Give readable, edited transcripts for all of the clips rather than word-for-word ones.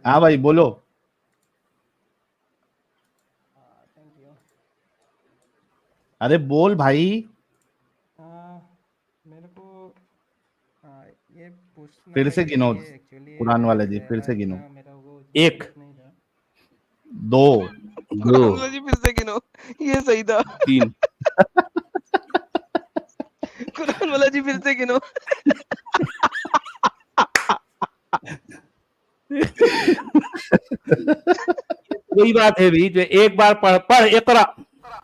हाँ भाई बोलो। अरे बोल भाई। मेरे को ये पूछना फिर था से कि गिनो ये एक्चुअली कुरान वाले जी, फिर से गिनो। मेरा वो एक, नहीं था। 2, 2, जी फिर से गिनो, ये सही था। 3। कुरान वाला जी फिर से गिनो। वही बात है भी, जो एक बार पढ़ इकरा,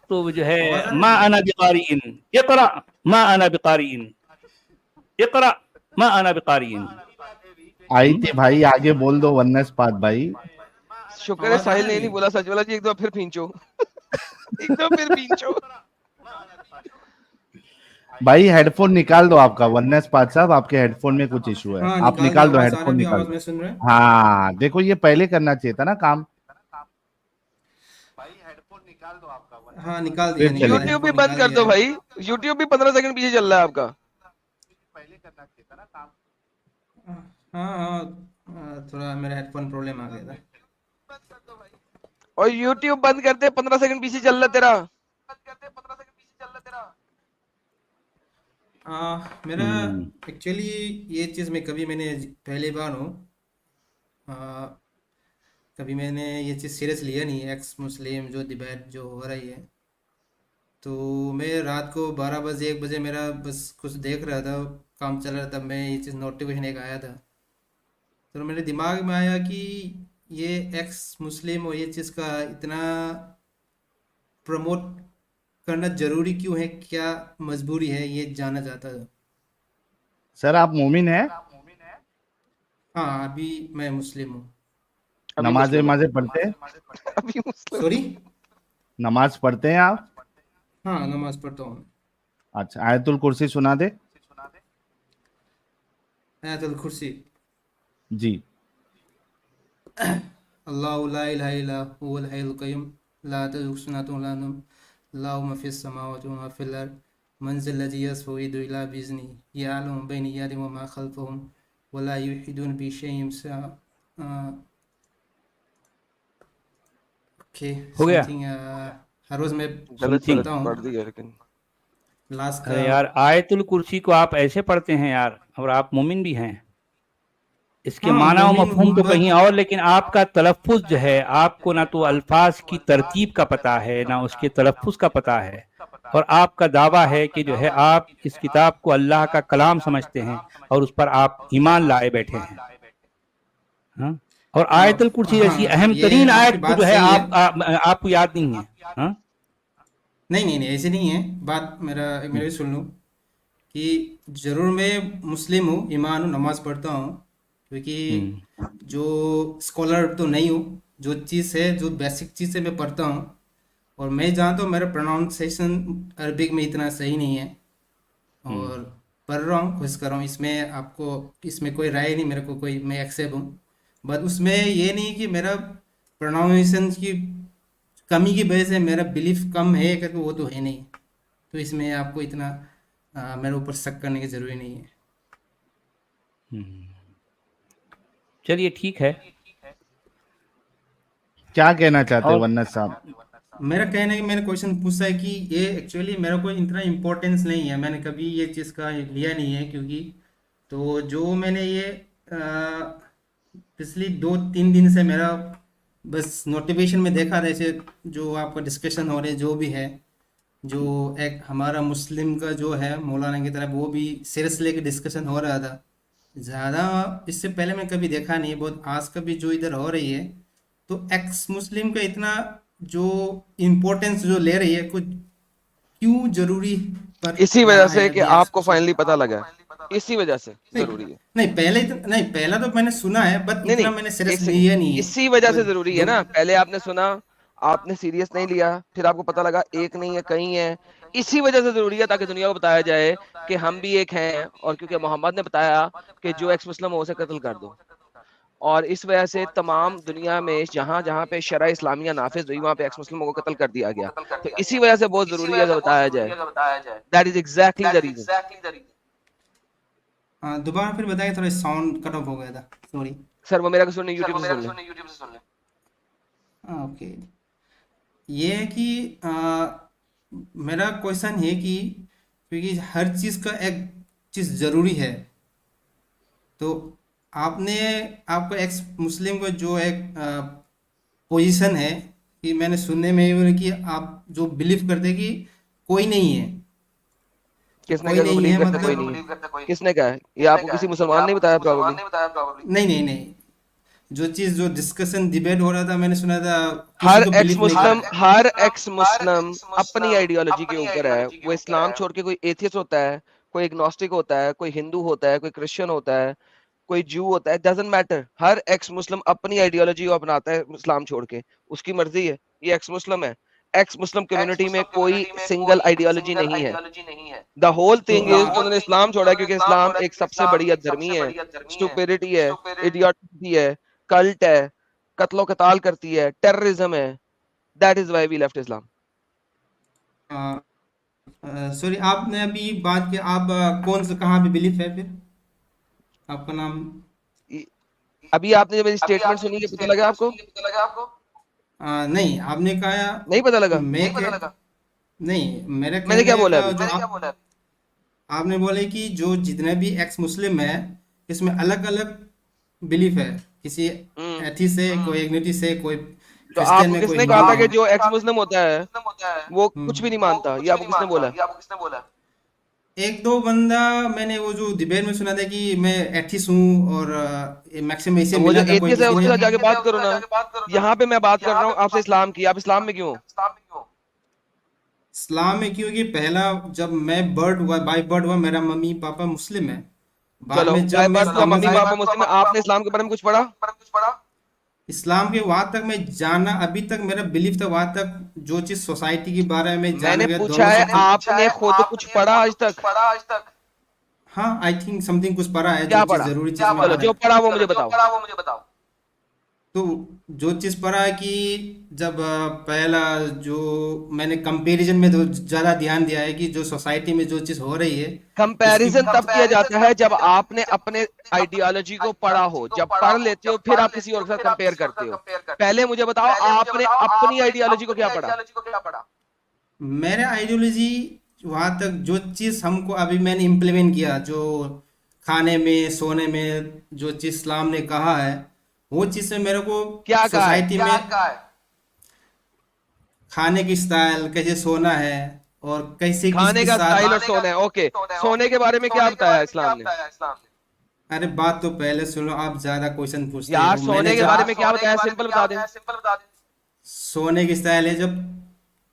तो जो है मा अना बिकारिइन, इकरा मा अना बिकारिइन, इकरा मा अना बिकारिइन। आई थी भाई, आगे बोल दो वरना पात भाई। शुक्र है साहिल ने नहीं बोला सच वाला जी, एक दो फिर पींचो। एक दो फिर पींचो। भाई हेडफोन निकाल दो आपका, वननेस पात साहब आपके हेडफोन में कुछ इशू है। हाँ, आप निकाल दो हेडफोन, निकाल आवाज में सुन रहे हैं। हाँ देखो ये पहले करना चाहिए था ना काम। हाँ निकाल दिया, फिर चलेगा। यूट्यूब भी बंद कर दो भाई, यूट्यूब भी 15 सेकंड पीछे चल रहा है आपका। हाँ, थोड़ा मेरा हेडफोन प्रॉब्लम आ गया था। और यूट्यूब बंद करते 15 सेकंड पीछे चल रहा तेरा। मेरा एक्चुअली ये चीज़ में कभी मैंने पहली बार हूँ, कभी मैंने ये चीज़ सीरियस लिया नहीं है, एक्स मुस्लिम जो डिबेट जो हो रही है। तो मैं रात को 12 बजे 1 बजे मेरा बस कुछ देख रहा था, काम चल रहा था, मैं ये चीज़ नोटिफिकेशन एक आया था, तो मेरे दिमाग में आया कि ये एक्स मुस्लिम और ये चीज़ का इतना प्रमोट करना ज़रूरी क्यों है, क्या मजबूरी है, ये जानना चाहता था। सर आप मोमिन हैं? हाँ, अभी मैं मुस्लिम हूँ। नमाजें नमाजें पढ़ते हैं? अभी मुस्लिम। सॉरी? नमाज पढ़ते हैं आप? हाँ, नमाज पढ़ता हूँ। अच्छा, आयतुल कुर्सी सुना दे। आयतुल कुर्सी। जी। अल्लाहु ला इलाहा इल्ला हुवल हय्युल क़य्यूम ला तअखुज़ुहु सिनतुन वला नौम लहु मा फ़िस समावाति व मा फ़िल अर्ज़ मन ज़ल्लज़ी यशफ़उ इल्ला बिइज़्निहि यअलमु मा बैना यदैहिम व मा ख़ल्फ़हुम व ला युहीतूना बिशैइन मिन ओके हो गया? समथिंग हर रोज़ मैं गलत पढ़ता हूँ पढ़ दिया लेकिन लास्ट का। अरे यार, आयतुल कुर्सी को आप ऐसे पढ़ते हैं यार, और आप मोमिन भी हैं। इसके हाँ, माना और मोमिन मफहूम हूँ तो बट कहीं और, लेकिन आपका तलफ़्फ़ुज़ जो है, आपको ना तो अल्फाज की तरतीब का पता है, ना उसके तलफ़्फ़ुज़ का पता है, और आपका दावा है कि जो है आप इस किताब को अल्लाह का कलाम समझते हैं और उस पर आप ईमान लाए बैठे हैं। हाँ? और आयतुल कुर्सी जैसी हाँ, अहम ये तरीन आपकी आयत को बात जो है सही है। आपको याद नहीं है। हाँ? नहीं, ऐसे नहीं है बात। मेरा भी सुन लो कि ज़रूर मैं मुस्लिम हूँ, ईमान हूँ, नमाज़ पढ़ता हूँ, क्योंकि जो स्कॉलर तो नहीं हूँ, जो चीज़ है, जो बेसिक चीज़ है मैं पढ़ता हूँ। और मैं जानता हूँ मेरा प्रोनाउंसिएशन अरबिक में इतना सही नहीं है, और पढ़ रहा हूँ, कोशिश कर रहा हूँ। इसमें आपको इसमें कोई राय नहीं, मेरे को कोई, मैं एक्सेप्ट हूँ, बट उसमें ये नहीं कि मेरा प्रोनाउंसिएशन की कमी की वजह से मेरा बिलीफ कम है करके, वो तो है नहीं। तो इसमें आपको इतना मेरे ऊपर शक करने की ज़रूरी नहीं है। चलिए ठीक है। क्या कहना चाहते हो और वन्नस साहब? मेरा कहना है कि मैंने क्वेश्चन पूछा है कि ये एक्चुअली मेरा कोई इतना इम्पोर्टेंस नहीं है, मैंने कभी ये चीज़ का लिया नहीं है, क्योंकि तो जो मैंने ये पिछली 2-3 दिन से मेरा बस नोटिफिकेशन में देखा था, ऐसे जो आपका डिस्कशन हो रहे जो भी है, जो एक हमारा मुस्लिम का जो है मौलाना की तरफ, वो भी सीरियस लेके डिस्कशन हो रहा था। ज़्यादा इससे पहले मैं कभी देखा नहीं, बहुत आज कभी जो इधर हो रही है, तो एक्स मुस्लिम का इतना जो इम्पोर्टेंस जो ले रही है, कुछ क्यों जरूरी पर इसी वजह रहा से है कि अभी एक्स आपको फाइनली पता लगा है, इसी वजह से नहीं, जरूरी है। नहीं पहला तो मैंने सुना है, बट नहीं इतना नहीं, मैंने एक सीरियस सेकंड, लिया नहीं है। इसी वजह से बस जरूरी है दो ना। पहले आपने सुना, आपने सीरियस नहीं लिया, फिर आपको पता लगा एक नहीं है कहीं है। इसी वजह से जरूरी है, ताकि दुनिया को बताया जाए कि हम भी एक हैं, और क्योंकि मोहम्मद ने बताया कि जो एक्स मुस्लिम हो उसे कत्ल कर दो। और इस वजह से तमाम दुनिया में जहां जहां पे शरा इस्लामिया नाफिज हुई, वहां पे एक्स मुस्लिमों को कत्ल कर दिया गया। तो इसी वजह से बहुत जरूरी है कि बताया जाए। That is exactly the reason. हाँ, दोबारा फिर बताइए, थोड़ा साउंड कट ऑफ हो गया था, सॉरी। सर वो मेरा सुनने यूट्यूब से सुन ले। ओके, ये है कि मेरा क्वेश्चन है कि क्योंकि हर चीज़ का एक चीज़ ज़रूरी है, तो आपने आपका एक्स मुस्लिम को जो एक पोजीशन है कि मैंने सुनने में ये बोला कि आप जो बिलीव करते कि कोई नहीं है, किसने कोई कहा नहीं बिलीव है करता कोई मतलब, नहीं है? किसने कहा है? ये आपको किसी मुसलमान ने बताया प्रॉब्लम? नहीं नहीं नहीं, जो चीज़ जो डिस्कशन डिबेट हो रहा था मैंने सुना था किसी हर को एक्स बिलीव नहीं मुस्लिम करता। हर एक्स मुस्लिम अपनी आइडियोलॉजी के ऊपर है। वो इस्लाम छोड़ के कोई एथियस्ट होता है, कोई एग्नोस्टिक होता है, कोई हिंदू होता है, कोई क्रिश्चियन होता है, कोई जू होता है, डजंट मैटर। हर एक्स मुस्लिम अपनी आइडियोलॉजी को अपनाता है इस्लाम छोड़ के, उसकी मर्जी है। ये एक्स मुस्लिम है। एक्स मुस्लिम कम्युनिटी में कोई सिंगल आइडियोलॉजी नहीं है। द होल तो थिंग इज उन्होंने इस्लाम छोड़ा है क्योंकि इस्लाम एक सबसे बड़ी अधर्मी है, स्टुपिडिटी है, इडियोटिसिटी है, कल्ट है, कत्लो कताल करती है, टेररिज्म है। That is why we left Islam. Sorry, आपने अभी बात की, आप कौन सा कहाँ पे बिलीफ है फिर, आपका नाम? अभी आपने जब मेरी स्टेटमेंट सुनी है पता लगा आपको? नहीं, आपने कहा नहीं पता लगा? नहीं, मेरे मैंने क्या कहने बोला का अभी? जो आपने बोले कि जो जितने भी एक्स मुस्लिम है इसमें अलग अलग बिलीफ है, किसी एथी से, कोई एग्निटी से, कोई तो क्रिश्चियन आपको में, कोई किसने कहा हिंदू था कि में। जो एक्स मुस्लिम होता है वो कुछ भी हम्म, नहीं मानता? ये आपको किसने बोला? एक दो बंदा मैंने वो जो डिबेट में सुना था कि मैं एथिस्ट हूँ, और मैक्सिमम ऐसे तो वो जो मिला था कोई एथियस्ट है किसी उसके ने। साथ जाके बात करो ना। यहाँ पे मैं बात कर रहा हूँ आपसे इस्लाम की, आप इस्लाम में क्यों हो? इस्लाम में क्योंकि पहला जब मैं बर्थ हुआ, बाय बर्थ हुआ, मेरा मम्मी पापा मुस्लिम है। बाद चलो में जब बाय मैं बर्थ हुआ समझ मम्मी गया पापा मुस्लिम है, आपने इस्लाम के बारे में कुछ पढ़ा? इस्लाम के, वहां तक मैं जाना, अभी तक मेरा बिलीफ था, वहां तक जो चीज सोसाइटी के बारे में जाना मैंने गया पूछा दोनों है से चीज। आपने खुद कुछ पढ़ा आज तक? हाँ, आई थिंक समथिंग कुछ पढ़ा है, जो क्या चीज पढ़ा? जरूरी चीज में चलो पढ़ा जो है। पढ़ा वो मुझे बताओ। तो जो चीज पढ़ा है कि जब पहला जो मैंने कंपैरिजन में तो ज्यादा ध्यान दिया है कि जो सोसाइटी में जो चीज हो रही है उसकी। कंपैरिजन तब किया जाता है जब आपने अपने आइडियोलॉजी को पढ़ा हो। जब पढ़ लेते हो फिर आप किसी और के साथ कंपेयर करते हो। पहले मुझे बताओ आपने अपनी आइडियोलॉजी को क्या पढ़ा? मेरे आइडियोलॉजी वहां तक जो चीज हमको अभी मैंने इम्प्लीमेंट किया, जो खाने में सोने में जो चीज इस्लाम ने कहा है, वो चीज से मेरे को क्या कहा है? सोसाइटी में खाने की स्टाइल, कैसे सोना है, और कैसे खाने किसके का साथ। स्टाइल और सोना है, ओके। सोने के बारे में क्या बताया इस्लाम ने? अरे बात तो पहले सुनो, आप ज्यादा क्वेश्चन पूछते यार हो। सोने के बारे में क्या बताया, सिंपल बता दे। सोने की स्टाइल है जब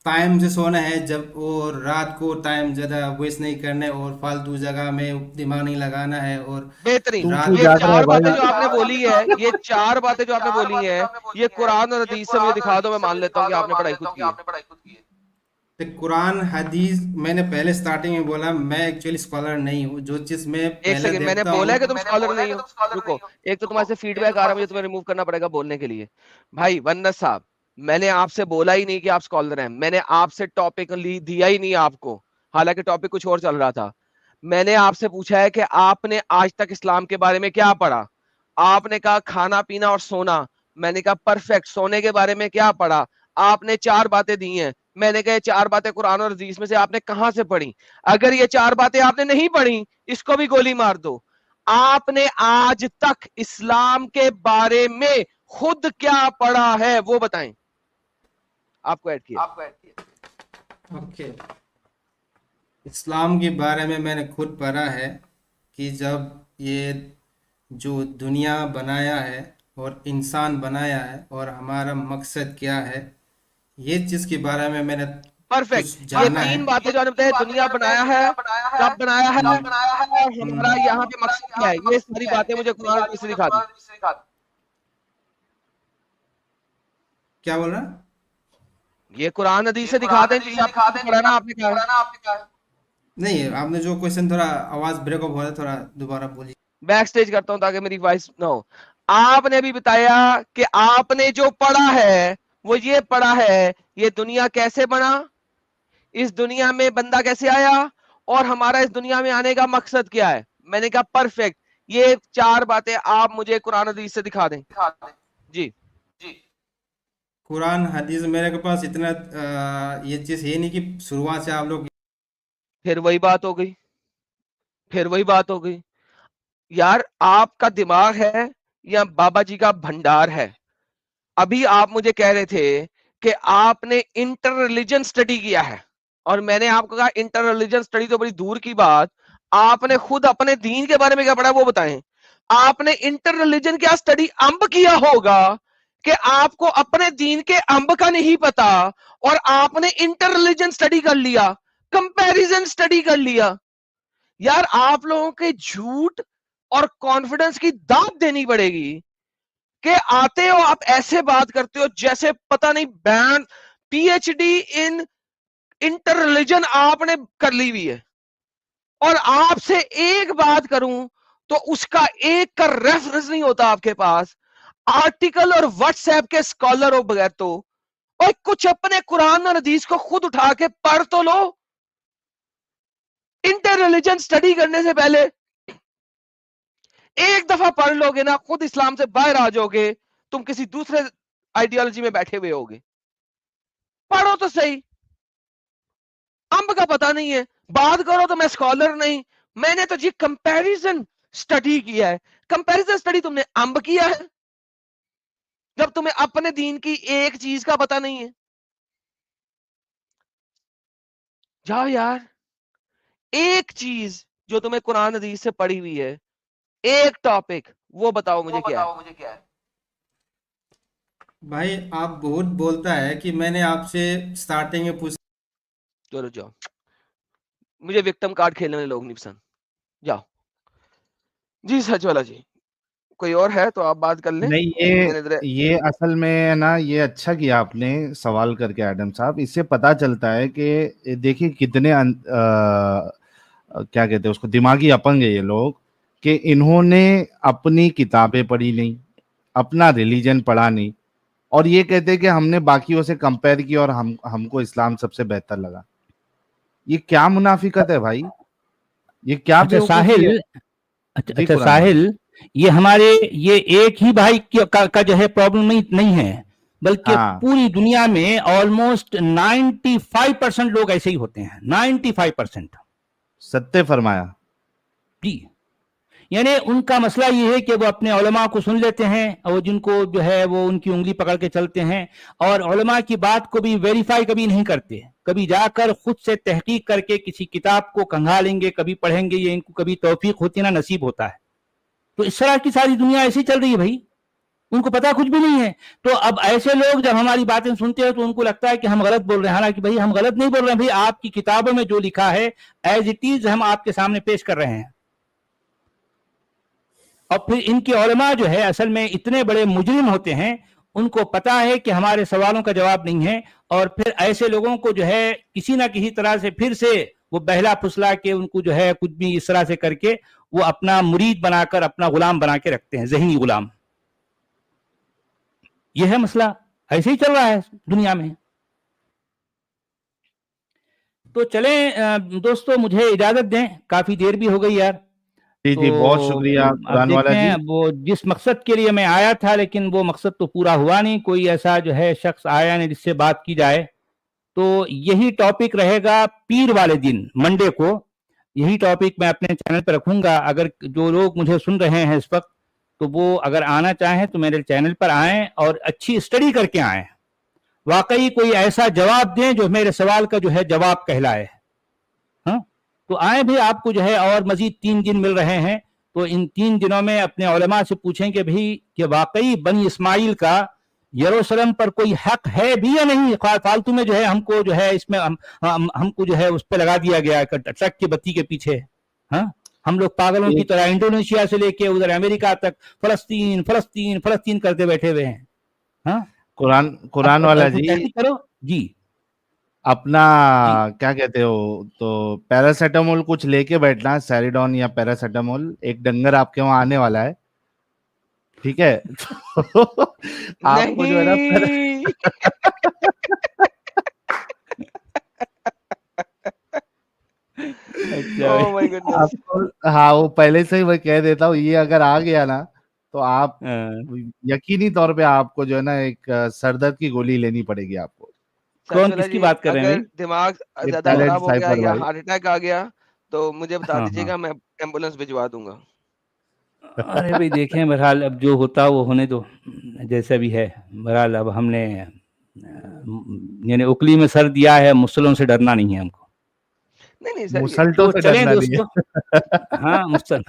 टाइम से सोना है, जब, और रात को टाइम ज्यादा वेस्ट नहीं करना है, और फालतू जगह में दिमाग नहीं लगाना है, और बेहतरीन। तू रात क्यों ये जाग रहा है चार बातें भाई? जो आपने बोली है, ये चार बातें जो आपने बोली है, ये कुरान और हदीस से मुझे दिखा दो, मैं मान लेता हूँ कि आपने पढ़ाई खुद की है। तो कुरान हदीस, मैंने पहले स्टार्टिंग में बोला मैं एक्चुअली स्कॉलर नहीं हूँ, जो चीज मैं एक पहले सेकंड, मैंने देखता बोला है कि हूँ। तुम स्कॉलर नहीं हो? रुको, एक तो तुम्हारे से फीडबैक आ रहा है, मुझे तुम्हें रिमूव करना पड़ेगा बोलने के लिए। भाई वन्नस साहब, मैंने आपसे बोला ही नहीं कि आप स्कॉलर हैं। मैंने आपसे टॉपिक दिया ही नहीं आपको, हालांकि टॉपिक कुछ और चल रहा था। मैंने आपसे पूछा है कि आपने आज तक इस्लाम के बारे में क्या पढ़ा? आपने कहा खाना पीना और सोना। मैंने कहा परफेक्ट, सोने के बारे में क्या पढ़ा? आपने चार बातें दी हैं। मैंने कहा चार बातें कुरान और हदीस में से आपने कहां से पढ़ी? अगर ये चार बातें आपने नहीं पढ़ी, इसको भी गोली मार दो। आपने आज तक इस्लाम के बारे में खुद क्या पढ़ा है वो बताएं। आपको ऐड किया। ओके, इस्लाम के बारे में मैंने खुद पढ़ा है कि जब ये जो दुनिया बनाया है और इंसान बनाया है और हमारा मकसद क्या है, ये चीज़ के बारे में मैंने कुछ परफेक्ट। ये जाना है। तीन बातें जो आपने बताया, दुनिया बनाया है, कब बनाया है, और हमारा यहाँ पे मकसद क्या है, ये सारी बातें मुझे कुरान और हदीस से दिखा दी। क्या बोल रहा? ये कुरान हदीस से दिखा दें जो आपने पढ़ा ना, आपने कहा। नहीं, आपने जो क्वेश्चन, थोड़ा आवाज़ ब्रेकअप हो रहा है, थोड़ा दोबारा बोलिए। बैक स्टेज करता हूं ताकि मेरी वॉइस ना हो। आपने भी बताया कि आपने जो पढ़ा है वो ये पढ़ा है, ये दुनिया कैसे बना, इस दुनिया में बंदा कैसे आया, और हमारा इस दुनिया में आने का मकसद क्या है। मैंने कहा परफेक्ट, ये 4 बातें आप मुझे कुरान हदीस से दिखा दें। जी कुरान हदीस मेरे के पास इतना ये चीज़ है नहीं कि शुरुआत से आप लोग फिर वही बात हो गई, फिर वही बात हो गई यार, आपका दिमाग है या बाबा जी का भंडार है? अभी आप मुझे कह रहे थे कि आपने इंटर रिलीजन स्टडी किया है, और मैंने आपको कहा इंटर रिलीजन स्टडी तो बड़ी दूर की बात, आपने खुद अपने दीन के बारे में क्या पढ़ा वो बताएं। आपने इंटर रिलीजन क्या स्टडी अंब किया होगा कि आपको अपने दीन के अंब का नहीं पता, और आपने इंटर रिलीजन स्टडी कर लिया, कंपैरिजन स्टडी कर लिया। यार आप लोगों के झूठ और कॉन्फिडेंस की दाद देनी पड़ेगी कि आते हो आप ऐसे बात करते हो जैसे पता नहीं band PhD in inter religion आपने कर ली हुई है, और आपसे एक बात करूं तो उसका एक का रेफरेंस नहीं होता आपके पास, आर्टिकल और व्हाट्सएप के स्कॉलर हो बगैर तो, और कुछ अपने कुरान और हदीस को खुद उठा के पढ़ तो लो। इंटर रिलीजन स्टडी करने से पहले एक दफा पढ़ लोगे ना, खुद इस्लाम से बाहर आ जाओगे, तुम किसी दूसरे आइडियोलॉजी में बैठे हुए होगे। पढ़ो तो सही, अंब का पता नहीं है, बात करो तो मैं स्कॉलर नहीं, मैंने तो जी कंपैरिजन स्टडी किया है। कंपैरिजन स्टडी तुमने अंब किया है जब तुम्हें अपने दीन की एक चीज का पता नहीं है? जाओ यार, एक चीज जो तुम्हें कुरान हदीस से पढ़ी हुई है, एक टॉपिक वो बताओ मुझे क्या है। भाई आप बहुत बोलता है कि मैंने आपसे स्टार्टिंग में पूछ चलो जाओ, मुझे विक्टिम कार्ड खेलने वाले लोग नहीं पसंद, जाओ जी। सच वाला जी, कोई और है तो आप बात कर लें। नहीं, ये असल में ना, ये अच्छा किया आपने सवाल करके एडम साहब। इससे पता चलता है कि देखिए कितने क्या कहते हैं उसको, दिमागी अपंग है ये लोग, कि इन्होंने अपनी किताबें पढ़ी नहीं, अपना रिलीजन पढ़ा नहीं, और ये कहते हैं कि हमने बाकियों से कंपेयर किया और हमको इस्लाम सबसे बेहतर लगा। ये क्या मुनाफिकत है भाई, ये क्या अच्छा बेवकूफी साहिल, है। अच्छा जी अच्छा कुरान वाले, साहिल, ये हमारे ये एक ही भाई का जो है प्रॉब्लम नहीं है, बल्कि हाँ पूरी दुनिया में ऑलमोस्ट 95% लोग ऐसे ही होते हैं, 95%। सत्य फरमाया जी, यानी उनका मसला ये है कि वो अपने उलमा को सुन लेते हैं, और जिनको जो है वो उनकी उंगली पकड़ के चलते हैं, और उलमा की बात को भी वेरीफाई कभी नहीं करते, कभी जाकर खुद से तहकीक करके किसी किताब को खंगालेंगे, कभी पढ़ेंगे, ये इनको कभी तौफीक होती ना नसीब होता है। तो इस तरह की सारी दुनिया ऐसी चल रही है भाई, उनको पता कुछ भी नहीं है। तो अब ऐसे लोग जब हमारी बातें सुनते हैं तो उनको लगता है कि हम गलत बोल रहे हैं, हालांकि भाई हम गलत नहीं बोल रहे हैं, भाई आपकी किताबों में जो लिखा है एज इट इज हम आपके सामने पेश कर रहे हैं। और फिर इनके उलमा जो है असल में इतने बड़े मुजरिम होते हैं, उनको पता है कि हमारे सवालों का जवाब नहीं है, और फिर ऐसे लोगों को जो है किसी ना किसी तरह से फिर से वो बहला फुसला के उनको जो है कुछ भी इस तरह से करके वो अपना मुरीद बनाकर, अपना गुलाम बना के रखते हैं, ज़हनी गुलाम। यह है मसला, ऐसे ही चल रहा है दुनिया में। तो चलें दोस्तों, मुझे इजाजत दें, काफी देर भी हो गई यार। जी जी, बहुत शुक्रिया अब कुरान वाला जी। देखें, वो जिस मकसद के लिए मैं आया था, लेकिन वो मकसद तो पूरा हुआ नहीं, कोई ऐसा जो है शख्स आया नहीं जिससे बात की जाए। तो यही टॉपिक रहेगा पीर वाले दिन, मंडे को, यही टॉपिक मैं अपने चैनल पर रखूंगा। अगर जो लोग मुझे सुन रहे हैं इस वक्त, तो वो अगर आना चाहें तो मेरे चैनल पर आएं और अच्छी स्टडी करके आएं, वाकई कोई ऐसा जवाब दें जो मेरे सवाल का जो है जवाब कहलाए। हाँ, तो आए भी, आपको जो है और मजीद 3 दिन मिल रहे हैं, तो इन 3 दिनों में अपने उलमा से पूछेंगे भी कि वाकई बनी इस्माइल का यरूशलेम पर कोई हक है भी या नहीं। फालतू में जो है हमको जो है इसमें हमको जो है उस पर लगा दिया गया ट्रक की बत्ती के पीछे। हाँ, हम लोग पागलों की तरह इंडोनेशिया से लेके उधर अमेरिका तक फलस्तीन फलस्तीन फलस्तीन करते बैठे हुए हैं। हाँ, कुरान वाला जी, करो जी। अपना क्या कहते हो, तो पैरासीटामोल कुछ लेके बैठना, सैरिडॉन या पैरासीटामोल, एक डंगर आपके वहां आने वाला है, ठीक है? तो आपको जो है ना नहीं अच्छा भाई। Oh my goodness. आपको हाँ वो पहले से ही मैं कह देता हूँ, ये अगर आ गया ना तो आप हाँ। यकीनी तौर पे आपको जो है ना एक सरदर्द की गोली लेनी पड़ेगी आपको। कौन सैफुल्लाह किसकी जी, बात कर रहे हैं अगर भाई? दिमाग ये ज्यादा टैलेंट खराब हो गया साइफर या भाई। हार्ट अटैक आ गया तो मुझे बता हाँ हाँ। दीजिएगा, मैं एम्बुलेंस भिजवा दूंगा। अरे भाई देखें, बहरहाल अब जो होता वो होने दो, जैसा भी है। बहरहाल अब हमने यानी उकली में सर दिया है, मुसलों से डरना नहीं है हमको। नहीं नहीं सर, ये मुसल्टों तो से चलें डरना नहीं दोस्तों। है। हाँ मुसल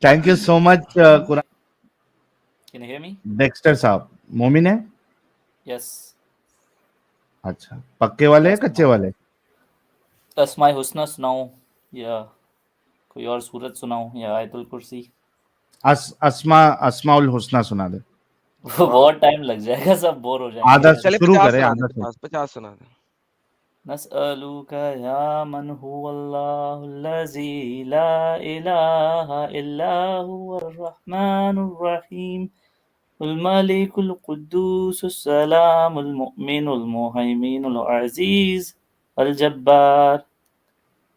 thank you so much Quran Can you hear me? Dexter साहब। मोमिन है? Yes. अच्छा, पक्के वाले हैं कच्चे Asma. वाले? अस्माए हुस्ना सुनाऊं या कोई और सूरत सुनाऊं या आयतुल कुर्सी? अस्माउल हुस्ना सुना दे। वो बहुत टाइम लग जाएगा, सब बोर हो जाएंगे आधा यार। चले शुरू 50 करें, सुना आधा दे, से। 50 सुना दे। नस्अलुका या मन हुवल्लाहुल्लज़ी ला इलाहा इल्ला हुवर रहमानुर रहीम उल मलिकुल कुद्दूसुस सलामुल मुमिनुल मुहैमिनुल अज़ीज़ अल जब्बार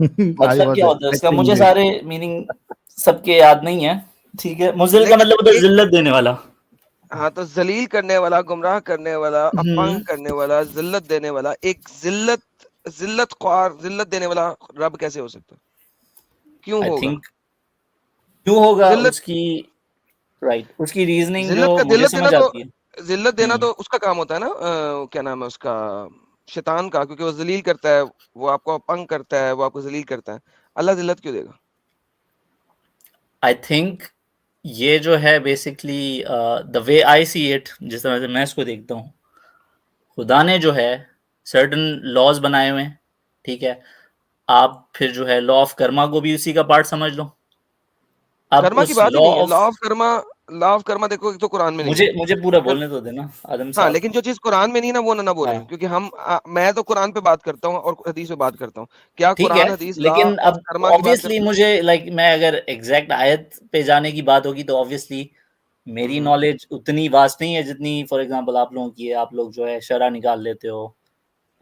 भाई मतलब बहुत क्या होता है इसका? अच्छा मुझे इंग्लिश। सारे मीनिंग सबके याद नहीं है। ठीक है, मुजिल का लेकिन मतलब होता है एक, जिल्लत देने वाला। हाँ तो जलील करने वाला, गुमराह करने वाला, अपंग करने वाला, जिल्लत देने वाला, एक जिल्लत ख्वार, जिल्लत देने वाला रब कैसे हो सकता है? क्यों आई होगा? थिंक क्यों होगा जिल्लत, उसकी, राइट, उसकी रीजनिंग जो जिल्लत का मुझे दिल्लत देना समझ तो, आती है। जिल्लत देना तो उसका काम होता है ना, क्या नाम है उसका, शैतान का, क्योंकि वो जलील करता है, वो आपको अपंग करता है, वो आपको जलील करता है। अल्लाह जिल्लत क्यों देगा? आई थिंक ये जो है basically the way I see it, जिस तरह से मैं इसको देखता हूँ, खुदा ने जो है सर्टन लॉज बनाए हुए हैं। ठीक है, आप फिर जो है लॉ ऑफ कर्मा को भी उसी का पार्ट समझ लो। अब कर्मा की उस बात ही लॉ नहीं है, ऑफ, लॉ ऑफ कर्मा देखो, एक तो कुरान में नहीं मुझे है। मुझे पूरा कर, बोलने तो देना आदम हाँ साहब। लेकिन जो चीज कुरान में नहीं है ना, वो ना बोले, हाँ क्योंकि मैं तो कुरान पे बात करता हूँ और हदीस पे बात करता हूँ। क्या ठीक है, कुरान हदीस लॉ लेकिन ऑफ अब कर्मा की बात ऑब्वियसली करते मुझे मैं अगर एग्जैक्ट आयत पे जाने की बात होगी तो ऑब्वियसली मेरी हैं? नॉलेज उतनी वास्ट नहीं है जितनी फॉर एग्जांपल आप लोगों की है। आप लोग जो है शरा निकाल लेते हो,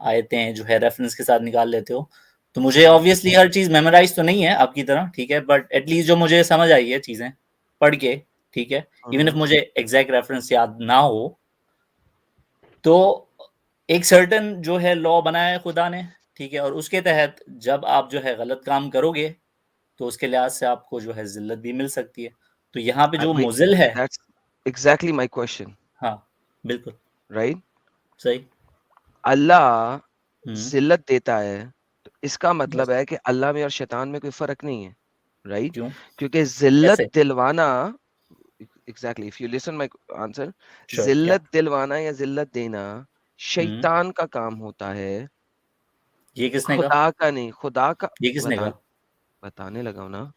आयतें जो है रेफरेंस के साथ निकाल लेते हो, तो मुझे ऑब्वियसली हर चीज मेमोराइज तो नहीं है आपकी तरह। ठीक है, बट एटलीस्ट जो मुझे समझ आई है चीजें पढ़ के, ठीक है, इवन इफ मुझे एग्जैक्ट रेफरेंस याद ना हो, तो एक सर्टन जो है लॉ बनाया है खुदा ने। ठीक है, और उसके तहत जब आप जो है गलत काम करोगे तो उसके लिहाज से आपको जो है जिल्लत भी मिल सकती है। तो यहाँ पे जो वही, मुजिल है, दैट्स एग्जैक्टली माय क्वेश्चन, हाँ बिल्कुल राइट? सही। अल्लाह हम्म, जिल्लत देता है, तो इसका मतलब बस है कि अल्लाह में और शैतान में कोई फर्क नहीं है, राइट? क्यों, क्योंकि जिल्लत कैसे? दिलवाना, exactly, if you listen my answer, sure, या जिल्लत दिलवाना या जिल्लत देना शैतान का काम होता है, ये किसने कहा? खुदा का नहीं। खुदा का ये किसने बता, कहा? बताने लगा हूं ना।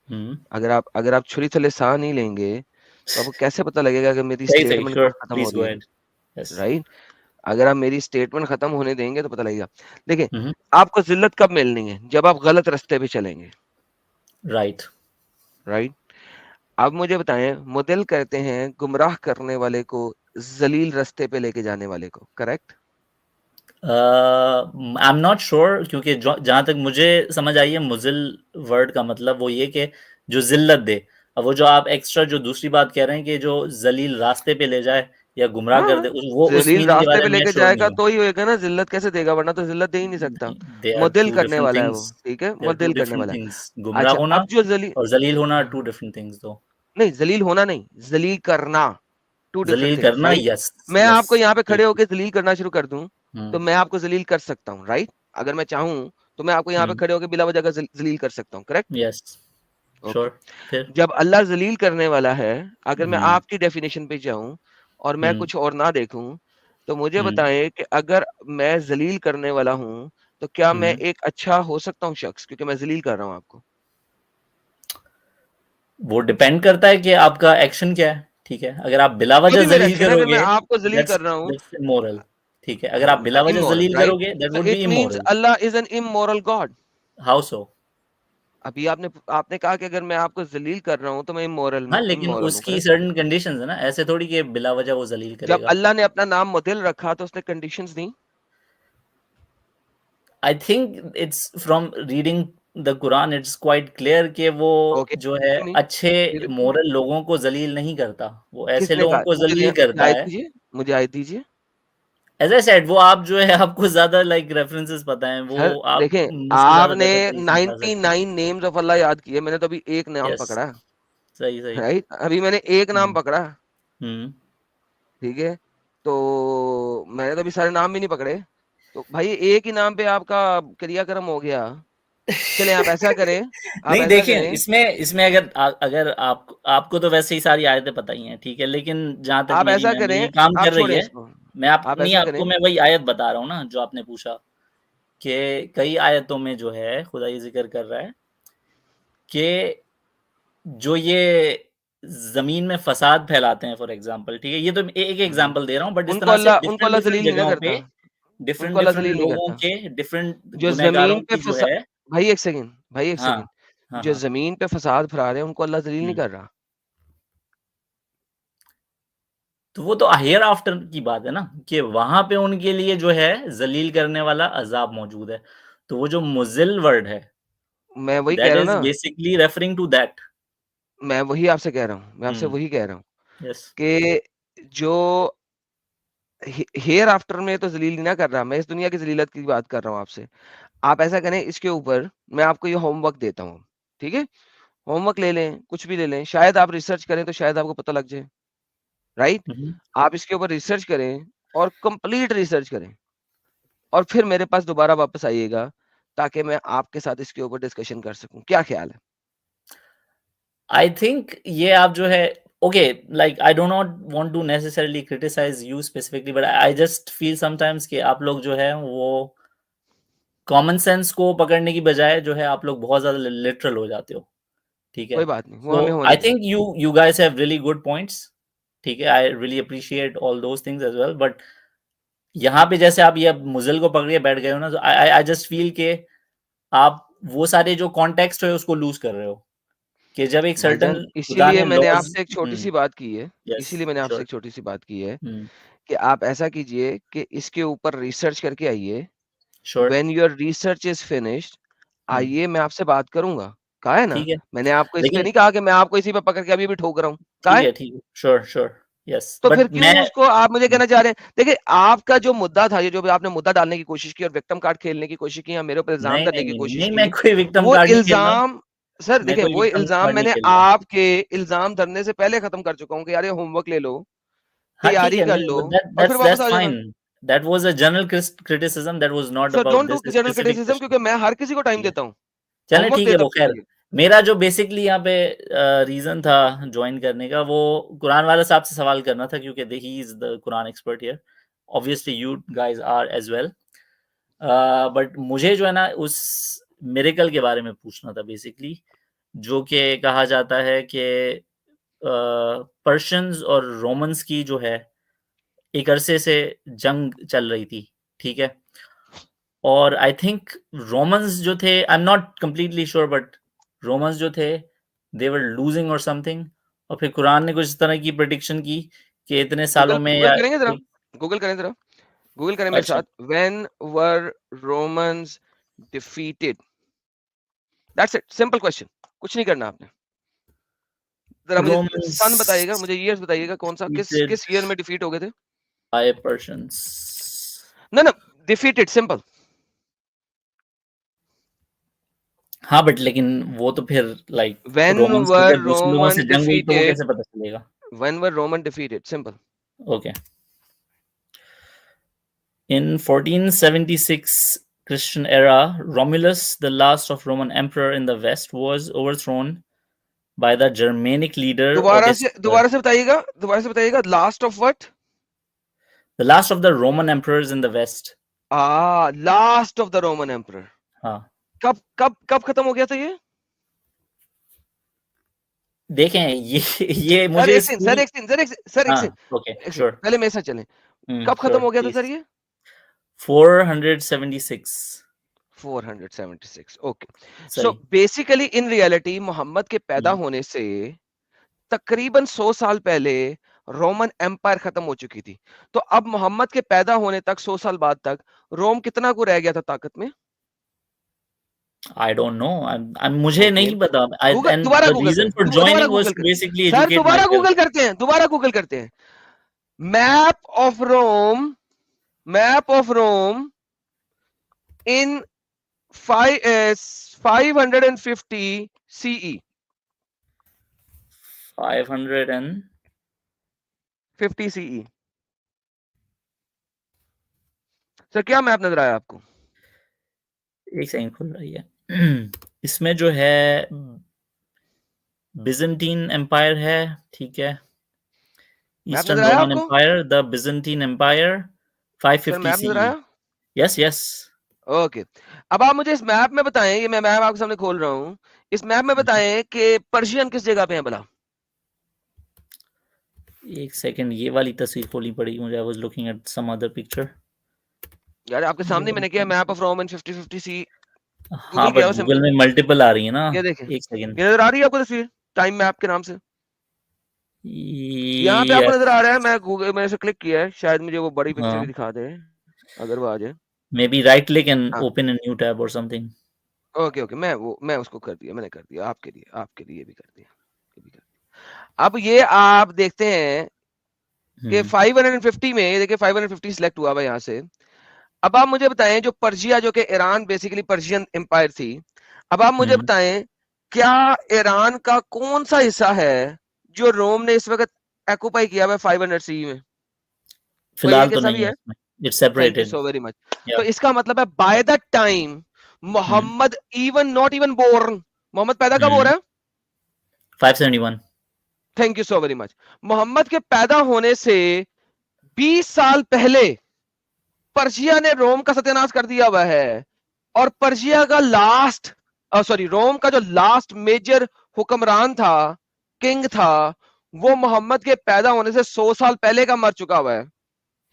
हम्म, अगर आप छुरी थले साह नहीं लेंगे तो आपको कैसे पता लगेगा कि मेरी सही सही, स्टेटमेंट श्योर, कब खत्म हो प्लीज रही गो है, अहेड। यस। राइट? अगर आप मेरी स्टेटमेंट खत्म होने देंगे तो पता लगेगा। देखिए, हम्म, आपको जिल्लत कब मिलनी है? जब आप गलत रास्ते पे चलेंगे, राइट। राइट? अब मुझे बताएं, मुदिल कहते हैं गुमराह करने वाले को, जलील रास्ते पे लेके जाने वाले को, correct? I am not sure, क्योंकि जहां तक मुझे समझ आई है मुजिल वर्ड का मतलब वो ये कि जो जिल्लत दे। अब वो जो आप एक्स्ट्रा जो दूसरी बात कह रहे हैं कि जो जलील रास्ते पे ले जाए या गुमराह कर दे, हाँ, वो उस जलील मीनिंग के रास्ते बारे पे में मैं लेके श्योर जाएगा नहीं हूँ। तो ही होएगा ना, जिल्लत कैसे देगा? वरना तो जिल्लत दे ही नहीं सकता। दे आर मुदिल टू करने डिफरेंट वाला है वो, थिंग्स। ठीक है, दे आर टू मुदिल करने डिफरेंट वाला है। थिंग्स, गुमराह अच्छा, होना अब जो जलील, और जलील होना टू डिफरेंट थिंग्स दो। नहीं जलील होना नहीं, जलील करना, टू डिफरेंट जलील थिंग्स, करना, राइट? यस मैं यस, आपको यहाँ पे खड़े बिल्कुल। होकर जलील करना शुरू कर दूं तो मैं आपको जलील कर सकता हूँ, राइट? अगर मैं चाहूं तो मैं आपको यहाँ पे खड़े होकर बिला वजह का जलील कर सकता हूँ, करेक्ट? Yes, okay. श्योर। फिर जब अल्लाह जलील करने वाला है, अगर मैं हम्म आपकी डेफिनेशन पे जाऊं और मैं हम्म कुछ और ना देखूं, तो मुझे हम्म बताएं कि अगर मैं जलील करने वाला हूं तो क्या मैं हम्म एक अच्छा हो सकता हूँ शख्स, क्योंकि मैं जलील कर रहा हूँ आपको? वो डिपेंड करता है कि आपका एक्शन क्या है, ठीक है। अगर आप बिला जो वजह भी मेरा जलील एक्शन है, अगर मैं करोगे, आपको जलील कर रहा हूँ, दैट्स इमोरल, ठीक है। अगर आप बिला वजह immoral, जलील right? करोगे, that So would be it means immoral. Allah is an immoral God. How so? अभी आपने कहा कि अगर मैं आपको जलील कर रहा हूँ तो मैं हाँ, लेकिन इमोरल हूँ, उसकी करेक्ट? सर्टेन कंडीशंस है ना, ऐसे थोड़ी कि बिला वजह वो जलील जब करेगा। अल्लाह ने अपना नाम मुदिल रखा तो उसने conditions the. I think it's from reading the Quran, it's quite clear कि वो ओके, जो है क्यों नहीं? अच्छे फिर क्यों नहीं? मोरल लोगों को जलील नहीं करता, वो ऐसे किसने लोगों कहा? को जलील मुझे करता आयत है। दीजिए, मुझे आयत दीजिए। एज आई सेड, वो आप जो है आपको ज्यादा लाइक रेफरेंसेस पता है, वो सर आप देखें, मुझसे ज्यादा आपने बेटर तरीके से बता सकते हैं। 99 नेम्स ऑफ अल्लाह याद किए, मैंने तो अभी एक नाम यस, पकड़ा, सही सही। राइट? अभी मैंने एक नाम पकड़ा, हम्म। ठीक है? तो मैंने तो अभी सारे नाम भी नहीं पकड़े। तो भाई एक ही नाम पे आपका क्रियाक्रम हो गया। चलें, आप ऐसा करें, आप नहीं, ऐसा देखिए, करें, इसमें अगर आपको तो वैसे ही सारी आयतें पता ही हैं, ठीक है, लेकिन जहां तक आप मेरी ऐसा मेमोरी करें, काम आप कर रही छोड़ें है, इसको, मैं आप आप नहीं, ऐसा आपको करें, मैं वही आयत बता रहा हूँ ना जो आपने पूछा, कि कई आयतों में जो है खुदा ये जिक्र कर रहा है कि जो ये जमीन में फसाद फैलाते हैं, फॉर एग्जाम्पल, ठीक है, ये तो एक एग्जाम्पल दे रहा हूँ, बट इस तरह से उनको डिफरेंट अल्लाह डिफरेंट जलील नहीं ना जगहों पे करता, डिफरेंट उनको अल्लाह डिफरेंट जलील नहीं लोगों करता। के डिफरेंट जो गुनहगारों जमीन पे की जो है। भाई एक सेकंड, भाई एक हाँ, सेकंड, हाँ, जो हाँ। जमीन पे फसाद फैला रहे हैं उनको अल्लाह जलील नहीं हम्म। कर रहा। तो वो तो हेयर आफ्टर की बात है ना, कि वहां पे उनके लिए जो है जलील करने वाला अजाब मौजूद है। तो वो जो मुजिल वर्ड है, मैं वही कह दैट रहा हूँ इज ना, बेसिकली रेफरिंग टू दैट। मैं वही आपसे कह रहा हूँ, मैं आपसे हम्म। वही कह रहा हूँ यस। कि जो हेयर आफ्टर में तो जलील नहीं ना कर रहा, मैं इस दुनिया की जलीलत की बात कर रहा हूँ आपसे। आप ऐसा करें, इसके ऊपर मैं आपको ये होमवर्क देता हूँ, ठीक है? होमवर्क ले लें, कुछ भी ले लें, शायद आप रिसर्च करें तो शायद आपको पता लग जाए, राइट? हम्म। आप इसके ऊपर रिसर्च करें और कंप्लीट रिसर्च करें और फिर मेरे पास दोबारा वापस आइएगा ताकि मैं आपके साथ इसके ऊपर डिस्कशन कर सकूं। क्या ख्याल है? आई थिंक ये आप जो है, okay, like I do not want to necessarily criticise you specifically, but I just feel sometimes कि आप लोग जो है वो कॉमन सेंस को पकड़ने की बजाय जो है आप लोग बहुत ज्यादा लिटरल हो जाते हो, ठीक है। कोई बात नहीं, वो सो हमें होने आई दें। Think you guys have really good points, ठीक है, I really appreciate all those things as well, but यहाँ पे जैसे आप ये मुजल को पकड़ के बैठ गए हो ना, तो आई आई जस्ट फील के आप वो सारे जो कॉन्टेक्स्ट है उसको लूज कर रहे हो, कि जब एक सर्टेन भाईजान, खुदा इसीलिए ने मैंने लॉज। आपसे एक छोटी-सी बात की है, यस, इसीलिए मैंने आपसे श्योर। एक छोटी-सी बात की है कि आप ऐसा कीजिए कि इसके ऊपर रिसर्च करके आइए। Sure. When your research is finished, आइए, मैं आपसे बात करूँगा। कहा है ना? ठीक है, मैंने आपको इस पे लेकिन नहीं कहा कि मैं आपको इसी पे पकड़ के अभी भी ठोक रहा हूँ। कहा है? ठीक है, श्योर श्योर। यस, तो फिर बट क्यों मैं उसको आप मुझे कहना चाह रहे हैं? देखिए, आपका जो मुद्दा था, ये जो भी आपने मुद्दा डालने की कोशिश की और विक्टिम कार्ड खेलने की कोशिश की या मेरे ऊपर इल्ज़ाम नहीं धरने नहीं की नहीं नहीं कोशिश नहीं, मैं की, कोई विक्टिम वो कार्ड नहीं खेल रहा हूँ। इल्ज़ाम सर मैं देखिए, कोई वो विक्टिम इल्ज़ाम कार्ड नहीं मैंने खेल रहा। आपके इल्ज़ाम धरने से पहले खत्म कर चुका हूँ कि यार ये होमवर्क ले लो, हाँ, ठीक तैयारी है, कर नहीं, लो और फिर वापस दैट्स आ जाना। Fine. That was a general criticism, that was not sir about don't do this general specific criticism, question. क्योंकि मैं हर किसी को टाइम ठीक है, देता हूँ, चलें, होमवर्क ठीक है, देता वो हूँ खैर, किसी को। मेरा जो बेसिकली यहाँ पे रीजन था ज्वाइन करने का, वो कुरान वाला साहब से सवाल करना था, क्योंकि he is the Quran expert here, obviously you guys are as well, but मुझे जो है ना उस मिरेकल के बारे में पूछना था बेसिकली, जो कि कहा जाता है कि पर्शियंस और रोमन्स की जो है एक अरसे से जंग चल रही थी, ठीक है, और आई थिंक रोमन्स जो थे, I am not completely sure, but Romans जो थे दे वर लूजिंग और समथिंग, और फिर कुरान ने कुछ इस तरह की प्रेडिक्शन की कि इतने सालों गूगल में गूगल या करेंगे जरा, गूगल करें जरा, गूगल करें मेरे अच्छा, साथ। When were Romans defeated? That's it, simple question, कुछ नहीं करना आपने। जरा मुझे रोमन्स सन बताइएगा, मुझे ईयर्स बताइएगा, कौन सा किस defeated किस ईयर में डिफीट हो गए थे? by Persians। ना ना, डिफीटेड सिंपल। हाँ, बट लेकिन वो तो फिर लाइक व्हेन रोमन्स की वर अगर दूसरे लोगों से रोमन जंग हुई तो वो डिफीटेड, कैसे पता चलेगा? When were Roman defeated, simple. Okay, in 1476 Christian era, Romulus, the last of Roman emperor in the west, was overthrown by the Germanic leader Odoacer, दोबारा से बताइएगा, last of what? the last of the Roman emperors in the west। Last of the Roman emperor. हाँ, कब कब कब खत्म हो गया था ये? देखें ये सर मुझे एक सेकंड, सर एक सेकंड, सर एक सेकंड, सर एक हाँ सेकंड, ओके एक श्योर सेकंड, पहले मेरे साथ चलें। कब खत्म हो गया था सर ये? 476 476, ओके। सो सही बेसिकली इन रियलिटी मोहम्मद के पैदा हम्म, होने से तकरीबन 100 साल पहले रोमन एम्पायर खत्म हो चुकी थी। तो अब मोहम्मद के पैदा होने तक 100 साल बाद तक रोम कितना को रह गया था ताकत में? I don't know. मुझे ओके, नहीं पता. गूगल, And दोबारा the गूगल reason करें, for दोबारा joining was गूगल to करें basically सर, educate दोबारा myself. गूगल करते हैं, दोबारा गूगल करते हैं। Map of Rome, map of Rome in 550 CE, 500 and 50 CE। Sir क्या मैप नजर आया आपको? एक सेकंड खुल रही है इसमें जो है बिजेंटीन एम्पायर है, ठीक है, मैप ईस्टर्न नजर आया रोमन आपको? Empire, the Byzantine empire, sir 550 map नजर CE. आया? यस यस ओके, अब आप मुझे इस मैप में बताएं, ये मैं मैप आपके सामने खोल रहा हूं, इस मैप में बताएं कि पर्शियन किस जगह पे है भला? एक सेकंड, ये वाली तस्वीर खोलनी पड़ी मुझे. I was looking at some other picture. यार आपके सामने मैंने किया मैप ऑफ रोम इन 5050 सी। हाँ गूगल बट किया गूगल सिंपल, में मल्टीपल आ रही है ना. ये देखें, एक सेकंड. ये नजर आ रही है आपको तस्वीर टाइम मैप के नाम से? यहाँ पे आपको यस नजर आ रहा है, मैं गूगल मैंने से क्लिक किया है, शायद मुझे वो बड़ी पिक्चर हाँ, ही दिखा दे अगर वो आ जाए। May be right click and हाँ ओपन अ न्यू टैब और समथिंग. ओके ओके, मैं उसको कर दिया, मैंने कर दिया आपके लिए भी कर दिया, ये भी कर दिया। अब ये आप देखते हैं कि 550 में, ये देखिए 550 सिलेक्ट हुआ हुआ यहाँ से। अब आप मुझे बताएं, जो पर्शिया, जो कि ईरान बेसिकली पर्शियन एम्पायर थी, अब आप मुझे बताएं क्या ईरान का कौन सा हिस्सा है जो रोम ने इस वक्त ऑक्युपाई किया हुआ है 500 सी में? कोई फिलहाल एक तो ऐसा नहीं भी है है? इसमें. It's thank you separated. So very much. या तो इसका मतलब है by the time Muhammad even not even born, Muhammad पैदा कब हो रहा है? 571. Thank you so very much. Muhammad के पैदा होने से 20 साल पहले पर्शिया ने रोम का सत्यानाश कर दिया हुआ है, और पर्शिया का लास्ट, सॉरी, रोम का जो लास्ट मेजर हुक्मरान था, किंग था, वो मोहम्मद के पैदा होने से 100 साल पहले का मर चुका हुआ है।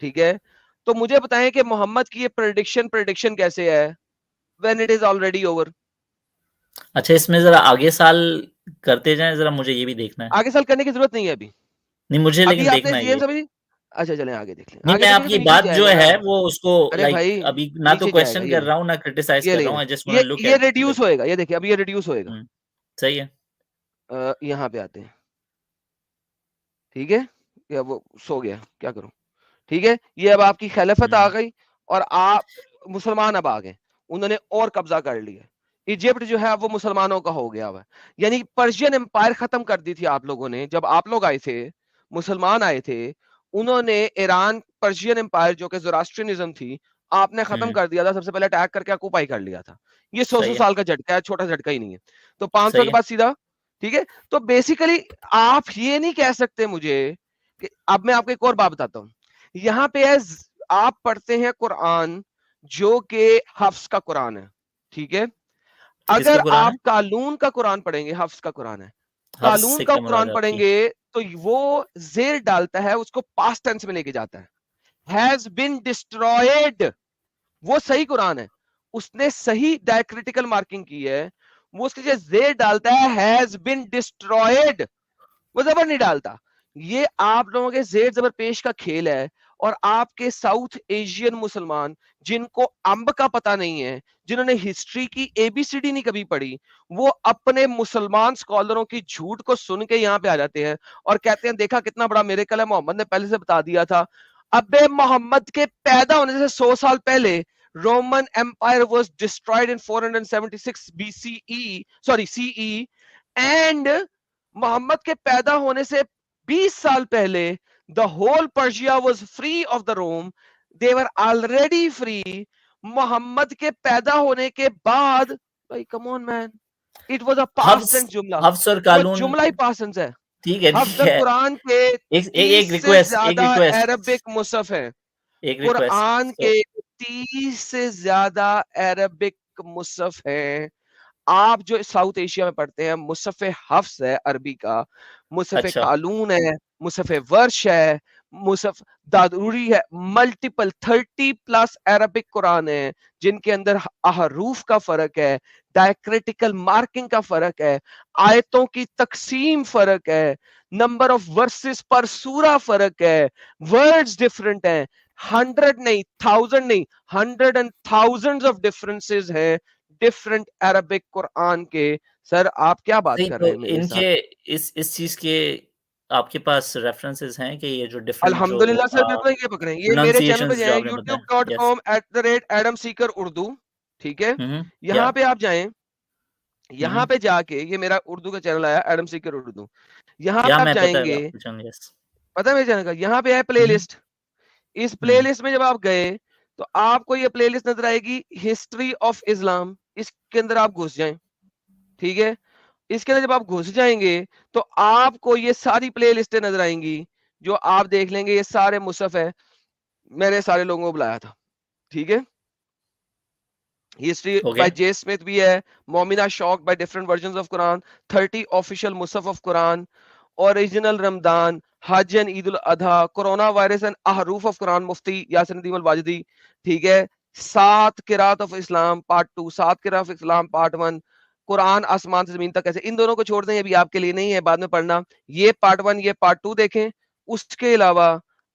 ठीक है, तो मुझे बताएं कि मोहम्मद की ये प्रेडिक्शन कैसे है when it is already over? अच्छा इसमें जरा आगे साल करते जाएं, जरा मुझे ये भी देखना है. आगे साल करने की जरूरत नहीं है अभी, नहीं मुझे अभी लेकिन आपने देखना है ये ये. समझ, अच्छा चलें आगे देख लें, नहीं आगे मैं देखेंगे तो आपकी नीचे बात जो जाएगा ना। है वो उसको अरे लाइक भाई अभी ना तो नीचे जाएगा, क्वेश्चन कर रहा हूँ ना क्रिटिसाइज कर रहा हूँ. I just want to look ये एट. रिड्यूस होएगा, ये देखिए अभी ये रिड्यूस होएगा। सही है. यहाँ पे आते हैं, ठीक है, या वो सो गया, क्या करूं? ठीक है, ये अब आपकी खिलाफत आ गई और आप मुसलमान अब आ गए, उन्होंने और कब्जा कर लिया। इजिप्ट जो है वो मुसलमानों का हो गया हुआ है, यानी पर्शियन एम्पायर खत्म कर दी थी आप लोगों ने। जब आप लोग आए थे, मुसलमान आए थे, उन्होंने ईरान पर्शियन एम्पायर जो कि ज़ोरास्ट्रियनिज्म थी, आपने खत्म कर दिया था, सबसे पहले अटैक करके ऑक्युपाई कर लिया था। ये 100 सही है. साल का झटका है, छोटा झटका ही नहीं है। तो 500 सही के है. बाद सीधा, ठीक है। तो बेसिकली आप ये नहीं कह सकते मुझे कि, अब मैं आपको एक और बात बताता हूं, यहाँ पे है, आप पढ़ते हैं कुरान जो कि हफ्स का कुरान है, ठीक है। किसका अगर कुरान आप है? कालून का कुरान पढ़ेंगे, हफ्स का कुरान है, हफ्स कालून से का क्या कुरान मुराद है आपकी? पढ़ेंगे तो वो जेर डालता है, उसको पास्ट टेंस में लेके जाता है, हैज बीन डिस्ट्रॉयड। वो सही कुरान है, उसने सही डायक्रिटिकल मार्किंग की है, वो उसके लिए जेर डालता है हैज बीन डिस्ट्रॉयड, वो जबर नहीं डालता। ये आप लोगों के जेर जबर पेश का खेल है। और आपके साउथ एशियन मुसलमान जिनको अंब का पता नहीं है, जिन्होंने हिस्ट्री की एबीसीडी नहीं कभी पढ़ी, वो अपने मुसलमान स्कॉलरों की झूठ को सुन के यहाँ पे आ जाते हैं और कहते हैं देखा कितना बड़ा मिरेकल है, मोहम्मद ने पहले से बता दिया था। अबे मोहम्मद के पैदा होने से 100 साल पहले Roman empire was destroyed in 476 BCE, sorry CE, and Muhammad के पैदा होने से 20 साल पहले the whole Persia was free of the Rome, they were already free। Mohammad के पैदा होने के बाद, भाई come on man, it was a past tense जुमला, हफ्स और वो कालून जुमला ही पास्ट टेंस है। ठीक है हफ्स ठीक है. कुरान के एक 30 से रिक्वेस्ट ज्यादा अरबिक मुसहफ है, एक रिक्वेस्ट. कुरान के 30 से ज्यादा अरबिक मुसहफ है। आप जो साउथ एशिया में पढ़ते हैं, मुसहफ हफ्स है अरबी का, मुसहफ अच्छा कालून है, मुसहफ वर्श है, मुसहफ दादूरी है, मल्टीपल 30+ अरबिक कुरान है जिनके अंदर अहरूफ का फर्क है, डायक्रिटिकल मार्किंग का फर्क है, आयतों की तकसीम फर्क है, नंबर ऑफ वर्सेस पर सूरा फर्क है, वर्ड्स डिफरेंट हैं, 100 नहीं 1000 नहीं 100 and thousands ऑफ डिफरेंसेस हैं डिफरेंट अरबिक कुरान के। सर आप क्या बात नहीं कर तो रहे हैं मेरे साथ? इनके इस चीज के आपके पास रेफरेंसेस हैं कि ये जो डिफरेंट जो अल्हम्दुलिल्लाह सर बिल्कुल ये पकड़े, ये मेरे चैनल पे प्रोनाउंसिएशंस जो जाएं आपने बताया। यस youtube.com@Adam Seeker Urdu, ठीक है, या यहाँ पे आप जाएं, यहाँ पे जाके ये मेरा उर्दू का चैनल आया एडम सीकर उर्दू, यहाँ या पे आप मैं पता है जाएंगे, आपको चैनल। यस पता है मेरे चैनल का, यहाँ पे है प्लेलिस्ट। इस प्लेलिस्ट में जब आप गए तो आपको ये प्लेलिस्ट नजर आएगी हिस्ट्री ऑफ इस्लाम, इसके अंदर आप घुस जाएं, ठीक है। इसके अंदर जब आप घुस जाएंगे तो आपको ये सारी प्ले लिस्टें नजर आएंगी, जो आप देख लेंगे ये सारे मुसहफ है, मैंने सारे लोगों को बुलाया था, ठीक है। History okay by J Smith भी है, Momina Shauq by different versions of Quran, 30 official mushaf of Quran, original Ramadan, Hajj and Eid ul Adha, corona virus and ahruf of Quran, Mufti Yasir Nadeem al Wajidi, ठीक है। 7 Kirat of Islam part 2, 7 Kirat of Islam part 1, Quran आसमान से जमीन तक कैसे, इन दोनों को छोड़ दें, अभी आपके लिए नहीं है, बाद में पढ़ना। ये पार्ट 1 ये पार्ट 2 देखें। उसके अलावा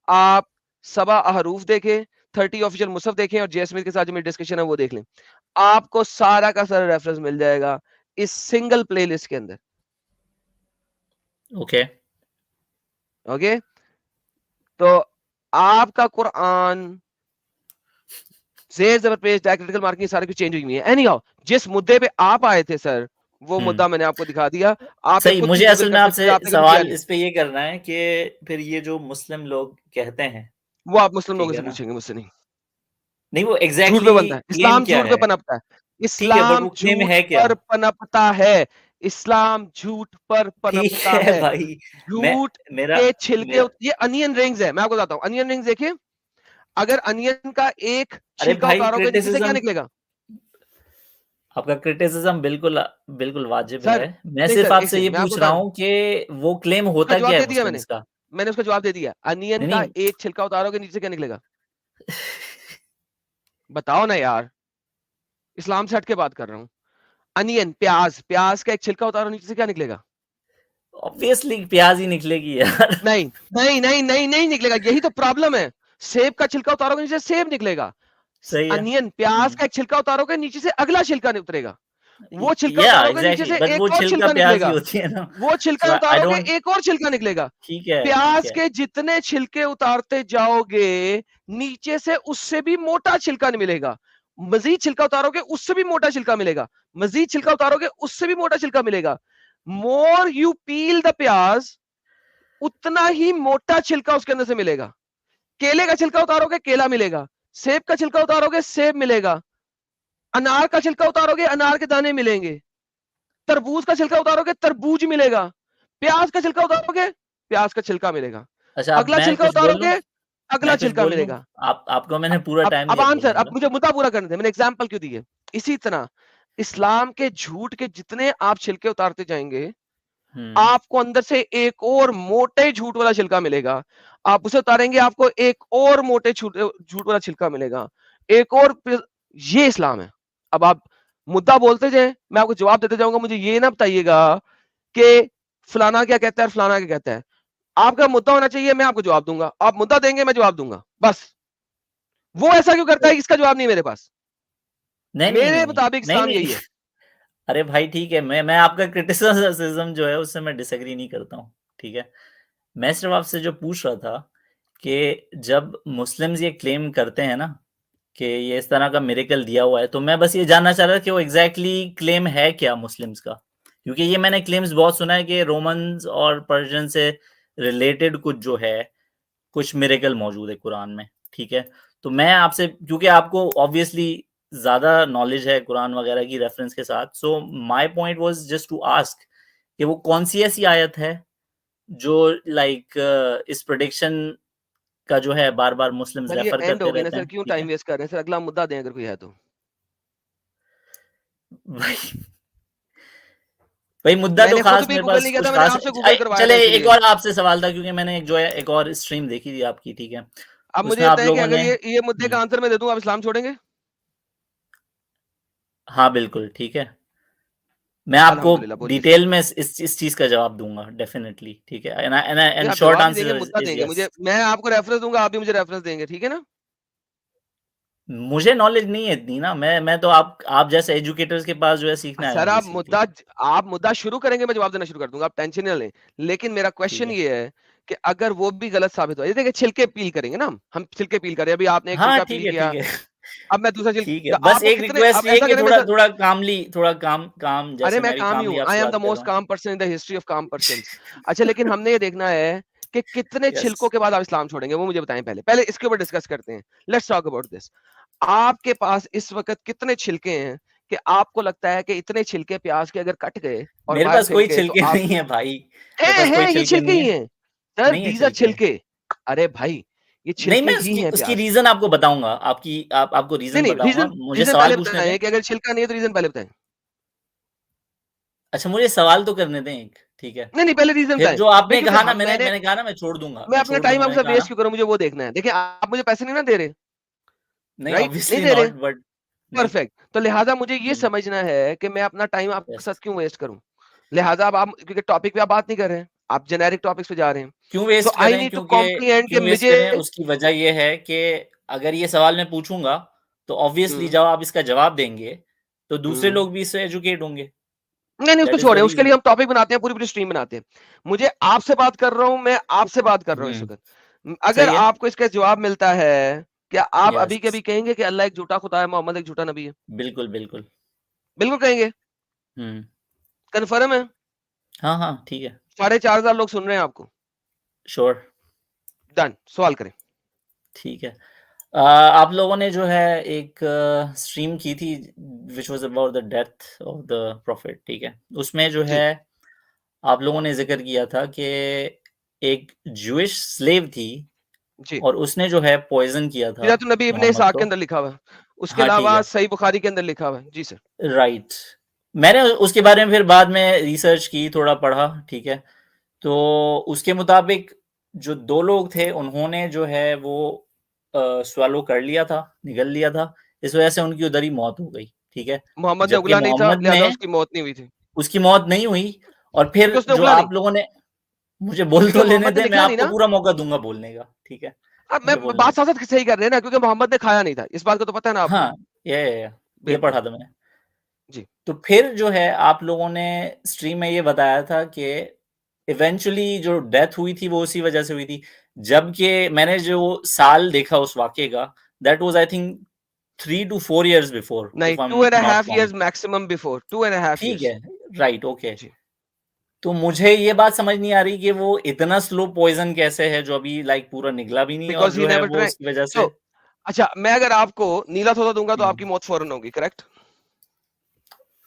आप सबा अहरूफ देखें, 30 ऑफिशियल मुसहफ देखें, और जे स्मिथ के साथ जो मेरी डिस्कशन है वो देख लें। आपको सारा का सारा रेफरेंस मिल जाएगा इस सिंगल प्लेलिस्ट के अंदर। ओके ओके, तो आपका कुरान जेर जबर पेश डायक्रिटिकल मार्किंग सारी कुछ चेंज हुई है। एनीहाउ जिस मुद्दे पे आप आए थे सर, वो मुद्दा मैंने आपको दिखा दिया। आपने सही। खुद मुझे भी असल गूगल में कर आपसे सकते हैं, आपने कभी किया सवाल नहीं, इस पे ये करना है कि फिर ये जो मुस्लिम लोग कहते हैं, वो आप मुस्लिम ठीक लोगों है से ना, पूछेंगे, मुझसे नहीं। नहीं वो झूठ पे एग्जैक्टली बनता है क्लेम इस्लाम, क्या झूठ पे है, पनपता है ठीक है, बट इस्लाम, वो क्लेम झूठ है क्या? पर पनपता है इस्लाम, झूठ पर ठीक पनपता है है। भाई। मैं झूठ मेरा के छिलके, मेरा ये अनियन रिंग्स है, मैं आपको बताता हूँ, अनियन रिंग्स देखिए, अगर अनियन का एक अरे छिलका भाई उतारोगे नीचे से क्या क्रिटिसिज्म, निकलेगा? आपका क्रिटिसिज्म बिल्कुल बिल्कुल वाजिब सर है। मैं नहीं सिर्फ सर, एक आपसे सेकंड ये मैं आपको पूछ बता रहा रहा हूँ, हूँ कि वो क्लेम उसका होता जवाब क्या है दे दिया मैंने, मुस्लिम्स का? मैंने उसका जवाब दे दिया। अनियन नहीं का नहीं एक छिलका उतारोगे नीचे से क्या निकलेगा? बताओ ना यार, इस्लाम से हट के बात कर रहा हूँ। अनियन, प्याज, प्याज का एक छिलका उतारो नीचे से क्या निकलेगा? ऑब्वियसली प्याज ही निकलेगी यार। नहीं नहीं नहीं नहीं नहीं निकलेगा, यही तो प्रॉब्लम है। सेब का छिलका उतारोगे नीचे से सेब निकलेगा। सही है। अनियन, प्याज का एक छिलका उतारोगे नीचे से अगला छिलका नहीं उतरेगा। वो छिलका या उतारोगे नीचे एग्जैक्टली, से बट वो एक और छिलका छिलका प्याज ही निकलेगा। होती है ना। वो छिलका सो आई उतारोगे डोंट। एक और छिलका निकलेगा। ठीक है ठीक प्याज है। के जितने छिलके उतारते जाओगे नीचे से उससे भी मोटा छिलका मिलेगा। मजीद छिलका उतारोगे उससे भी मोटा छिलका मिलेगा। मजीद छिलका उतारोगे उससे भी मोटा छिलका मिलेगा। मोर यू पील द प्याज, उतना ही मोटा छिलका उसके अंदर से मिलेगा। केले का छिलका उतारोगे केला मिलेगा, सेब का छिलका उतारोगे सेब मिलेगा, अनार का छिलका उतारोगे अनार के दाने मिलेंगे, तरबूज का छिलका उतारोगे तरबूज मिलेगा, प्याज का छिलका उतारोगे प्याज का छिलका मिलेगा, अच्छा अब अगला मैं छिलका कुछ बोल लूं, उतारोगे अगला मैं कुछ छिलका बोल लूं। मिलेगा। आपको मैंने पूरा टाइम अब दिया आंसर, बोलने अब का। मुझे मुद्दा पूरा करने दे, मैंने एग्जांपल क्यों दी है। इसी तरह इस्लाम के झूठ के जितने आप छिलके उतारते जाएंगे, आपको अंदर से एक और मोटे झूठ वाला छिलका मिलेगा। आप उसे उतारेंगे आपको एक और मोटे झूठ वाला छिलका मिलेगा, एक और, ये इस्लाम है। अब आप मुद्दा बोलते जाए, मैं आपको जवाब देते जाऊंगा, मुझे ये ना बताइएगा कि फलाना क्या कहता है और फलाना क्या कहता है। आपका मुद्दा होना चाहिए, मैं आपको जवाब दूंगा, आप मुद्दा देंगे मैं जवाब दूंगा, बस। वो ऐसा क्यों करता है, इसका जवाब नहीं मेरे पास। नहीं नहीं मेरे नहीं मुताबिक नहीं इस्लाम नहीं यही है। अरे भाई ठीक है, मैं आपका क्रिटिसिज्म जो है उससे मैं डिसएग्री नहीं करता हूँ, ठीक है। मैं सिर्फ आपसे जो पूछ रहा था कि जब मुस्लिम्स ये क्लेम करते हैं ना कि ये इस तरह का मिरेकल दिया हुआ है, तो मैं बस ये जानना चाह रहा था कि वो एग्जैक्टली क्लेम है क्या मुस्लिम्स का। क्योंकि ये मैंने क्लेम्स बहुत सुना है कि रोमन्स और पर्शियन से रिलेटेड कुछ जो है, कुछ मिरेकल मौजूद है कुरान में, ठीक है। तो मैं आपसे, क्योंकि आपको ऑब्वियसली ज्यादा नॉलेज है कुरान वगैरह की रेफरेंस के साथ, so my point was just to ask कि वो कौन सी ऐसी आयत है जो लाइक इस प्रेडिक्शन का जो है बार बार मुस्लिम्स सर ये रेफर एंड करते हो गई ना रहते सर, हैं, क्यों ठीक टाइम है वेस्ट कर रहे हैं सर, अगला मुद्दा दें अगर कोई है तो। भाई। भाई मुद्दा तो मैंने खास खुद भी मेरे गूगल पास नहीं किया कुछ था, मैंने खास आपसे गूगल करवाया चले था एक इसलिए। और आपसे सवाल था, क्योंकि मैंने जो है एक और स्ट्रीम देखी थी आपकी, ठीक है, अब मुझे उसमें आप बताएं कि लोगों अगर ने ये मुद्दे का आंसर मैं दे दूं, आप इस्लाम छोड़ेंगे? हाँ बिल्कुल ठीक है, मैं आपको अल्हम्दुलिल्लाह, बोलिए सर। डिटेल में इस चीज का जवाब दूंगा डेफिनेटली, ठीक है, नहीं, एंड आप शॉर्ट जवाब भी देंगे, आंसर मुद्दा इज देंगे यस। मुझे, मैं आपको रेफरेंस दूंगा, आप भी मुझे रेफरेंस देंगे, ठीक है ना? मुझे नॉलेज नहीं है इतनी ना, मैं तो आप जैसे एजुकेटर्स के पास जो है सीखने आया सर हूँ आप मुद्दा शुरू करेंगे, मैं जवाब देना शुरू कर दूंगा, आप टेंशन ना लें। लेकिन मेरा ठीक क्वेश्चन है, ये है कि अगर वो भी गलत साबित हो, ये देखिए छिलके पील करेंगे ना, हम छिलके पील करें, अभी आपने एक हाँ छिलका ठीक पील है किया, ठीक है अब मैं दूसरा ठीक है, छिलका, बस आपको एक कितने, रिक्वेस्ट अब ये है ऐसा कि करें मैं थोड़ा सर, थोड़ा कामली, थोड़ा काम अरे जैसे मैं मैं भी काम ही कामली हूँ, आई आपसे एम द बात कर मोस्ट रहा हूँ। काम person in the history of काम पर्सन। अच्छा, लेकिन हमने ये देखना है कि कितने यस छिलकों के बाद आप इस्लाम छोड़ेंगे, वो मुझे बताएं, पहले इसके ऊपर डिस्कस करते हैं। Let's talk about this. आपके पास इस वक्त कितने छिलके हैं कि आपको लगता है कि इतने छिलके प्याज के अगर कट गए और मेरे बाहर पास कोई फेंक गए तो छिलके आप, नहीं है भाई, है मेरे पास कोई ये छिलके छिलके नहीं ही है, हैं सर, नहीं है दीज आर छिलके। छिलके। अरे भाई, ये नहीं, छिलके मैं ही हैं उसकी प्याज के। रीजन आपको बताऊंगा, आपको नहीं रीजन नहीं, बताऊंगा, रीजन मुझे रीजन सवाल पहले पूछने दें। बताएं कि अगर छिलका नहीं है तो रीजन पहले बताएं। अच्छा मुझे सवाल तो करने दें एक, ठीक है, नहीं नहीं, पहले रीजन फिर बताएं। जो मैं आपने क्योंकि कहा ना, हम मैंने कहा ना मैं छोड़ दूंगा, मैं मैं अपना छोड़ टाइम दूंगा, आपसे मैंने कहा वेस्ट ना। क्यों करूं, मुझे वो देखना है। देखिए, आप मुझे पैसे नहीं ना दे रहे, नहीं राइट? नहीं ऑब्वियसली दे रहे, नॉट, बट नहीं। परफेक्ट। तो लिहाजा मुझे ये हम्म, समझना है कि मैं अपना टाइम आपके यस, साथ क्यों वेस्ट करूं। लिहाजा अब आप क्योंकि टॉपिक पे आप बात नहीं कर रहे हैं, आप जेनेरिक टॉपिक्स पे जा रहे हैं, क्यों सो वेस्ट आई करें, नीड टू क्योंकि कॉम्प्रीहेंड कि क्यों वेस्ट मुझे, करें, उसकी वजह ये है कि अगर ये सवाल मैं पूछूंगा तो ऑब्वियसली हम्म जब आप इसका जवाब देंगे तो दूसरे हम्म लोग भी इससे एजुकेट होंगे, नहीं नहीं, उसको दैट इज द छोड़ें, उसके लिए रीजन। हम टॉपिक बनाते हैं, पूरी पूरी स्ट्रीम बनाते हैं। मुझे आपसे बात कर रहा हूं, मैं आपसे बात कर रहा हूँ इस हम्म, वक्त। अगर सही है, आपको इसका जवाब मिलता है, क्या आप अभी के यस, अभी कहेंगे कि अल्लाह एक झूठा खुदा है, मोहम्मद एक झूठा नबी है? बिल्कुल बिल्कुल, बिल्कुल कहेंगे, हम्म, कन्फर्म है? हाँ हाँ ठीक है, 4,500 लोग सुन रहे हैं आपको, श्योर, डन, सवाल करें। ठीक है। आप लोगों ने जो है एक स्ट्रीम की थी which was about the death of the profit, ठीक है, उसमें जो जी है आप लोगों ने जिक्र किया था कि एक ज्यूइश स्लेव थी जी, और उसने जो है पॉइजन किया था सीरत नबी इब्ने मोहम्मद इसाक के को। अंदर लिखा हुआ है, उसके हाँ ठीक अलावा है, सही बुखारी के अंदर लिखा हुआ है। जी सर। राइट, मैंने उसके बारे में फिर बाद में रिसर्च की, थोड़ा पढ़ा, ठीक है, तो उसके मुताबिक जो दो लोग थे उन्होंने जो है वो स्वालो कर लिया था, निगल लिया था, इस वजह से उनकी उधर ही मौत हो गई, ठीक है, मोहम्मद ने जबकि उगला नहीं था, मोहम्मद ने, लिहाजा उसकी मौत नहीं हुई थी, उसकी मौत नहीं हुई, और फिर क्योंकि उसने जो उगला नहीं, आप लोगों ने, मुझे बोल तो क्योंकि लेने मोहम्मद ने दें, मैं निकला नहीं आपको ना। पूरा मौका दूंगा बोलने का, ठीक है, अब मैं मुझे बोलने बात दें। साथ साथ सही कर रहे हैं ना, क्योंकि मोहम्मद ने खाया नहीं था, इस बात का तो पता है ना आपको। हाँ, ये बिल्कुल पढ़ा था मैंने। जी। तो फिर जो है आप लोगों ने स्ट्रीम में ये बताया था कि इवेंचुअली जो डेथ हुई थी वो उसी वजह से हुई थी, जबकि मैंने जो साल देखा उस वाक़ये का, that was I think 3 to 4 years before, नहीं, if I am to and not half wrong. Years maximum before, 2.5 ठीक ईयर्स। है, राइट, ओके। जी, तो मुझे ये बात समझ नहीं आ रही कि वो इतना स्लो पॉइज़न कैसे है जो अभी लाइक पूरा निगला भी नहीं है, और बिकॉज ही जो है नेवर वो ड्रैंक। उसकी वजह सो से अच्छा, मैं अगर आपको नीला सोडा दूंगा तो आपकी हुँ, मौत फौरन होगी, करेक्ट?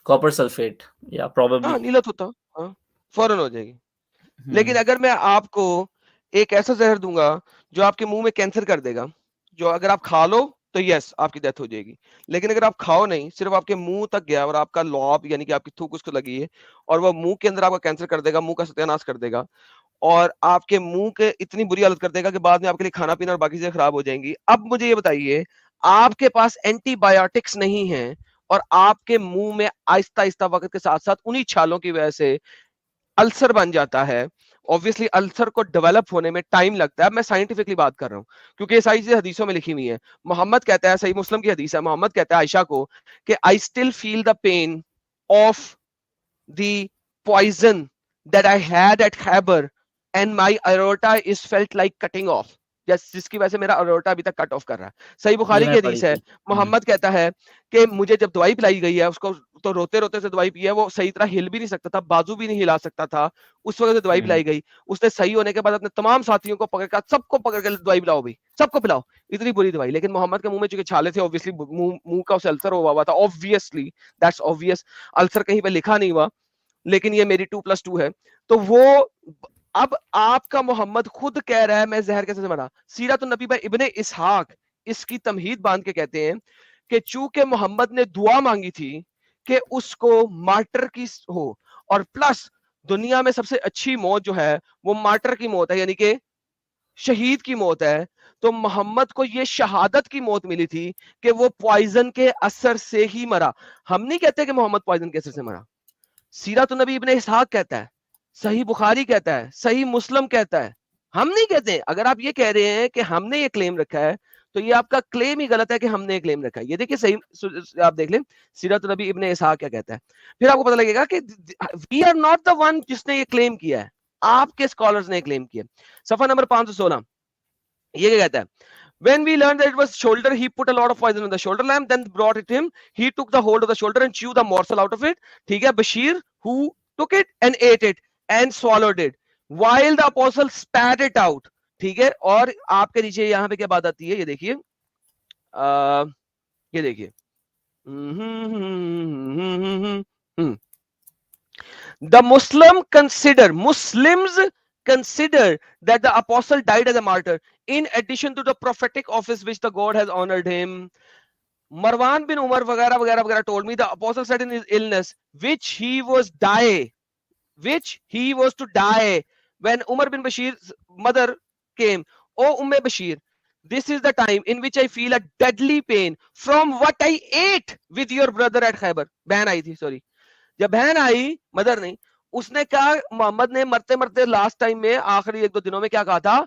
कॉपर सल्फेट या हाँ, प्रोबेबली। नीला सोडा, हाँ, फौरन हो जाएगी। लेकिन हुँ, अगर मैं आपको एक ऐसा जहर दूंगा जो आपके मुंह में कैंसर कर देगा, जो अगर आप खा लो तो यस आपकी डेथ हो जाएगी, लेकिन अगर आप खाओ नहीं, सिर्फ आपके मुंह तक गया और आपका लॉब यानी कि आपकी थूक उसको लगी है और वो मुंह के अंदर आपका कैंसर कर देगा, मुंह का सत्यानाश कर देगा और आपके मुंह के इतनी बुरी हालत कर देगा कि बाद में आपके लिए खाना पीना और बाकी चीजें खराब हो जाएंगी। अब मुझे ये बताइए, आपके पास एंटीबायोटिक्स नहीं है और आपके मुंह में आहिस्ता आहिस्ता वक्त के साथ साथ उन्हीं छालों की वजह से अल्सर बन जाता है। ऑब्वियसली अल्सर को डेवलप होने में टाइम लगता है। मैं साइंटिफिकली बात कर रहा हूं क्योंकि ये सारी चीजें हदीसों में लिखी हुई है। मोहम्मद कहता है, सही मुस्लिम की हदीस है, मोहम्मद कहता है आयशा को कि I still feel the pain of the poison that I had at Khaybar and my aorta is felt like cutting off, जिसकी वजह से मेरा अरोटा अभी तक कट ऑफ कर रहा है। सही ये बुखारी की मैंने पढ़ी हदीस है, थी। हुँ, मोहम्मद कहता है कि मुझे जब दवाई पिलाई गई है उसको, तो रोते रोते से दवाई पी है, वो सही तरह हिल भी नहीं सकता था, बाजू भी नहीं हिला सकता था, उस वक्त दवाई हुँ, पिलाई गई। उसने सही होने के बाद अपने तमाम साथियों को पकड़ कर, सबको पकड़ कर दवाई पिलाओ भाई, सबको पिलाओ, इतनी बुरी दवाई। लेकिन मोहम्मद के मुंह में चूंकि छाले थे, ऑब्वियसली मुंह का उसे अल्सर हुआ था, ऑब्वियसली दैट्स ऑब्वियस, अल्सर कहीं पे लिखा नहीं हुआ, लेकिन ये मेरी 2+2 है। तो वो, अब आपका मोहम्मद खुद कह रहा है मैं जहर कैसे मरा। सीरत नबी पर इब्ने इसहाक इसकी तमहीद बांध के कहते हैं कि चूंकि मोहम्मद ने दुआ मांगी थी कि उसको मार्टर की हो, और प्लस दुनिया में सबसे अच्छी मौत जो है वो मार्टर की मौत है, यानी कि शहीद की मौत है। तो मोहम्मद को ये शहादत की मौत मिली थी कि वो पॉइजन के असर से ही मरा। हम नहीं कहते कि मोहम्मद पॉइजन के असर से मरा, सीरत नबी इब्ने इसहाक कहता है, सही बुखारी कहता है, सही मुस्लिम कहता है, हम नहीं कहते। अगर आप ये कह रहे हैं कि हमने ये क्लेम रखा है तो ये आपका क्लेम ही गलत है कि हमने क्लेम रखा है। ये देखिए सही, आप देख लें सीरत नबी इब्ने इसहाक क्या कहता है, फिर आपको पता लगेगा कि we are not the one जिसने ये क्लेम किया है, आपके स्कॉलर्स ने क्लेम किया। सफा नंबर 516 ये क्या कहता है, when we learned that it was shoulder, he put a lot of poison on the shoulder lamp, then brought it him, he took the hold of the shoulder and chewed the morsel out of it. ठीक है, Bashir who took it and ate it and swallowed it while the apostle spat it out. ठीक है, और आपके नीचे यहाँ पे क्या बात आती है, ये देखिए, ये देखिए, the Muslims consider that the apostle died as a martyr in addition to the prophetic office which the God has honored him. Marwan bin Umar वगैरह वगैरह वगैरह told me the apostle said in his illness which he was to die when Umar bin Bashir's mother came, O Umm Bashir, this is the time in which I feel a deadly pain from what I ate with your brother at Khaybar. बहन आई थी, sorry, जब बहन आई, mother नहीं, उसने कहा, मोहम्मद ने मरते मरते लास्ट टाइम में आखिरी 1-2 दिनों में क्या कहा था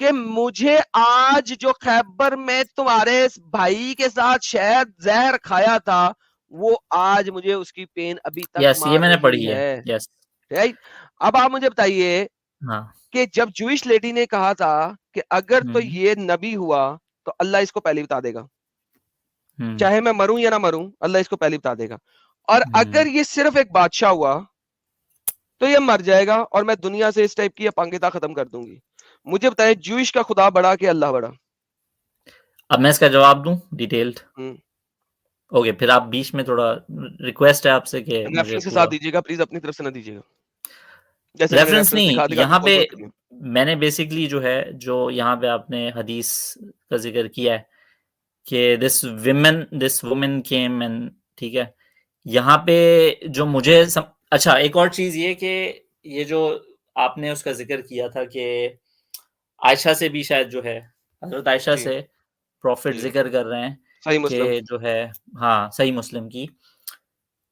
कि मुझे आज जो खैबर में तुम्हारे भाई के साथ शहद जहर खाया था वो आज मुझे उसकी पेन अभी तक यस, ये मैंने पढ़ी है। Yes, right. अब आप मुझे बताइए हाँ, कि जब जूइश लेडी ने कहा था कि अगर तो ये नबी हुआ तो अल्लाह इसको पहले बता देगा, चाहे मैं मरूं या ना मरूं, अल्लाह इसको पहले बता देगा। और अगर ये सिर्फ एक बादशाह हुआ तो ये मर जाएगा और मैं दुनिया से इस टाइप की अपांगिता खत्म कर दूंगी। मुझे बताएं, जूइश का खुदा बड़ा कि अल्लाह बड़ा? अब मैं इसका जवाब दूं डिटेल्ड? ओके, फिर आप बीच में थोड़ा रिक्वेस्ट है आपसे कि रेफरेंस के साथ दीजिएगा प्लीज, अपनी तरफ से ना दीजिएगा। जैसे रेफरेंस नहीं, यहाँ पे मैंने बेसिकली जो है, जो यहाँ पे आपने हदीस का जिक्र किया है कि दिस वुमेन केम एंड, ठीक है, यहाँ पे जो मुझे अच्छा, एक और चीज ये कि ये जो आपने उसका जिक्र किया था कि आयशा से भी शायद जो है, हजरत आयशा से प्रॉफिट जिक्र कर रहे हैं कि जो है, हाँ, सही मुस्लिम की,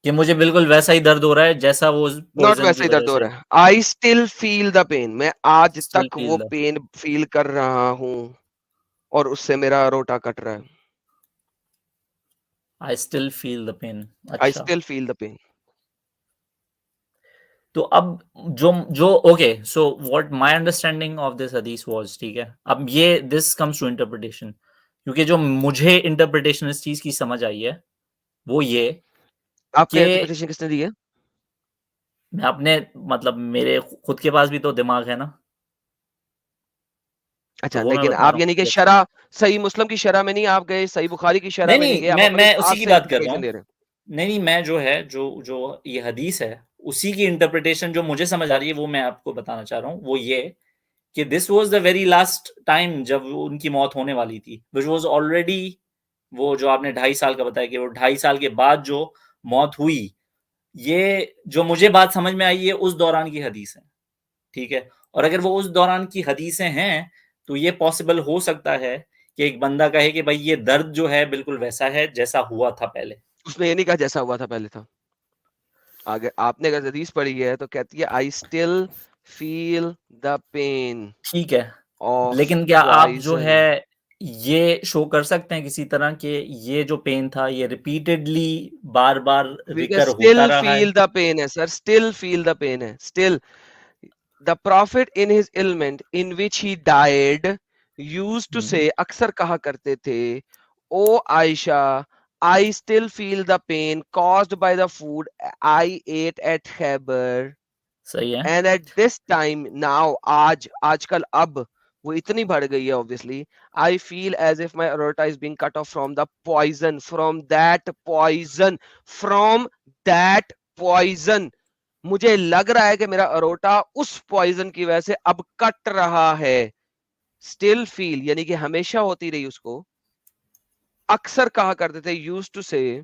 कि मुझे बिल्कुल वैसा ही दर्द हो रहा है जैसा वो नॉट वैसा ही दर्द हो रहा है। I still feel the pain, मैं आज तक वो पेन फील कर रहा हूँ और उससे मेरा रोटा कट रहा है। I still feel the pain. I still feel the pain. तो अब जो okay, so what my understanding of this हदीस वाज, ठीक है, अब ये दिस कम्स टू इंटरप्रिटेशन, क्योंकि जो मुझे इंटरप्रिटेशन इस चीज की समझ आई है वो ये, आपके इंटरप्रिटेशन किसने दी है? मैं अपने, मतलब मेरे खुद के पास भी तो दिमाग है ना। अच्छा, तो लेकिन आप यानी कि शरा, सही मुस्लिम की शरा में नहीं, आप गए सही बुखारी की शरा में नहीं गए, मैं उसी की बात कर रहा हूँ। नहीं, मैं जो है, जो ये हदीस है उसी की इंटरप्रिटेशन जो मुझे समझ आ रही है वो मैं आपको बताना चाह रहा हूँ। वो ये कि this was the very last time जब उनकी मौत होने वाली थी, व्हिच वाज ऑलरेडी, वो जो आपने 2.5 साल का बताया कि वो 2.5 साल के बाद जो मौत हुई, ये जो मुझे बात समझ में आई है उस दौरान की हदीस है, ठीक है। और अगर वो उस दौरान की हदीसें हैं तो ये पॉसिबल हो सकता है कि एक बंदा कहे कि भाई ये दर्द जो है बिल्कुल वैसा है जैसा हुआ था पहले। उसने ये नहीं कहा जैसा हुआ था पहले था। आगे आपने अगर हदीस पढ़ी है तो कहती है I still feel the pain, ठीक है। लेकिन क्या आप जो है ये शो कर सकते हैं किसी तरह के ये जो पेन था ये रिपीटेडली बार-बार रिकर होता रहा है? स्टिल फील द पेन है sir, still feel the pain है, still. The prophet in his ailment in which he died used to say, अक्सर कहा करते थे, O Aisha, I still feel the pain caused by the food I ate at Khaybar. सही है। And at this time now, आजकल अब वो इतनी बढ़ गई है obviously, I feel as if my aorta is being cut off from the poison, from that poison. मुझे लग रहा है कि मेरा अरोटा उस पॉइजन की वजह से अब कट रहा है। स्टिल फील यानी कि हमेशा होती रही, उसको अक्सर कहा करते थे, यूज्ड टू से,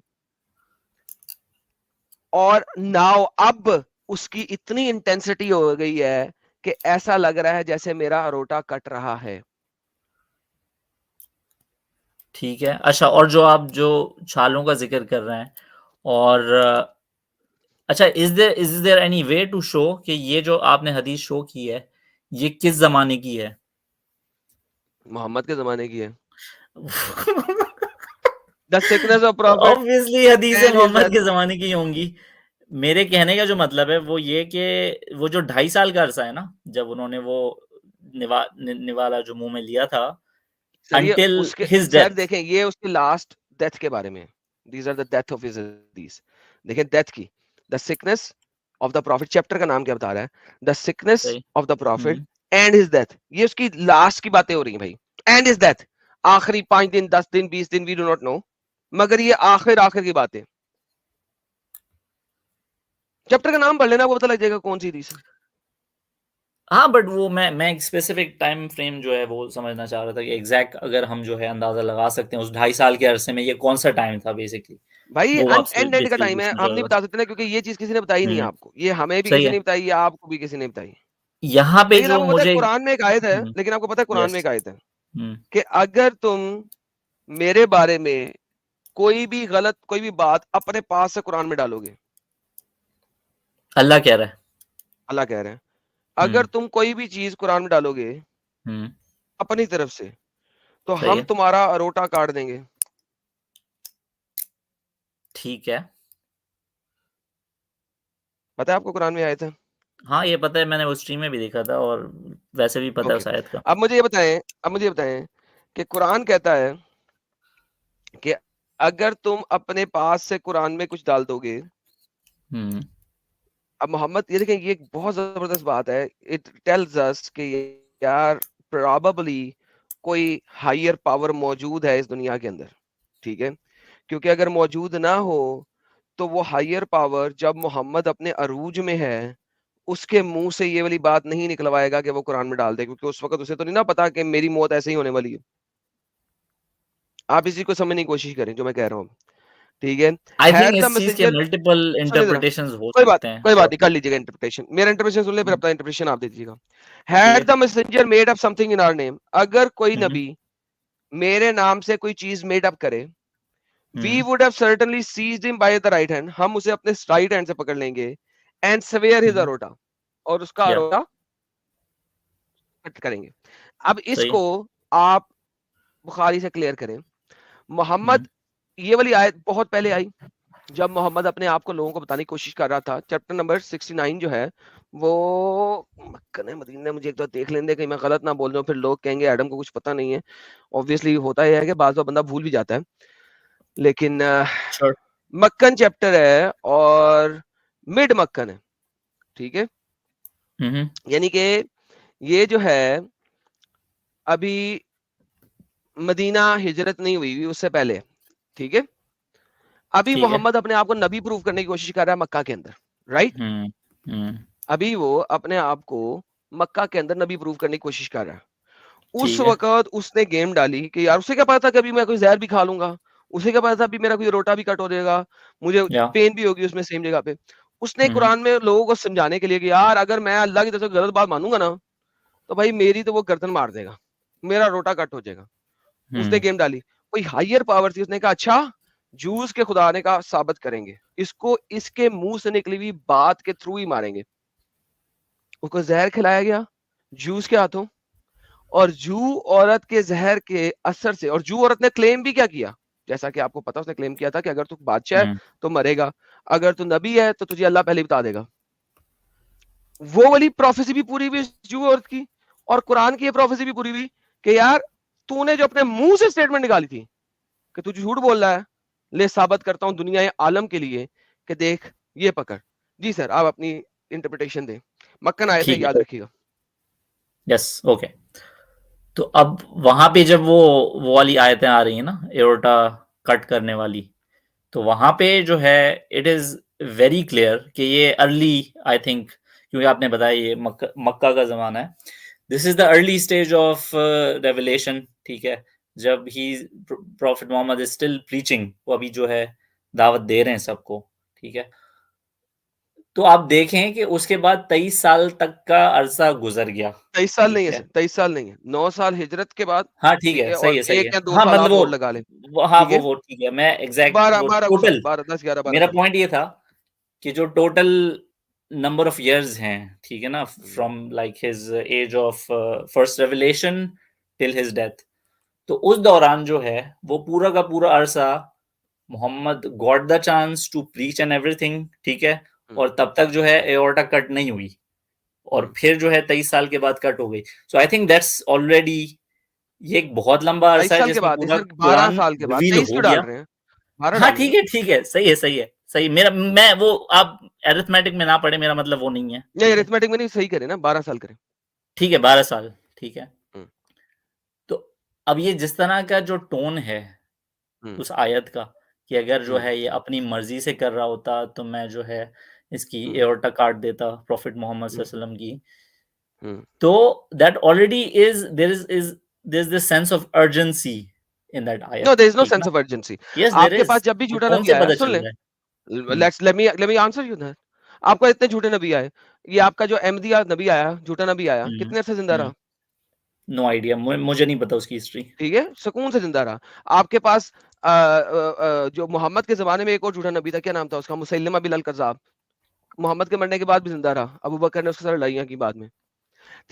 और नाउ अब उसकी इतनी इंटेंसिटी हो गई है कि ऐसा लग रहा है जैसे मेरा अरोटा कट रहा है। ठीक है। अच्छा, और जो आप जो छालों का जिक्र कर रहे हैं, और अच्छा, is there any way to show कि ये जो आपने हदीस शो की है ये किस जमाने की है? मोहम्मद के जमाने की है। The sickness of prophet obviously हदीसें एंड हिज मोहम्मद के डेथ। जमाने की होंगी। मेरे कहने का जो मतलब है वो ये कि वो जो 2.5 साल का अरसा है ना, जब उन्होंने वो निवाला जो मुंह में लिया था, सर ये until उसके his सर death। देखें, ये उसके लास्ट डेथ के बारे में। These are the death of his हदीस। देखें डेथ की, the sickness of the prophet, chapter का नाम क्या बता रहा है? द सिकनेस सही। Of the prophet hmm. And his death. ये उसकी लास्ट की बातें हो रही हैं भाई। एंड हिज डेथ, आखिरी 5 दिन 10 दिन 20 दिन, वी डू नॉट नो, मगर ये आखिर की बातें। चैप्टर का नाम पढ़ लेना, वो पता लग जाएगा कौन सी हदीस है। हाँ, बट वो मैं एक स्पेसिफिक टाइम फ्रेम जो है वो समझना चाह रहा था कि एग्जैक्ट अगर हम जो है अंदाजा लगा सकते हैं उस 2.5 साल के अरसे में ये कौन सा टाइम था बेसिकली, भाई वो आपसे एंड का बेसिकली टाइम है, पूछना हम चाह नहीं रहा था। बता सकते ना, क्योंकि ये चीज किसी ने बताई नहीं है हम्म। आपको, ये हमें भी सही किसी है। ने बताई है, आपको भी किसी ने बताई। यहाँ पे लेकिन जो आपको पता है मुझे कुरान में एक आयत है, हम्म, लेकिन आपको पता है कुरान में यस। एक आयत है हम्म। कि अगर तुम मेरे बारे में कोई भी गलत कोई भी बात अपने पास से कुरान में डालोगे, अल्लाह कह रहा है। अल्लाह कह रहे हैं, अगर हम्म। तुम कोई भी चीज कुरान में डालोगे हम्म। अपनी तरफ से, तो सही हम है। तुम्हारा अरोटा काट देंगे। ठीक है। पता है आपको कुरान में आयत है? हाँ, ये पता है, मैंने वो स्ट्रीम में भी देखा था और वैसे भी पता है ओके, उस आयत का। अब मुझे ये बताएं कि कुरान कहता है कि अगर तुम अपने पास से कुरान में कुछ डाल दोगे, हम्म। अब मोहम्मद, ये देखें, ये एक बहुत जबरदस्त बात है। इट टेल्स अस कि यार प्रोबेबली कोई हायर पावर मौजूद है इस दुनिया के अंदर, ठीक है? क्योंकि अगर मौजूद ना हो तो वो हायर पावर जब मोहम्मद अपने अरूज में है, उसके मुंह से ये वाली बात नहीं निकलवाएगा कि वो कुरान में डाल दे, क्योंकि उस वक्त उसे तो नहीं ना पता कि मेरी मौत ऐसे ही होने वाली है। आप इसी को समझने की कोशिश करें जो मैं कह रहा हूँ, ठीक है? आई थिंक हैड द इस चीज के मैसेंजर, मल्टीपल सुनिए जरा, इंटरप्रिटेशंस हो कोई बात सकते हैं। कोई बात श्योर। नहीं, कर लीजिएगा इंटरप्रिटेशन। मेरा इंटरप्रिटेशन सुन ले, फिर अपना इंटरप्रिटेशन आप दे दीजिएगा। ठीक हैड है। The messenger made up something in our name, अगर कोई हम्म। नबी मेरे नाम से कोई चीज मेड अप करे, we hmm. Would have certainly seized him by the right hand, हम उसे अपने राइट हैंड से पकड़ लेंगे, and sever his hmm. Aorta, और उसका या अरोटा कट करेंगे। अब सही इसको है। आप बुखारी से क्लियर करें। हम्म। मोहम्मद, ये वाली आयत बहुत पहले आई, जब मोहम्मद अपने आप को लोगों को बताने की कोशिश कर रहा था। चैप्टर नंबर 69 जो है वो, मक्का ने मदीना, मुझे एक तो देख लेने दे कहीं मैं गलत ना बोल दूं, फिर लोग कहेंगे एडम को कुछ पता नहीं है। ऑब्वियसली होता यह है कि बार बार बंदा भूल भी जाता है, लेकिन श्योर। मक्कन चैप्टर है और मिड मक्कन है, ठीक है? हम्म। यानी कि ये जो है अभी मदीना हिजरत नहीं हुई उससे पहले, ठीक है? अभी ठीक है। मोहम्मद अपने आप को नबी प्रूव करने की कोशिश कर रहा है मक्का के अंदर, राइट? हम्म। हम्म। अभी वो अपने आप को मक्का के अंदर नबी प्रूव करने की कोशिश कर रहा है। उस ठीक है। वक्त उसने गेम डाली कि यार, उसे क्या पता था कि अभी मैं कोई जहर भी खा लूंगा, उसे क्या पता था अभी मेरा कोई रोटा भी कट हो जाएगा, मुझे या पेन भी होगी उसमें सेम जगह पे। उसने हम्म। कुरान में लोगों को समझाने के लिए कि यार अगर मैं अल्लाह की तरफ से गलत बात मानूंगा ना, तो भाई मेरी तो वो गर्दन मार देगा, मेरा रोटा कट हो जाएगा। उसने हम्म। गेम डाली, कोई हायर पावर थी, उसने कहा अच्छा जूस के खुदा ने कहा साबित करेंगे इसको, इसके मुंह से निकली हुई बात के थ्रू ही मारेंगे। उसको जहर खिलाया गया जूस के हाथों, और जू औरत के जहर के असर से, और जू औरत ने क्लेम भी क्या किया, जैसा कि आपको पता, उसने क्लेम किया था कि अगर तू बादशाह है हम्म। तो मरेगा, अगर तू नबी है तो तुझे अल्लाह पहले बता देगा। वो वाली प्रोफेसी भी पूरी हुई जू औरत की, और कुरान की ये प्रोफेसी भी पूरी हुई कि यार तूने जो अपने मुंह से स्टेटमेंट निकाली थी कि तू झूठ बोल रहा है, ले साबित करता हूं दुनिया ये आलम के लिए कि देख ये पकड़। जी सर, आप अपनी इंटरप्रिटेशन दें। मक्कन आए थे, ठीक याद है। रखिएगा। यस। ओके। तो अब वहां पे जब वो वाली आयतें आ रही है ना, एओर्टा कट करने वाली, तो वहां पे जो है इट इज वेरी क्लियर कि ये अर्ली, आई थिंक, क्योंकि आपने बताया ये मक्का का जमाना है, this is the early stage of revelation. ठीक है। जब ही prophet Muhammad is still preaching, वो अभी जो है दावत दे रहे हैं सबको। ठीक है। तो आप देखें कि उसके बाद 23 साल तक का अरसा गुजर गया। 23 साल ठीक नहीं है है। सर, 23 साल नहीं है, 9 साल हिजरत के बाद, हाँ ठीक ठीक है, है, सही और है, सही 1 है। या 2 हाँ साल मतलब आप और लगा लें, हाँ ठीक है, वो ठीक है, मैं एग्जैक्ट 12 वो 12 टोटल 12 10 11 12 मेरा साल। पॉइंट ये था कि जो टोटल नंबर ऑफ इयर्स हैं, ठीक है ना, from like his age of first revelation till his death, तो उस दौरान जो है वो पूरा का पूरा अरसा Muhammad got the chance to preach and everything, ठीक है, और तब तक जो है एओर्टा कट नहीं हुई, और फिर जो है 23 साल के बाद कट हो गई। सो आई थिंक दैट्स ऑलरेडी, ये एक बहुत लंबा 23 अरसा है साल के जिसमें बाद नहीं पूरा सर, 12 कुरान साल के बाद, रिवील 23 हो क्यों डाल गया। रहे हैं, 12 हाँ डालिए। ठीक है, सही है, सही है, सही। मेरा मैं वो आप अरिथमेटिक में ना पढ़े, मेरा मतलब वो नहीं है, नहीं, ठीक है, अरिथमेटिक में नहीं, सही करें ना, 12 साल करें। ठीक है, 12 साल, ठीक है। हम्म, तो अब ये जिस तरह का जो टोन है हम्म, उस आयत का, कि अगर जो हम्म, है ये अपनी मर्जी से कर रहा होता तो मैं जो है इसकी हम्म, एओर्टा काट देता प्रॉफिट मोहम्मद हम्म, सल्लल्लाहु अलैहि वसल्लम की, हम्म। तो that already is there is this sense of urgency in that no, आयत, देयर इज नो ठीक है सेंस ना? Of urgency. यस देयर आपके इज। पास जब भी वो झूठा टोन नबी से आया, पता सुन चल ले, रहा है। Let me answer you that. आपको इतने झूठे नबी आए, ये आपका जो अहमदिया नबी आया, झूठा नबी आया, हम्म, कितने अरसे जिंदा रहा? नो आइडिया, मुझे नहीं पता उसकी हिस्ट्री। ठीक है, सुकून से जिंदा रहा। आपके पास जो मोहम्मद के जमाने में एक और झूठा नबी था, क्या नाम था उसका, मुसैलिमा बिन अल कज़्ज़ाब, मोहम्मद के मरने के बाद भी जिंदा रहा, अबू बकर ने उसके साथ लड़ाइयां की बाद में,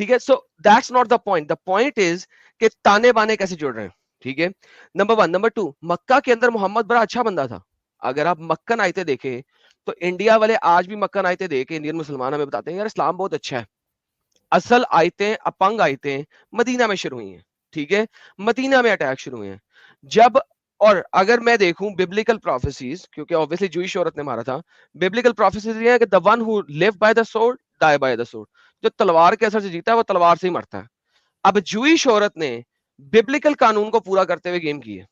ठीक है। So that's not the point, the point is कि ताने बाने कैसे जुड़ रहे हैं, ठीक है, नंबर 1। नंबर 2, मक्का के अंदर मोहम्मद बड़ा अच्छा बंदा था। अगर आप मक्कन आयते देखें, तो इंडिया वाले आज भी मक्कन आयते देख के इंडियन मुसलमान हमें बताते हैं यार इस्लाम बहुत अच्छा है। असल आयतें, अपंग आयतें मदीना में शुरू हुई हैं, ठीक है, मदीना में अटैक शुरू हुए हैं जब। और अगर मैं देखूं बिब्लिकल प्रोफेसीज, क्योंकि ऑब्वियसली जूइश औरत ने मारा था, बिब्लिकल प्रोफेसीज ये है कि the one who live by the sword die by the sword, जो तलवार के असर से जीता है वो तलवार से ही मरता है। अब जूइश औरत ने बिब्लिकल कानून को पूरा करते हुए गेम की है।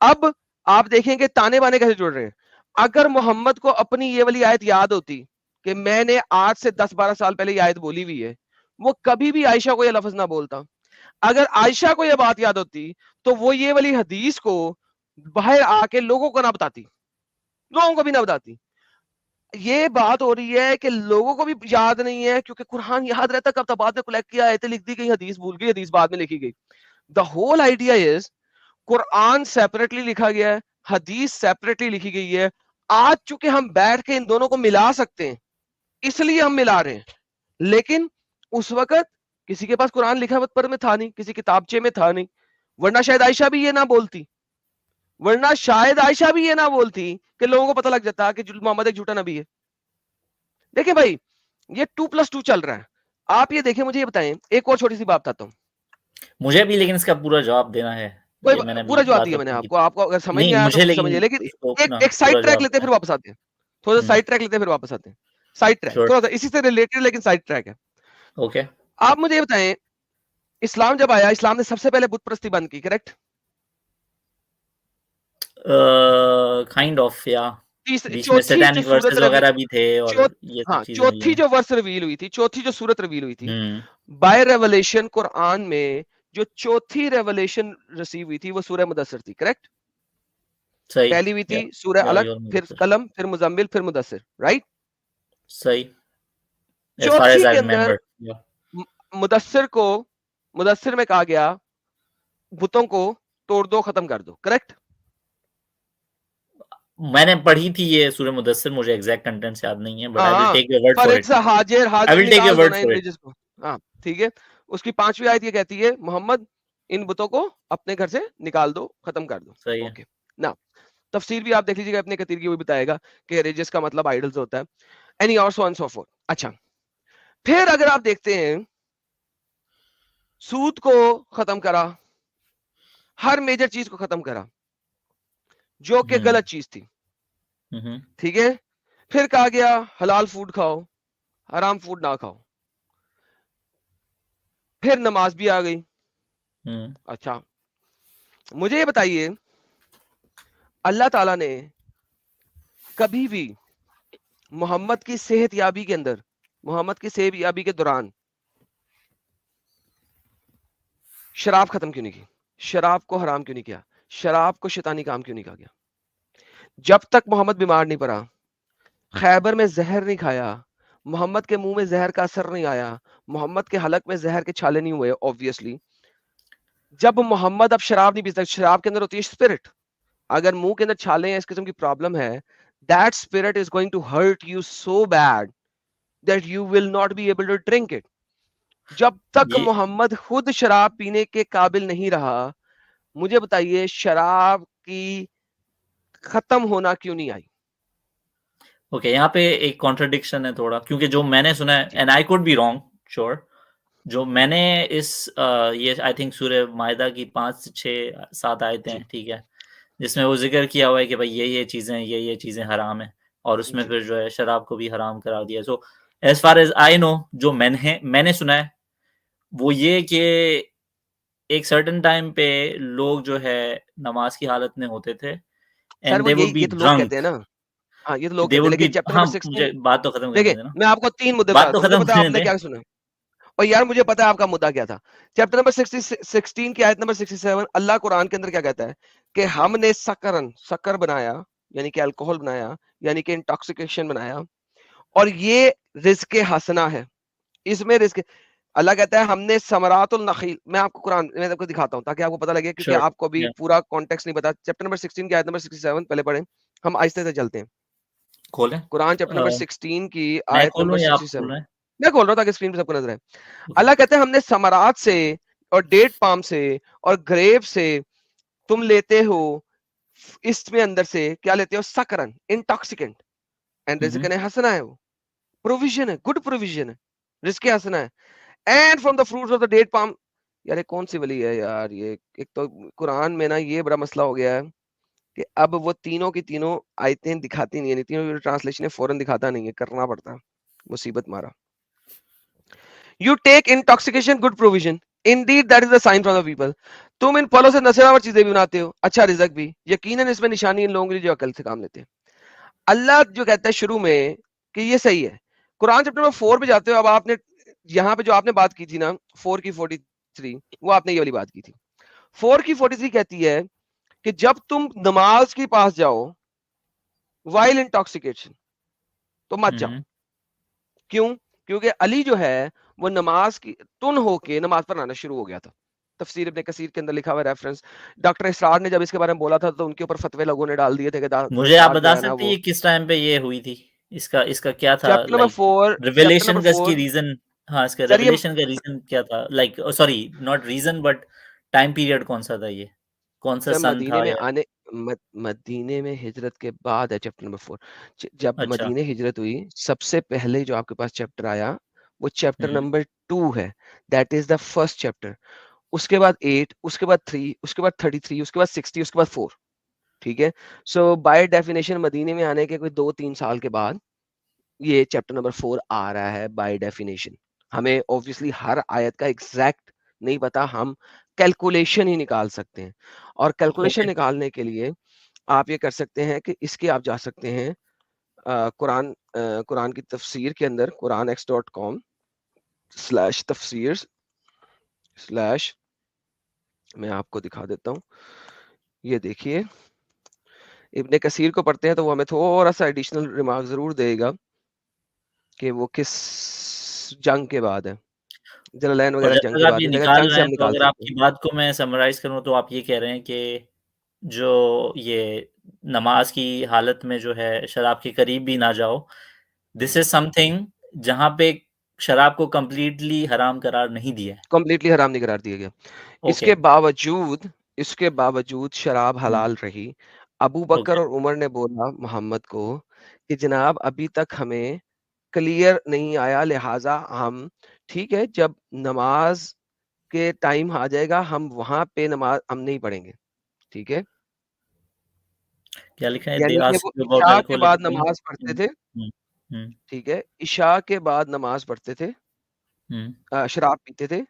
अब आप देखेंगे ताने बाने कैसे जुड़ रहे हैं। अगर मोहम्मद को अपनी ये वाली आयत याद होती कि मैंने आज से 10-12 साल पहले ये आयत बोली हुई है, वो कभी भी आयशा को ये लफ्ज ना बोलता। अगर आयशा को ये बात याद होती, तो वो ये वाली हदीस को बाहर आके लोगों को ना बताती, लोगों को भी ना बताती। ये बात हो रही है कि लोगों को भी याद नहीं है, क्योंकि कुरान याद रहता कब, तब बाद में कलेक्ट किया, आयतें लिख दी गई, हदीस भूल गई, हदीस बाद में लिखी गई। The whole idea is Quran separately लिखा गया है, हदीस सेपरेटली लिखी गई है। आज चूंकि हम बैठ के इन दोनों को मिला सकते हैं, इसलिए हम मिला रहे हैं। लेकिन उस वक्त किसी के पास कुरान लिखा पर में था नहीं, किसी किताबचे में था नहीं, वरना शायद आयशा भी ये ना बोलती, कि लोगों को पता लग जाता कि मोहम्मद एक झूठा नबी है। देखिए भाई, ये 2+2 चल रहा है। आप ये देखें, मुझे ये बताएं, एक और छोटी सी बात बताता हूँ। मुझे भी लेकिन इसका पूरा जवाब देना है। ये मैंने पूरा अभी जवाब बात दिया मैंने अपनी की। आपको अगर समझ नहीं नहीं आया तो मुझे फिर लेकिन समझिए, लेकिन इसको एक ना एक साइड पूरा ट्रैक जवाब लेते हैं, देना फिर वापस आते हैं। थोड़ा सा है। साइड ट्रैक लेते हैं, फिर वापस आते हैं। साइड ट्रैक श्योर, थोड़ा सा इसी से रिलेटेड, लेकिन साइड ट्रैक है। ओके। आप मुझे ये बताएं, इस्लाम जब आया, इस्लाम ने सबसे पहले बुत परस्ती बंद की, करेक्ट? काइंड ऑफ, या बीच में चौथी जो सैटेनिक सूरत वर्सेस वगैरह भी थे और ये सब हाँ, चीजें हुई चौथी हैं। जो वर्स रिवील हुई थी, चौथी जो सूरत रिवील हुई थी हम्म, बाय रेवलेशन, कुरान में जो चौथी रेवलेशन रिसीव हुई थी वो सूरह मुदस्सिर थी, करेक्ट? सही, पहली हुई थी या सूरह या अलग, योर फिर मुदस्सिर, कलम, फिर मुजम्मिल, फिर मुदस्सिर, राइट? सही, as far चौथी as I के अंदर remember, yeah. मुदस्सिर को, मुदस्सिर में कहा गया बुतों को तोड़ दो, खत्म कर दो, करेक्ट? मैंने पढ़ी थी ये सूरह मुदस्सिर, मुझे एग्जैक्ट कंटेंट्स याद नहीं है, बट आई विल हाँ, take your word for Farid it. से हाजिर आई हाजिर विल टेक योर निकाल दो वर्ड ना इन फॉर इट। रिलीजियस को। हाँ, ठीक है। उसकी 5वीं आयत ये कहती है, मोहम्मद इन बुतों को अपने घर से निकाल दो, खत्म कर दो। सही है। ओके ना, तफसीर भी आप देख लीजिएगा, अपने कतीर की, वो बताएगा कि रिलीजियस का मतलब आइडल्स होता है, एनी और सो एंड सो फोर्थ। अच्छा, फिर अगर आप देखते हैं, सूद को खत्म करा, हर मेजर चीज को खत्म करा जो कि गलत चीज थी, ठीक है। फिर कहा गया हलाल फूड खाओ, हराम फूड ना खाओ। फिर नमाज भी आ गई। अच्छा, मुझे ये बताइए, अल्लाह ताला ने कभी भी मोहम्मद की सेहत याबी के अंदर, मोहम्मद की सेहत याबी के दौरान शराब खत्म क्यों नहीं की? शराब को हराम क्यों नहीं किया? शराब को शैतानी काम क्यों नहीं कहा गया? जब तक मोहम्मद बीमार नहीं पड़ा, खैबर में जहर नहीं खाया, मोहम्मद के मुंह में जहर का असर नहीं आया, मोहम्मद के हलक में जहर के छाले नहीं हुए ऑब्वियसली। जब मोहम्मद अब शराब नहीं पीता, शराब के अंदर होती है स्पिरिट, अगर मुंह के अंदर छाले हैं, इस किस्म की प्रॉब्लम है, that spirit is going to hurt you so bad that you will not be able to drink it. जब तक ये मोहम्मद खुद शराब पीने के काबिल नहीं रहा, मुझे बताइए शराब की खत्म होना क्यों नहीं आई? ओके, यहाँ पे एक कॉन्ट्रडिक्शन है थोड़ा, क्योंकि जो मैंने सुना है, and I could be wrong sure, जो मैंने इस ये आई थिंक सूरह मायदा की 5 से 6 7 आयतें हैं, ठीक है, जिसमें वो जिक्र किया हुआ है कि भाई ये चीजें हराम है, और उसमें जी। फिर जो है शराब को भी हराम करा दिया। So as far as I know, जो मैंने सुना है वो ये कि एक सर्टेन टाइम पे लोग जो है नमाज की हालत में होते थे, सर एंड वो दे वुड यही, बी ये तो लोग कहते हैं ड्रंक, ना, हाँ ये तो लोग दे कहते हैं, वुड बी, लेकिन चैप्टर हाँ नंबर 16, मुझे बात तो खत्म करने देखिए देना, मैं आपको 3 मुद्दे बात बताता तो हूँ, मुझे खत्म पता है करने आपने दे। क्या सुना, और यार मुझे पता है आपका मुद्दा क्या था। चैप्टर नंबर 16 की आयत नंबर 67, अल्लाह कुरान के अंदर क्या कहता है कि हमने शक्कर बनाया, यानी कि अल्कोहल बनाया, यानी कि इंटॉक्सिकेशन बनाया, और ये रिज्क हसना है, इसमें रिज्क, अल्लाह कहता है हमने समरातुल नखील, मैं आपको कुरान मैं आपको दिखाता हूँ ताकि आपको पता लगे, क्योंकि श्योर, आपको अभी पूरा कॉन्टेक्स्ट नहीं पता। चैप्टर नंबर 16 की आयत नंबर 67 पहले पढ़ें, हम आहिस्ते से चलते हैं। खोलें, कुरान चैप्टर नंबर 16 की मैं आयत खोलूं नंबर या आप 67, खोल रहे हैं? मैं खोल रहा हूँ ताकि स्क्रीन पे सबको नजर आए। ओके, अल्लाह कहते हैं हमने समरात से और डेट पाम से और ग्रेप से तुम लेते हो, इसमें अंदर से क्या लेते हो, सकरन, इंटॉक्सिकेंट, एंड रिज्कन हसना है, वो प्रोविजन है, गुड प्रोविजन है, रिज्क हसना है, and from the fruits of the date palm. यार ये कौन सी वली है यार, ये एक तो कुरान में ना ये बड़ा मसला हो गया है कि अब वो तीनों की तीनों आयतें दिखाती नहीं है, तीनों ट्रांसलेशन है, फौरन दिखाता नहीं है, करना पड़ता है, मुसीबत मारा। You take intoxication good provision, indeed that is the sign for the people. तुम इन फलों से नशेवर चीजें भी बनाते हो, अच्छा रिजक भी, यकीनन इसमें निशानी इन लोगों के लिए जो अकल से काम लेते हैं। अल्लाह जो कहता है शुरू में कि ये सही है, कुरान चैप्टर नंबर 4 पे जाते हो, अब आपने यहाँ पे जो आपने बात की थी ना 4 की 43, वो आपने ये वाली बात की थी। 4 की 43 कहती है कि जब तुम नमाज के पास जाओ वाइल इंटॉक्सिकेशन, तो मत जाओ। क्यों? क्योंकि अली जो है वो नमाज की तुन होके नमाज पढ़ाना शुरू हो गया था। तफसीर इब्ने कसीर के अंदर लिखा हुआ रेफरेंस, डॉक्टर इसरार ने जब इसके बारे में बोला था तो उनके ऊपर फतवे लोगों ने डाल दिए थे कि डॉक्टर मुझे आप इसरार जो बता है ना सकते हैं वो ये किस टाइम पे ये हुई थी, इसका क्या था, chapter number like 4, chapter revelation number का, इसकी 4, रीजन, हाँ इसका सर ये रेवलेशन का रीजन क्या था, like sorry not reason but time period कौन सा था, ये कौन सा सर सन मदीने था में या? आने मदीने में हिजरत के बाद है चैप्टर नंबर 4। जब अच्छा, मदीने हिजरत हुई सबसे पहले जो आपके पास चैप्टर आया वो चैप्टर नंबर 2 है, that is the first chapter. उसके बाद 8, उसके बाद 3, उसके बाद 33, उसके बाद 60, उसके बाद 4। ठीक है, सो बाय डेफिनेशन मदीने में आने के कोई 2-3 साल के बाद ये चैप्टर नंबर 4 आ रहा है बाय डेफिनेशन। हमें ऑब्वियसली हर आयत का एग्जैक्ट नहीं पता, हम कैलकुलेशन ही निकाल सकते हैं, और कैलकुलेशन ओके, निकालने के लिए आप ये कर सकते हैं कि इसके आप जा सकते हैं कुरान की तफसीर के अंदर, quranx.com/tafsir/ मैं आपको दिखा देता हूँ। ये देखिए, इब्ने कसीर को पढ़ते हैं तो वो हमें थोड़ा सा एडिशनल रिमार्क जरूर देगा कि वो किस जंग के बाद है, जलालैन और वगैरह जब जंग तक के आप बाद ये नहीं, लेकिन निकाल जंग रहे से हम हैं, तो निकाल अगर सकते हैं। आपकी बात को मैं समराइज करूं तो आप ये कह रहे हैं कि जो ये नमाज की हालत में जो है शराब के करीब भी ना जाओ, दिस इज समथिंग जहां पे शराब को कंप्लीटली हराम करार नहीं दिया है। कंप्लीटली हराम नहीं करार दिया गया, ओके, इसके बावजूद शराब हलाल रही। अबू बकर ओके, और उमर ने बोला मोहम्मद को कि जनाब अभी तक हमें क्लियर नहीं आया, लिहाजा हम, ठीक है, जब नमाज के टाइम आ जाएगा हम वहां पे नमाज हम नहीं पढ़ेंगे। ठीक है, क्या लिखा है, दे यानी कि वो आस्क्ड यू अबाउट इशा के अल्कोहल बाद ड्रिंक। नमाज पढ़ते थे। हम्म, ठीक है, इशा के बाद नमाज पढ़ते थे, हम्म, शराब पीते थे।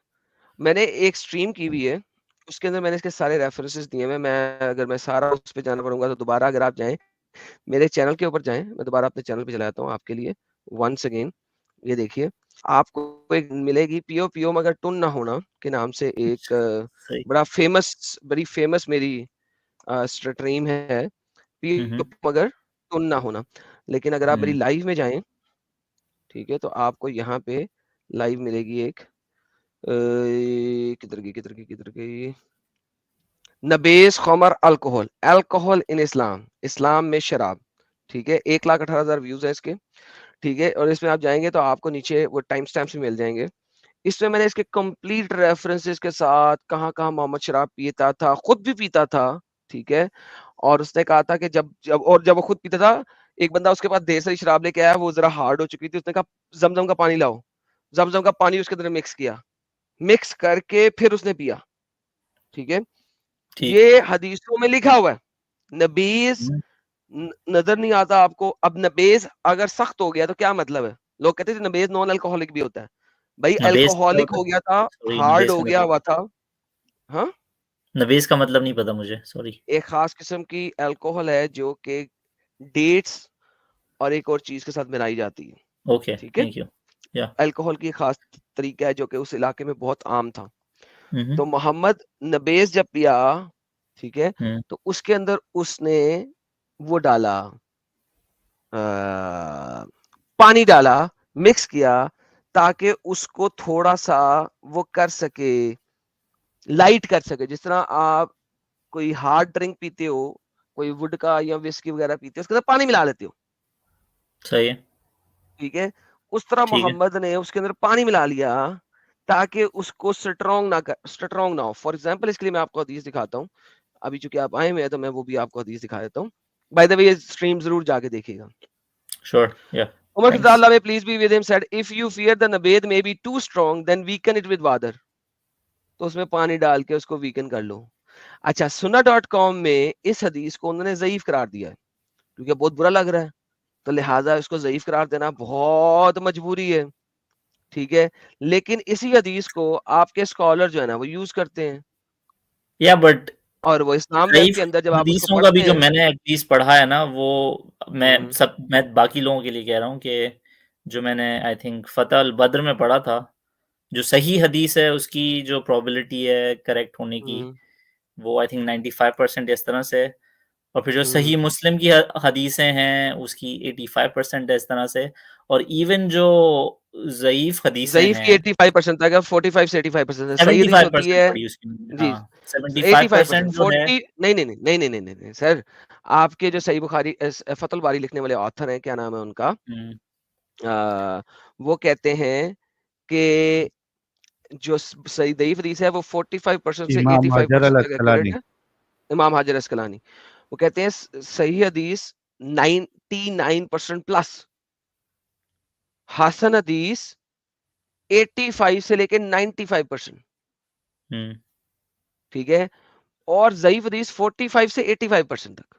मैंने एक स्ट्रीम की हुई है, उसके अंदर मैंने इसके सारे रेफरेंसेस दिए हुए, मैं अगर मैं सारा उस पे जाना पड़ूंगा तो दोबारा अगर आप जाएं मेरे चैनल के ऊपर जाएं, मैं दोबारा अपने चैनल पे चला जाता हूँ आपके लिए वंस अगेन। ये देखिए, आपको एक मिलेगी पियो पियो मगर टुन ना होना के नाम से एक सही, बड़ी फेमस मेरी स्ट्रीम है, पियो हम्म, मगर टुन ना होना। लेकिन अगर आप मेरी लाइव में जाएं, ठीक है, तो आपको यहाँ पे लाइव मिलेगी एक किधर गई नबेज खमर अल्कोहल, अल्कोहल इन इस्लाम, इस्लाम में शराब, ठीक है, 1,18,000 व्यूज है इसके, ठीक है। और इसमें आप जाएंगे तो आपको नीचे वो टाइम स्टैम्प्स भी मिल जाएंगे। इसमें मैंने इसके कंप्लीट रेफरेंसेस के साथ कहाँ कहाँ मोहम्मद शराब पीता था, खुद भी पीता था, ठीक है। और उसने कहा था कि जब वो खुद पीता था, एक बंदा उसके पास ढेर सारी शराब लेके आया, वो जरा हार्ड हो चुकी थी, उसने कहा जमजम का पानी लाओ, जमजम का पानी उसके अंदर मिक्स किया, मिक्स करके फिर उसने पिया, ठीक है। ये हदीसों में लिखा हुआ है, नबीज नजर नहीं आता आपको। अब नबेज अगर सख्त हो गया तो क्या मतलब है, लोग कहते थे नबेज नॉन अल्कोहलिक भी होता है, भाई अल्कोहलिक हो गया था, हार्ड हो गया हुआ था। हाँ, नबेज का मतलब नहीं पता मुझे, सॉरी। एक खास किस्म की अल्कोहल है जो कि डेट्स और एक और चीज के साथ मिलाई जाती है, ओके, ठीक है। Thank you. या अल्कोहल की खास तरीका है जो कि उस इलाके में बहुत आम था। तो मोहम्मद नबेज जब पिया, ठीक है, तो उसके अंदर उसने वो डाला, पानी डाला, मिक्स किया, ताकि उसको थोड़ा सा वो कर सके, लाइट कर सके। जिस तरह आप कोई हार्ड ड्रिंक पीते हो, कोई वुड का या विस्की वगैरह पीते हो, उसके अंदर पानी मिला लेते हो, सही है, ठीक है। उस तरह ठीक है। मोहम्मद ने उसके अंदर पानी मिला लिया ताकि उसको स्ट्रॉन्ग ना हो। फॉर एग्जाम्पल, इसके लिए मैं आपको हदीस दिखाता हूँ। अभी चूंकि आप आए हुए हैं तो मैं वो भी आपको हदीस दिखा देता हूँ। बाय द वे, ये स्ट्रीम जरूर जाके देखिएगा। श्योर, या Umar thanks. Khazallah, may please be with him, said, if you fear the nabed may be too strong, then weaken it with water. तो उसमें पानी डाल के उसको वीकन कर लो। अच्छा, सुन्ना.com में इस हदीस को उन्होंने ज़ईफ करार दिया है, क्योंकि बहुत बुरा लग रहा है, तो लिहाजा इसको ज़ईफ करार देना बहुत मजबूरी है, ठीक है। लेकिन इसी हदीस को आपके स्कॉलर जो है ना वो यूज करते हैं, या बट और वो इस्लाम वेब ज़ईफ़ के अंदर जब आप उसको हदीसों का भी पढ़ते जो हैं। मैंने एटलीस्ट पढ़ा है ना, वो मैं बाकी लोगों के लिए कह रहा हूँ कि जो मैंने आई थिंक फ़तह अल-बद्र में पढ़ा था, जो सही हदीस है उसकी जो प्रोबेबिलिटी है करेक्ट होने की, वो आई थिंक 95% इस तरह से है। और फिर जो सही मुस्लिम की हदीसें हैं उसकी 85% है इस तरह से। और इवन जो ज़ईफ़ हदीसें ज़ईफ की हैं 85% तक है, 45 से 85% है। सही हदीस होती 75% है पढ़ी उसकी मैंने, जी, हाँ, 85%, 75% जो है 40 नहीं सर, आपके जो सही बुखारी फतुल बारी लिखने वाले ऑथर हैं, क्या नाम है उनका, वो कहते हैं कि जो सही दईफ हदीस है वो 45% से इमाम हजर अल 85% तक एक्यूरेट अस्कलानी। है। इमाम हाजिर अस्कलानी वो कहते हैं सही हदीस 99% प्लस, हसन हदीस 85 से लेके 95%, ठीक है। और ज़ईफ हदीस 45 से 85% तक,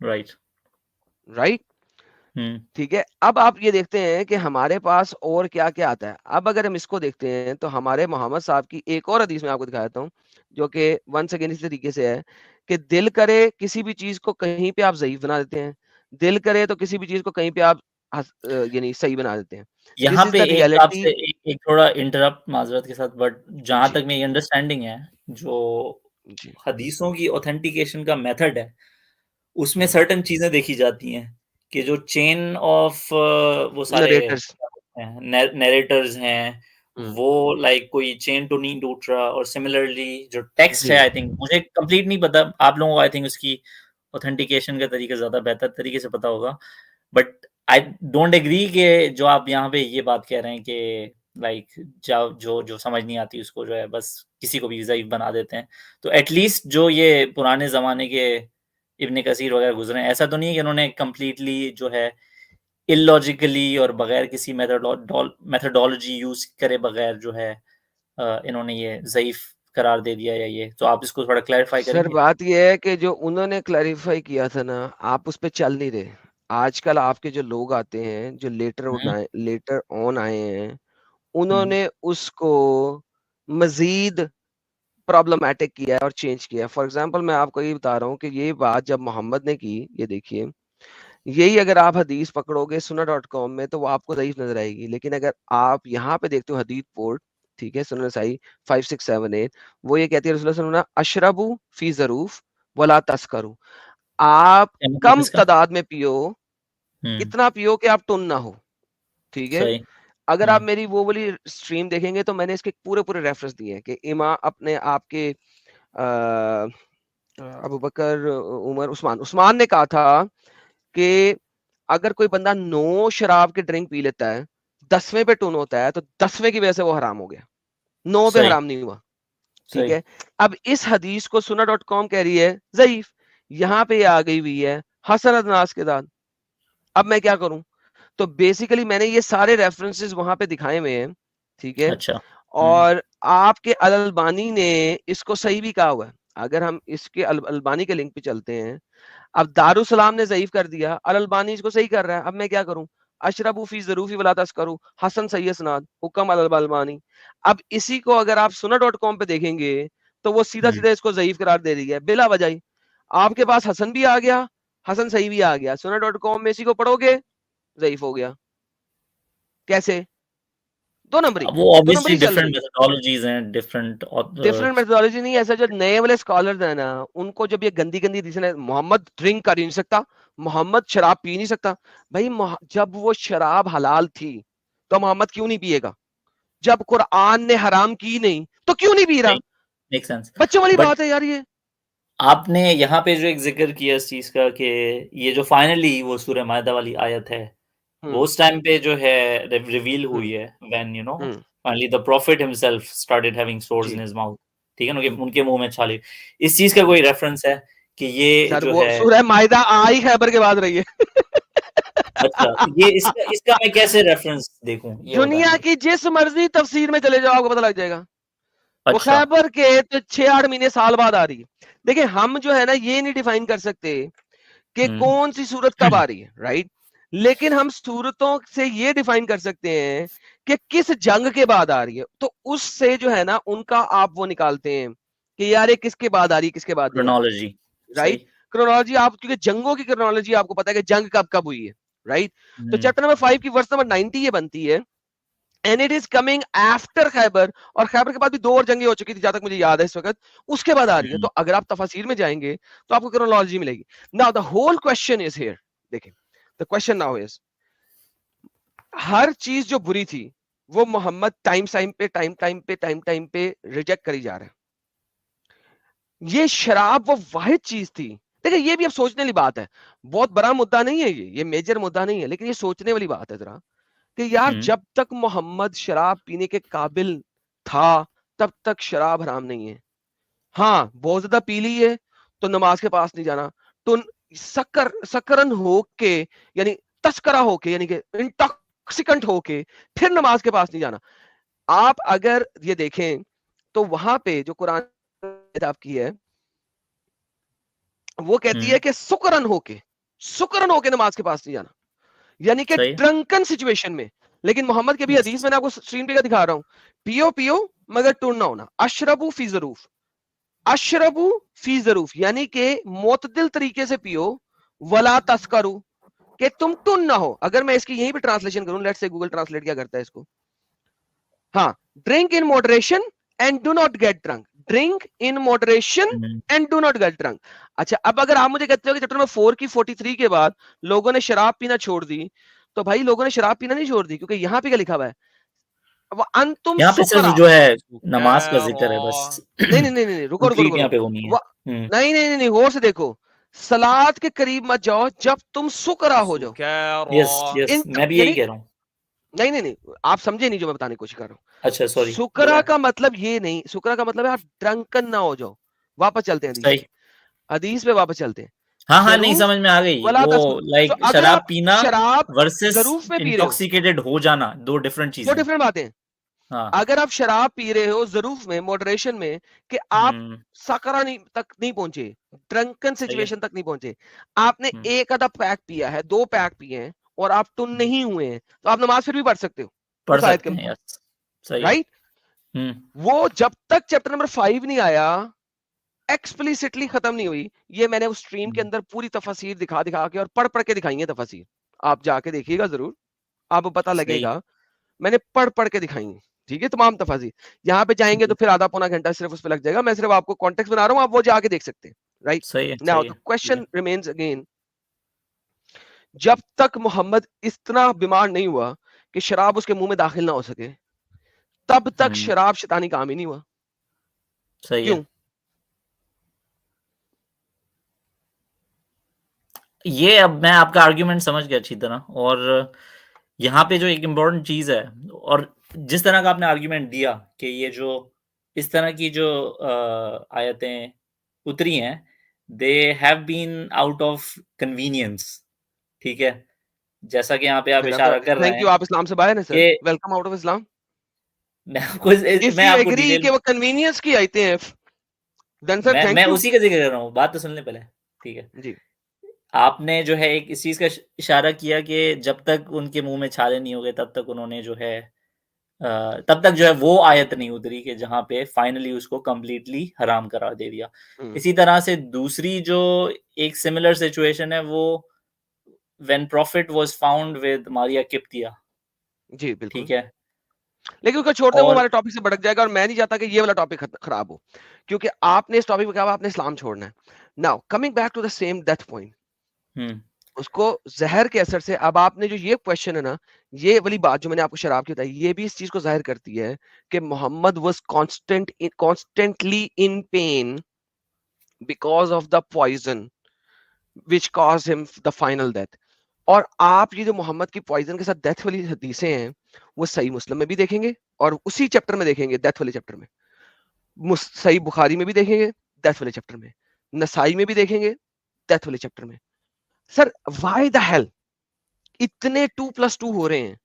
राइट। राइट, ठीक है। अब आप ये देखते हैं कि हमारे पास और क्या क्या आता है। अब अगर हम इसको देखते हैं तो हमारे मोहम्मद साहब की एक और हदीस में आपको दिखा देता हूँ, जो कि वंस अगेन इसी तरीके से है कि दिल करे किसी भी चीज को कहीं पे आप ज़ईफ बना देते हैं, दिल करे तो किसी भी चीज को कहीं पे आप यानी सही बना देते हैं। यहाँ दिस इज पे द एक आपसे रियलिटी। एक थोड़ा इंटरप्ट माजरत के साथ, बट जहां जी तक मेरी अंडरस्टैंडिंग है, जो जी हदीसों की ऑथेंटिकेशन का मेथड है, उसमें सर्टेन चीजें देखी जाती हैं कि जो चेन ऑफ वो सारे नरेटर्स। नैरेटर्स हैं, वो लाइक कोई चेन तो नहीं टूट रहा। और सिमिलरली जो टेक्स्ट जी है, आई थिंक मुझे कंप्लीट नहीं पता, आप लोगों को आई थिंक उसकी ऑथेंटिकेशन का तरीका ज्यादा बेहतर तरीके से पता होगा, बट आई डोंट एग्री कि जो आप यहाँ पे ये बात कह रहे हैं कि लाइक जो जो समझ नहीं आती उसको जो है बस किसी को भी ज़ईफ बना देते हैं। तो एटलीस्ट जो ये पुराने ज़माने के इब्न कसीर वगैरह गुजरे हैं, ऐसा तो नहीं है कि उन्होंने कंप्लीटली जो है इलॉजिकली और बगैर किसी मेथडोलॉजी यूज करे बगैर जो है इन्होंने ये ज़ईफ करार दे दिया, या ये तो आप इसको थोड़ा क्लैरिफाई सर, करेंगे? बात यह है कि जो उन्होंने क्लैरिफाई किया था ना, आप उस पे चल नहीं रहे। आजकल आपके जो लोग आते हैं, जो लेटर ऑन आए हैं, उन्होंने उसको मजीद प्रॉब्लमैटिक किया है और चेंज किया है। फॉर एग्जांपल, मैं आपको ये बता रहा हूँ कि ये बात जब मोहम्मद ने की, ये देखिए, यही अगर आप हदीस पकड़ोगे सुन्ना.com में तो वो आपको ज़ईफ नजर आएगी। लेकिन अगर आप यहाँ पे देखते हो हदीस पोर्ट, ठीक है, सुनन नसाई 5678, वो ये कहती है रसूलुल्लाह सल्लल्लाहु अलैहि वसल्लम, अशरबू फी ज़रूफ वला तस्करू, आप क्या मतलब कम इसका? तादाद में पियो, इतना पियो कि आप टुन ना हो, ठीक है। सही। अगर आप मेरी वो वाली स्ट्रीम देखेंगे तो मैंने इसके पूरे पूरे रेफरेंस दिए हैं कि इमाम अपने आपके अबू बकर, उमर, उस्मान ने कहा था कि अगर कोई बंदा 9 शराब के ड्रिंक पी लेता है, 10वें पे टुन होता है, तो 10वें की वजह से वो हराम हो गया, 9 पे सही हराम नहीं हुआ, ठीक सही। है। अब इस हदीस को सुन्ना.com कह रही है ज़ईफ, यहाँ पे ये आ गई हुई है हसन अदनास के साथ। अब मैं क्या करूं? तो बेसिकली मैंने ये सारे रेफरेंसेस वहां पे दिखाए हुए हैं, ठीक है। अच्छा। और आपके अल अलबानी ने इसको सही भी कहा हुआ है। अगर हम इसके अल अलबानी के लिंक पे चलते हैं, अब दारुसलाम ने ज़ईफ कर दिया, अल अलबानी इसको सही कर रहा है। अब मैं क्या करूं? अशरबू फी ज़रूफी वला तस्करू, हसन सही इसनाद, हुक्म अल अलबानी। अब इसी को अगर आप सुन्ना.com पे देखेंगे तो वो सीधा सीधा इसको ज़ईफ करार दे रही है बिला वजह ही। आपके पास हसन भी आ गया, हसन सही भी आ गया, सुन्ना.com में इसी को पढ़ोगे ज़ईफ हो गया। कैसे? दो नंबरी, वो दो ऑब्वियसली नंबरी चल डिफरेंट रही है। मेथोडोलॉजीज हैं, डिफरेंट डिफरेंट मेथोडोलॉजी नहीं, ऐसा जो नए वाले स्कॉलर्स हैं ना, उनको जब ये गंदी गंदी हदीसें, मोहम्मद ड्रिंक कर ही नहीं सकता, मोहम्मद शराब पी नहीं सकता। भाई जब वो शराब हलाल थी तो मोहम्मद क्यों नहीं पिएगा? जब कुरान ने हराम की नहीं तो क्यों नहीं पी रहा? Make sense. बच्चों वाली बट बात है यार ये। आपने यहाँ पे जो एक जिक्र किया इस चीज का कि ये जो फाइनली वो सूरह मायदा वाली आयत है, वो हम्म उस टाइम पे जो है रिवील हम्म हुई है when you know hmm finally the prophet himself started having swords जी इन हिज माउथ, ठीक है ना, उनके मुंह में छाली। इस चीज का कोई रेफरेंस है कि ये सर जो वो है सूरह मायदा आई खैबर के बाद रही है। अच्छा, ये इसका इसका मैं कैसे रेफरेंस देखूं, ये बताएं दुनिया मुझे। की जिस मर्जी तफसीर में चले जाओ आपको पता लग जाएगा। वो अच्छा। खैबर के तो 6-8 महीने साल बाद आ रही है। देखिए हम जो है ना ये नहीं डिफाइन कर सकते कि हम्म। कौन सी सूरत कब आ रही है, राइट। लेकिन हम सूरतों से ये डिफाइन कर सकते हैं कि किस जंग के बाद आ रही है, तो उससे जो है ना उनका आप वो निकालते हैं कि यार ये किसके बाद आ रही है, किसके बाद नहीं आ रही, क्रोनोलॉजी। सही। राइट। क्रोनोलॉजी आप, क्योंकि जंगों की क्रोनोलॉजी आपको पता है कि जंग कब कब हुई है, राइट। तो हम्म। चैप्टर नंबर 5 की वर्स नंबर 90 ये बनती है, and it is coming after Khyber. और खैबर के बाद भी 2 और जंगें हो चुकी थी जहां तक मुझे याद है इस वक्त, उसके बाद आ रही है। तो अगर आप तफसीर में जाएंगे तो आपको क्रोनोलॉजी मिलेगी। Now the whole question is here, देखिए द क्वेश्चन नाउ इज, हर चीज जो बुरी थी वो मोहम्मद टाइम पे रिजेक्ट करी जा रहा है। ये शराब वो वाहिद चीज थी। देखिए ये भी अब सोचने वाली बात है, बहुत बड़ा मुद्दा नहीं है ये मेजर मुद्दा नहीं है, लेकिन ये सोचने वाली बात है जरा कि यार जब तक मोहम्मद शराब पीने के काबिल था तब तक शराब हराम नहीं है। हाँ बहुत ज्यादा पी ली है तो नमाज के पास नहीं जाना, तो सकरन होके यानी तस्करा होके यानी कि इंटॉक्सिकेंट होके फिर नमाज के पास नहीं जाना। आप अगर ये देखें तो वहां पे जो कुरान किताब की है वो कहती है कि सुकरन होके नमाज के पास नहीं जाना, यानी कि सही। ड्रंकन सिचुएशन में। लेकिन मोहम्मद के भी हदीस मैंने आपको स्क्रीन पे दिखा रहा हूं, पियो पियो मगर टुन ना होना, अशरबू फी जरूफ यानी कि मोतदिल तरीके से पियो, वला तस्करू कि तुम टुन ना हो। अगर मैं इसकी यहीं पे ट्रांसलेशन करूं, लेट्स से गूगल ट्रांसलेट क्या करता है इसको, हाँ, drink in moderation and do not get drunk, drink in moderation and do not get drunk. अच्छा अब अगर आप मुझे कहते हो कि चैप्टर नंबर 4 की 43 के बाद लोगों ने शराब पीना छोड़ दी, तो भाई लोगों ने शराब पीना नहीं छोड़ दी, क्योंकि यहाँ पे क्या लिखा हुआ है, वो अंतुम यहाँ पे सिर्फ सुकरा। जो है नमाज का जिक्र है बस। नहीं रुको रुको कंक्रीट रुको यहाँ पे रुको, वो नहीं है। वो नहीं गौर से देखो, सलाद के करीब मत जाओ जब तुम सुकरा हो जाओ। यस यस, मैं भी यही यानी कह रहा हूँ। नहीं आप समझे नहीं जो मैं बताने की कोशिश कर रहा हूँ। अच्छा सॉरी। सुकरा का मतलब ये नहीं, सुकरा का मतलब है आप ड्रंकन ना हो जाओ। वापस चलते हैं सही। हदीस पे वापस चलते हैं। हाँ हाँ, नहीं जरूफ समझ में आ गई वला वो, तस्कुर। लाइक अगर शराब आप पीना शराब वर्सेस जरूफ में पी रहे हो, इंटॉक्सिकेटेड हो जाना, दो डिफरेंट दो चीजें। डिफरेंट बातें। हाँ। अगर आप शराब पी रहे हो जरूफ में, मॉडरेशन में, कि आप सकरा नहीं तक नहीं पहुंचे, ड्रंकन सही है। सिचुएशन तक नहीं पहुंचे, आपने एक आधा पैक पिया है, 2 पैक पिए हैं और आप टुन नहीं हुए हैं, तो आप नमाज फिर भी पढ़ सकते हो पढ़ उस आयत के सकते हैं, मुताबिक, यस सही है। राइट। वो जब तक चैप्टर नंबर 5 नहीं आया, एक्सप्लिसिटली खत्म नहीं हुई। ये मैंने उस स्ट्रीम के अंदर पूरी तफसीर दिखा दिखा के और पढ़ पढ़ के दिखाई है तफसीर, आप जाके देखिएगा जरूर, आपको पता सही। लगेगा। मैंने पढ़ पढ़ के दिखाई है, ठीक है, तमाम तफसीर। यहाँ पे जाएंगे तो फिर आधा पौना घंटा सिर्फ उस पर लग जाएगा, मैं सिर्फ आपको कॉन्टेक्स्ट बना रहा हूँ, आप वो जाके देख सकते हैं, राइट। सही है नाउ सही द है। क्वेश्चन रिमेन्स अगेन जब तक मोहम्मद इतना बीमार नहीं हुआ कि शराब उसके मुंह में दाखिल ना हो सके, तब तक शराब शैतानी काम ही नहीं हुआ। सही क्यों? है। ये अब मैं आपका आर्ग्यूमेंट समझ गया अच्छी तरह, और यहाँ पे जो एक इम्पोर्टेंट चीज है, और जिस तरह का आपने आर्ग्यूमेंट दिया कि ये जो इस तरह की जो आयतें उतरी हैं, they have been out of convenience, ठीक है, जैसा कि यहाँ पे आप फिर इशारा कर रहे थैंक यू, हैं आप इस्लाम से बाहर हैं सर, कि welcome out of Islam. If मैं यू आपको एग्री डिटेल कि वो कन्वीनियंस की आयतें हैं, देन सर मैं थैंक यू उसी का जिक्र कर रहा हूँ, बात तो सुन ले पहले, ठीक है। जी। आपने जो है एक इस चीज का इशारा किया कि जब तक उनके मुंह में छाले नहीं हो गए तब तक उन्होंने जो है तब तक जो है वो आयत नहीं उतरी कि जहां पे फाइनली उसको कंप्लीटली हराम करार दे दिया। इसी तरह से दूसरी जो एक सिमिलर सिचुएशन है वो when prophet was found with Maria Qibtiyya, जी बिल्कुल, ठीक है। लेकिन उसको छोड़ते हैं, वो और हमारे टॉपिक से भटक जाएगा और मैं नहीं चाहता कि ये वाला टॉपिक खराब हो, क्योंकि आपने इस टॉपिक में कहा आपने इस्लाम छोड़ना है। Now coming back to the same death point, उसको जहर के असर से, अब आपने जो ये क्वेश्चन है ना, ये वाली बात जो मैंने आपको शराब की बताई, ये भी इस चीज को जाहिर करती है कि Muhammad was constantly in pain because of the poison which cause him the final death. और आप ये जो मोहम्मद की पॉइजन के साथ डेथ वाली हदीसें हैं, वो सही मुस्लिम में भी देखेंगे और उसी चैप्टर में देखेंगे, डेथ वाले चैप्टर में, सही बुखारी में भी देखेंगे, डेथ वाले चैप्टर में, नसाई में भी देखेंगे, डेथ वाले चैप्टर में। सर व्हाई द हेल इतने 2+2 हो रहे हैं?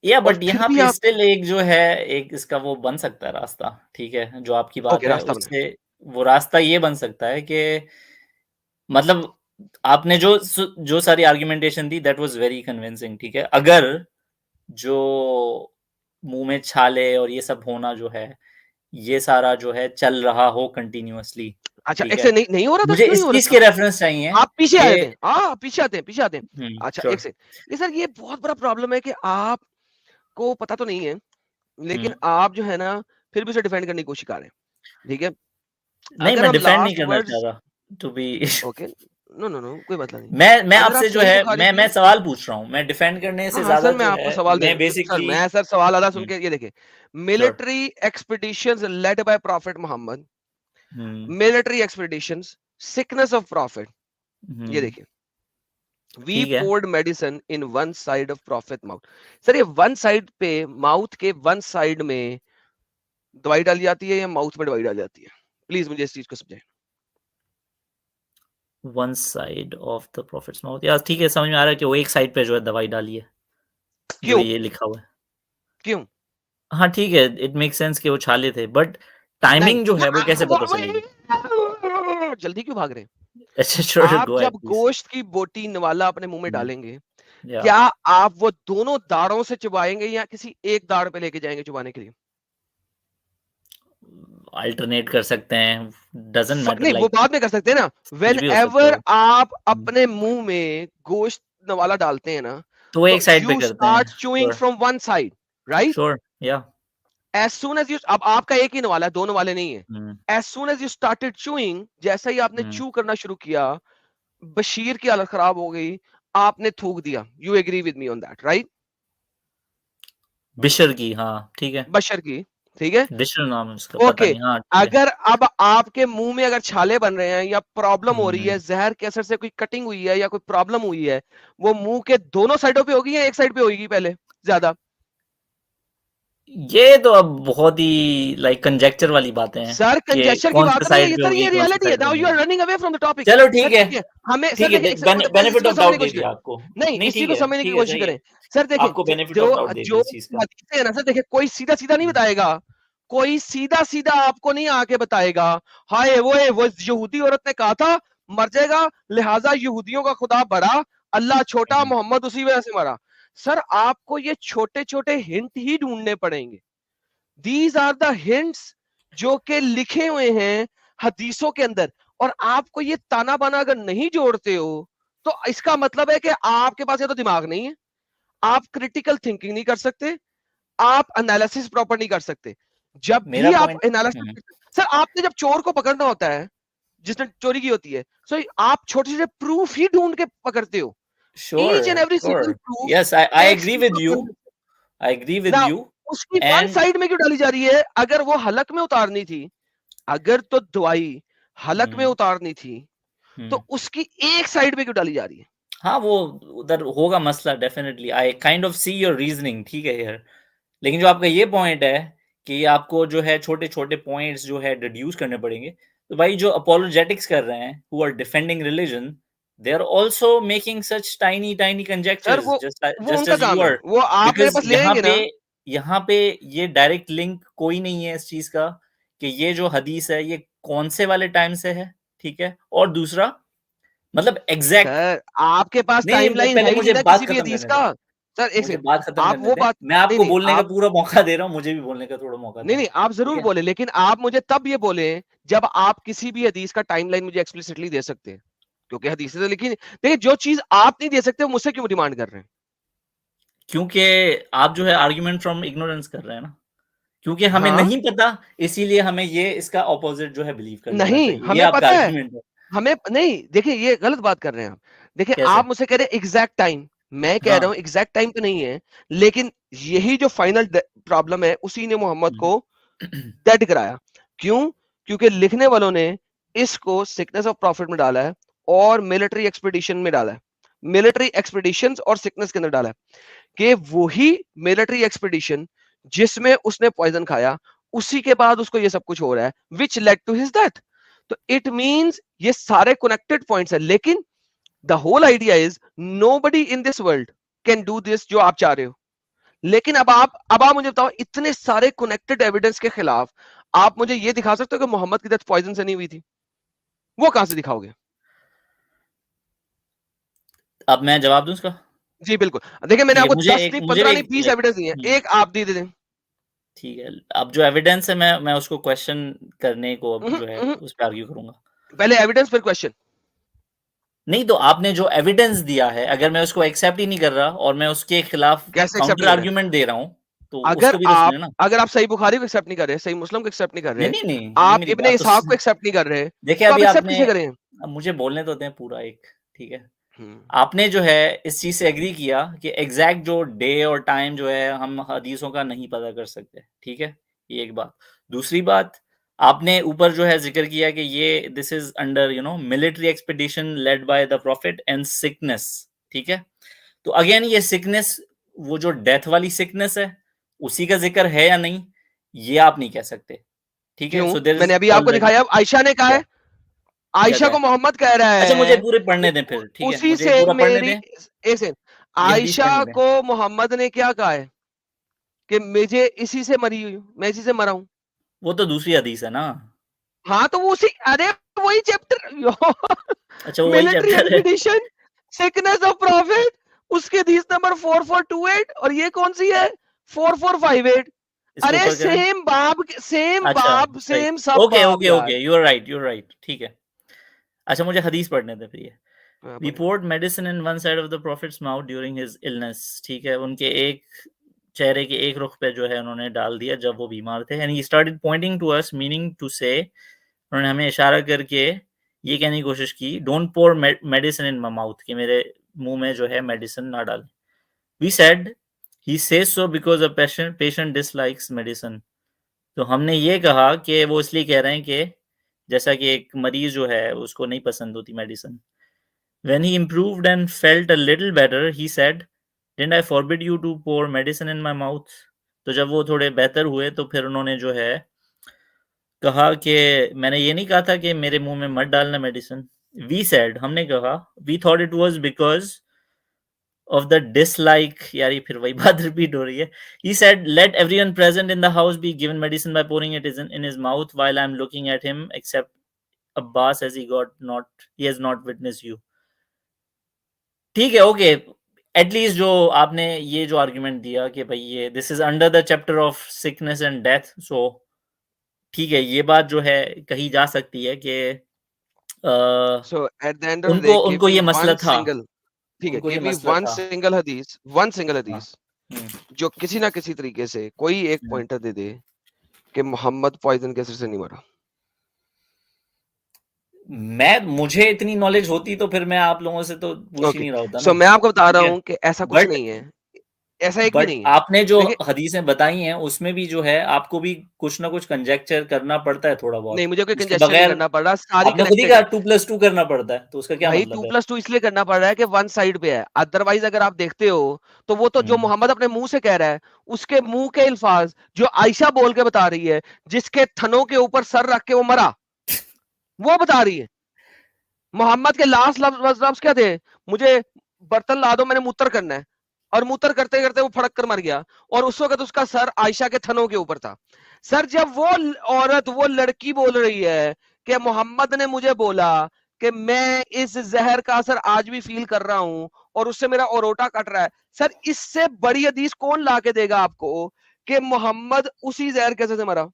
या और बट फिर यहाँ भी पे आप स्टिल एक जो है एक इसका वो बन सकता है रास्ता, ठीक है, जो आपकी बात ओके है रास्ता बना। उससे वो रास्ता ये बन सकता है कि मतलब आपने जो सारी argumentation the that was very convincing, ठीक है। अगर जो मुंह में छाले और ये सब होना जो है ये सारा जो है चल रहा हो कंटिन्यूअसली, अच्छा ठीक एक है, से नहीं हो रहा था, मुझे क्यों नहीं इस हो चीज रहा के था? रेफरेंस चाहिए आप पीछे आ जाते कि हैं, हाँ पीछे आते हैं, पीछे आते हैं। अच्छा एक श्योर। से ये सर, ये बहुत बड़ा प्रॉब्लम है कि आपको पता तो नहीं है, लेकिन आप जो है ना फिर भी उसे डिफेंड करने की कोशिश कर रहे हैं, ठीक है। नहीं, अगर मैं हम डिफेंड नहीं लास्ट करना चाह वर्ड्स, रहा to be okay, no no no कोई मतलब नहीं। मैं अगर आप आपसे जो सही है बुखारी मैं की, सवाल पूछ रहा हूँ, मैं डिफेंड करने हाँ से हाँ ज्यादा सर मैं जो आपको है सवाल मैं दे सर, बेसिकली मैं सर सवाल आधा सुन के, ये देखिए, sure. Military expeditions led by prophet Muhammad, military expeditions, sickness of prophet, ये देखिए, we ठीक है, poured medicine in one side of prophet mouth। Sir ये वन साइड पे, माउथ के वन साइड में दवाई डाली जाती है या माउथ में दवाई डाली जाती है? प्लीज मुझे इस चीज को समझाएं। One side of the profits mouth, यार ठीक है, समझ में आ रहा है कि वो एक साइड पे जो है दवाई डाली है, जो क्यों? ये लिखा हुआ है। क्यों? हाँ ठीक है, इट मेक सेंस कि वो छाले थे, बट नहीं टाइमिंग जो है वो कैसे पता चलेगी? जल्दी क्यों भाग रहे हैं? अच्छा श्योर, आप गो अहेड जब प्लीज। गोश्त की बोटी नवाला अपने मुंह में डालेंगे, या क्या आप वो दोनों दाढ़ों से चबाएंगे या किसी एक दाढ़ पे लेके जाएंगे चबाने के लिए? अल्टरनेट कर सकते हैं, डजंट मैटर, नहीं वो लाइक बाद में कर सकते हैं ना। कुछ वेन भी हो सकता एवर है। आप अपने मुंह में गोश्त नवाला डालते हैं ना, तो वो तो एक साइड पे यू करते हैं, start chewing sure from one side, right? Sure, या एज सून एज यू, अब आपका एक ही नवाला है, दो नवाले नहीं है। As soon as you started chewing, जैसा ही आपने चू करना शुरू किया, बशीर की हालत खराब हो गई, आपने थूक दिया। You agree with me on that, right? Bishr की, हाँ ठीक है, बशर की, ठीक है, बिशर नाम है उसका, पता ओके। नहीं, हाँ ठीक है। अगर अब आपके मुंह में अगर छाले बन रहे हैं या प्रॉब्लम हो रही है, हम्म, जहर के असर से कोई कटिंग हुई है या कोई प्रॉब्लम हुई है, वो मुंह के दोनों साइडों पे होगी या एक साइड पे होगी पहले ज्यादा? ये तो अब बहुत ही लाइक कंजेक्चर वाली बातें हैं सर कि कंजेस्चर की कौन सा बात नहीं है साइड ये पे सर, होगी ये कौन सा रियलिटी है। साइड पे नाउ नहीं यू आर होगी। Running away from the topic. चलो सर ठीक है, देखिए, हमें सर ठीक है, देखिए, एक सेकंड पहले बेनिफिट इसी को ऑफ समझने डाउट की दे कोशिश दिया करें। आपको। नहीं नहीं इसी ठीक को है, समझने की ठीक है, कोशिश सही है, करें। सर देखिए, आपको बेनिफिट जो ऑफ डाउट दे जो दिया इस चीज का। हदीसें है ना सर, देखिए कोई सीधा सीधा नहीं बताएगा, कोई सीधा सीधा आपको नहीं आके बताएगा हाय वो यहूदी औरत ने कहा था मर जाएगा, लिहाजा यहूदियों का खुदा बड़ा, अल्लाह छोटा, मोहम्मद उसी वजह से मरा। सर आपको ये छोटे छोटे हिंट ही ढूंढने पड़ेंगे। दीज आर द हिंट्स जो के लिखे हुए हैं हदीसों के अंदर, और आपको ये ताना बाना अगर नहीं जोड़ते हो तो इसका मतलब है कि आपके पास ये तो दिमाग नहीं है, आप क्रिटिकल थिंकिंग नहीं कर सकते, आप एनालिसिस प्रॉपर नहीं कर सकते। जब मेरा भी आप पॉइंट एनालिसिस, सर आपने जब चोर को पकड़ना होता है, जिसने चोरी की होती है, सो आप छोटे छोटे प्रूफ ही ढूंढ के पकड़ते हो। Sure, each and every single sure. proof Yes, I makes agree you with a you. conviction. I agree with Now, you. उसकी वन And साइड में क्यों डाली जा रही है? अगर वो हलक में उतारनी थी, अगर तो दवाई हलक में उतारनी थी, तो उसकी एक साइड पे क्यों डाली जा रही है? हाँ, वो उधर होगा मसला definitely. I kind of see your reasoning, ठीक है यार। लेकिन जो आपका ये पॉइंट है कि आपको जो है छोटे-छोटे पॉइंट्स जो है डिड्यूस करने पड़ेंगे। तो भाई जो अपोलोजेटिक्स कर रहे हैं, who are defending religion, they are also making such tiny sir conjectures वो जस्ट उनका एज़ यू काम है, आर। वो आप मेरे बिकॉज़ पास ले आएंगे ना। यहाँ पे ये डायरेक्ट लिंक कोई नहीं है इस चीज़ का कि ये जो हदीस है ये कौन से वाले टाइम से है, ठीक है? और दूसरा मतलब एग्ज़ैक्ट सर आपके पास नहीं, टाइमलाइन पहले है ही नहीं मुझे ना बात किसी भी खत्म हदीस करने का। दें। सर एक मुझे सेकंड, बात खत्म आप करने वो दें। बात मैं आपको नहीं बोलने का आप पूरा मौका दे रहा हूँ, मुझे भी बोलने का थोड़ा मौका दें। नहीं आप जरूर ठीक है? बोले, लेकिन आप मुझे तब ये बोले जब आप किसी भी हदीस का टाइमलाइन मुझे एक्सप्लिसिटली दे सकते हैं, क्योंकि हदीसें तो लिखी देखिए, जो चीज आप नहीं दे सकते वो मुझसे क्यों डिमांड कर रहे हैं? क्योंकि आप जो है आर्गुमेंट फ्रॉम इग्नोरेंस कर रहे हैं ना। क्योंकि हमें हाँ नहीं पता, इसीलिए हमें ये इसका ऑपोजिट जो है बिलीव कर लेना नहीं, चाहिए। ये हमें आपका पता है, आर्गुमेंट है। हमें नहीं, देखिए ये गलत बात कर रहे हैं आप। देखिए कैसे? आप मुझसे कह रहे हैं एग्जैक्ट टाइम, मैं कह रहा हाँ। हूं एग्जैक्ट टाइम तो नहीं है, लेकिन यही जो फाइनल प्रॉब्लम है उसी ने मोहम्मद को डेड कराया। क्यों? क्योंकि लिखने वालों ने इसको सिकनेस ऑफ प्रॉफिट में डाला है और मिलिट्री एक्सपीडिशन में डाला है, मिलिट्री एक्सपीडिशंस और सिकनेस के अंदर डाला है, कि वही मिलिट्री एक्सपीडिशन जिसमें उसने पॉइजन खाया, उसी के बाद उसको ये सब कुछ हो रहा है, which led to his death. तो इट मींस ये सारे कनेक्टेड पॉइंट्स है, लेकिन the whole idea is nobody in this world can do this जो आप चाह रहे हो। लेकिन अब आप मुझे बताओ, इतने सारे कनेक्टेड एविडेंस के खिलाफ आप मुझे ये दिखा सकते हो कि मोहम्मद की डेथ पॉइजन से नहीं हुई थी? वो कहां से दिखाओगे? अब मैं जवाब दूं इसका? जी बिल्कुल, देखिए मैंने ठीक है, आपको मुझे 10 एक नहीं मुझे 15 नहीं एक 20 एक एविडेंस दिए हैं, एक आप दे दें। ठीक है। अब जो एविडेंस है मैं उसको क्वेश्चन करने को अब जो है हम्म, उस पे आर्ग्यू करूंगा। पहले एविडेंस फिर क्वेश्चन। नहीं तो आपने जो एविडेंस दिया है अगर मैं उसको एक्सेप्ट ही नहीं कर रहा और मैं उसके खिलाफ कैसे एक्सेप्ट काउंटर नहीं कर रहे? आर्ग्यूमेंट दे रहा हूं तो उसको भी तो सुने ना। अगर आप सही बुखारी को एक्सेप्ट नहीं कर रहे, सही मुस्लिम को एक्सेप्ट नहीं कर नहीं रहे, नहीं नहीं, ये आप मेरी इब्ने बात तो इसहाक को एक्सेप्ट नहीं कर रहे, देखिए तो आप अभी एक्सेप्ट आपने किसे करें? अब मुझे बोलने तो दें पूरा एक, ठीक है। हम्म, आपने जो है इस चीज से एग्री किया कि एग्जैक्ट जो डे और टाइम जो है हम हदीसों का नहीं पता कर सकते, ठीक है। ये एक बात। दूसरी बात, आपने ऊपर जो है जिक्र किया कि ये this is under military expedition led by the profit and sickness, ठीक है। तो अगेन ये सिकनेस वो जो डेथ वाली सिकनेस है उसी का जिक्र है या नहीं ये आप नहीं कह सकते, ठीक है। क्यों? सो देयर मैंने इज अभी आपको ऑलरेडी दिखाया, आयशा ने कहा क्या है, आयशा क्या को मोहम्मद कह रहा अच्छा मुझे है पूरे कि पढ़ने दें फिर, ठीक है, उसी मुझे से पूरा पढ़ने मेरी, दें, एक सेकंड, ये हदीस आयशा पढ़ने दें। को मोहम्मद ने क्या कहा है कि मुझे इसी से मरी हुई हूं, मैं इसी से मरा हूं। वो तो दूसरी हदीस है ना। हाँ तो वो उसी, अरे वही चैप्टर अच्छा वो वही मिलिट्री चैप्टर है। एक्सपीडिशन, सिकनेस ऑफ प्रॉफिट, उसके हदीस नंबर 4428, और ये कौन सी है 4458। इसको अरे ऊपर करें। सेम अच्छा बाप सही, सेम सब ओके बाप ओके यार। ओके, यू आर राइट, ठीक है। अच्छा मुझे हदीस पढ़ने दें फिर ये। हाँ, We बोलिए। poured medicine in one side of the prophet's mouth during his illness, ठीक है। उनके एक चेहरे के एक रुख पे जो है उन्होंने डाल दिया जब वो बीमार थे। And he started pointing to us, meaning to say, उन्होंने हमें इशारा करके ये कहने की कोशिश की, don't pour medicine in my mouth, कि मेरे मुंह में जो है मेडिसिन ना डालें। We said he says so because a patient dislikes medicine. तो हमने ये कहा कि वो इसलिए कह रहे हैं कि जैसा कि एक मरीज जो है उसको नहीं पसंद होती medicine. When he improved and felt a little better, he said, "Didn't I forbid you to pour medicine in my mouth?" तो जब वो थोड़े बेहतर हुए तो फिर उन्होंने जो है कहा कि मैंने ये नहीं कहा था कि मेरे मुंह में मत डालना मेडिसिन। We said, हमने कहा, we thought it was because of the dislike, यार ये फिर वही बात रिपीट हो रही है। He said, let everyone present in the house be given medicine by pouring it in his mouth while I'm looking at him, except Abbas, as he has not witnessed you. ठीक है, okay. At least जो आपने ये जो argument दिया कि भाई ये this is under the chapter of sickness and death, so ठीक है, ये बात जो है कही जा सकती है कि So at the end of the उनको day, give उनको me ये मसला one था, single, ठीक है, उनको ये give me मसला one था। single हदीस, one single हाँ, हदीस जो किसी ना किसी तरीके से कोई एक पॉइंटर दे दे कि मोहम्मद पॉइजन के असर से नहीं मरा। मुझे इतनी नॉलेज होती तो फिर मैं आप लोगों से तो पूछ ही ओके नहीं रहा होता सो ना, मैं आपको बता ठीक रहा है? हूँ कि ऐसा कुछ बट नहीं है, ऐसा एक भी नहीं है। आपने जो देखिए हदीसें बताई हैं उसमें भी जो है आपको भी कुछ ना कुछ कंजेक्चर करना पड़ता है थोड़ा बहुत, नहीं, मुझे कोई उसके कंजेस्शन नहीं बगैर करना पड़ रहा, सारी आपने खुद ही कनेक्टेड कहा है। 2+2 करना पड़ता है, तो उसका क्या भाई मतलब है? 2+2 इसलिए करना पड़ रहा है कि वन साइड पे है, अदरवाइज अगर आप देखते हो तो वो तो जो मोहम्मद अपने मुंह से कह रहा है, उसके मुंह के अल्फाज जो आयशा बोल के बता रही है, जिसके थनों के ऊपर सर रख के वो मरा, वो बता रही है। मोहम्मद के लास्ट लफ्ज क्या थे? मुझे बर्तन ला दो, मैंने मूत्र करना है, और मूत्र करते करते वो फड़क कर मर गया, और उस वक्त उसका सर आयशा के थनों के ऊपर था। सर जब वो औरत, वो लड़की बोल रही है कि मोहम्मद ने मुझे बोला कि मैं इस जहर का असर आज भी फील कर रहा हूं और उससे मेरा ओरोटा कट रहा है, सर इससे बड़ी हदीस कौन ला के देगा आपको कि मोहम्मद उसी जहर कैसे से मरा?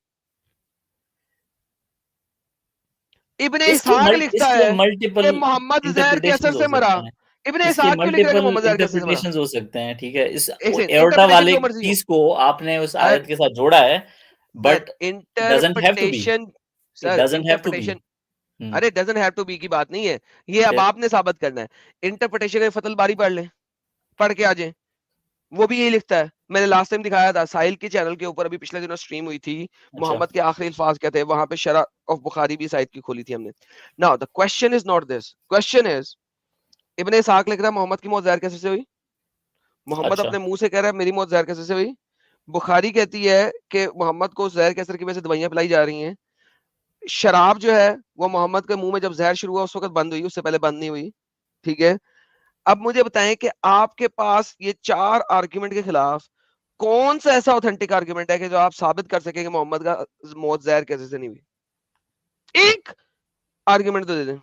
इब्ने इसहाक लिखता इसके है मल्टीपल कि मोहम्मद जहर के असर इंटरप्रिटेशंस हो से मरा। सकते हैं, इब्ने इसके इसहाक क्यों लिख रहा है कि मल्टीपल मोहम्मद जहर के असर से मरा? इंटरप्रिटेशंस हो सकते हैं, ठीक है? इस एक सेकंड, एओर्टा इंटरप्रिटेशन वाले जो मर्जी हो चीज को आपने उस सर, आयत के साथ जोड़ा है, sir but doesn't have to be, interpretation, it sir doesn't have to be. Interpretation, अरे डजंट हैव टू बी की बात नहीं है, ये अब फिर आपने साबित करना है। इंटरप्रिटेशन का फतल बारी पढ़ ले, पढ़ के आ जाए, वो भी यही लिखता है। मैंने लास्ट टाइम दिखाया था साहिल के चैनल के ऊपर, अभी पिछले दिनों स्ट्रीम हुई थी, अच्छा, मोहम्मद के आखिरी अल्फाज क्या थे, वहां पे शरा ऑफ बुखारी भी साइड की खोली थी हमने। Now the question is not this, question is Ibn Ishaq लिख रहा है मोहम्मद की मौत जहर कैसे से हुई? मोहम्मद अच्छा, अपने मुंह से कह रहा है मेरी मौत जहर कैसे से हुई? बुखारी कहती है कि मोहम्मद को जहर के असर की वजह से दवाइयां पिलाई जा रही हैं। शराब जो है वो मोहम्मद के मुंह में जब जहर शुरू हुआ उस वक्त बंद हुई, उससे पहले बंद नहीं हुई, ठीक है? अब मुझे बताएं कि आपके पास ये 4 आर्गुमेंट के खिलाफ कौन सा ऐसा ऑथेंटिक आर्गुमेंट है कि जो आप साबित कर सके कि मोहम्मद का मौत जहर कैसे से नहीं हुई? एक आर्गुमेंट तो दे दें।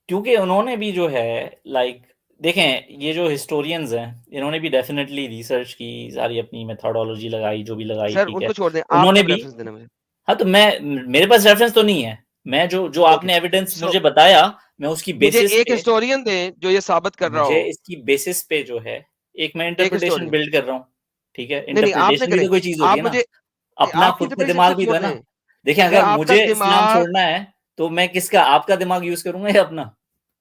क्योंकि उन्होंने भी जो है लाइक देखें, ये जो हिस्टोरियंस हैं इन्होंने भी डेफिनेटली रिसर्च की, सारी अपनी मेथोडोलॉजी लगाई जो भी लगाई, सर ठीक है? उनको छोड़ दें, उन्होंने आपका भी, रेफरेंस देना मुझे। हाँ तो मेरे पास रेफरेंस तो नहीं है, मैं जो जो ओके आपने एविडेंस सो मुझे बताया मैं उसकी मुझे बेसिस एक पे, हिस्टोरियन दें जो ये साबित कर रहा मुझे हो। इसकी बेसिस पे जो है एक मैं एक इंटरप्रिटेशन हिस्टोरियन, बिल्ड कर रहा हूँ, ठीक है? नहीं नहीं आपने इंटरप्रिटेशन भी करें, तो कोई चीज होती आप है ना, मुझे, अपना आपकी खुद का इंटरप्रिटेशन दिमाग तो भी तो छोड़ है ना। दें देखिए सर, अगर आपका मुझे इस्लाम दिमाग, छोड़ना है तो मैं किसका, आपका दिमाग यूज करूंगा या अपना?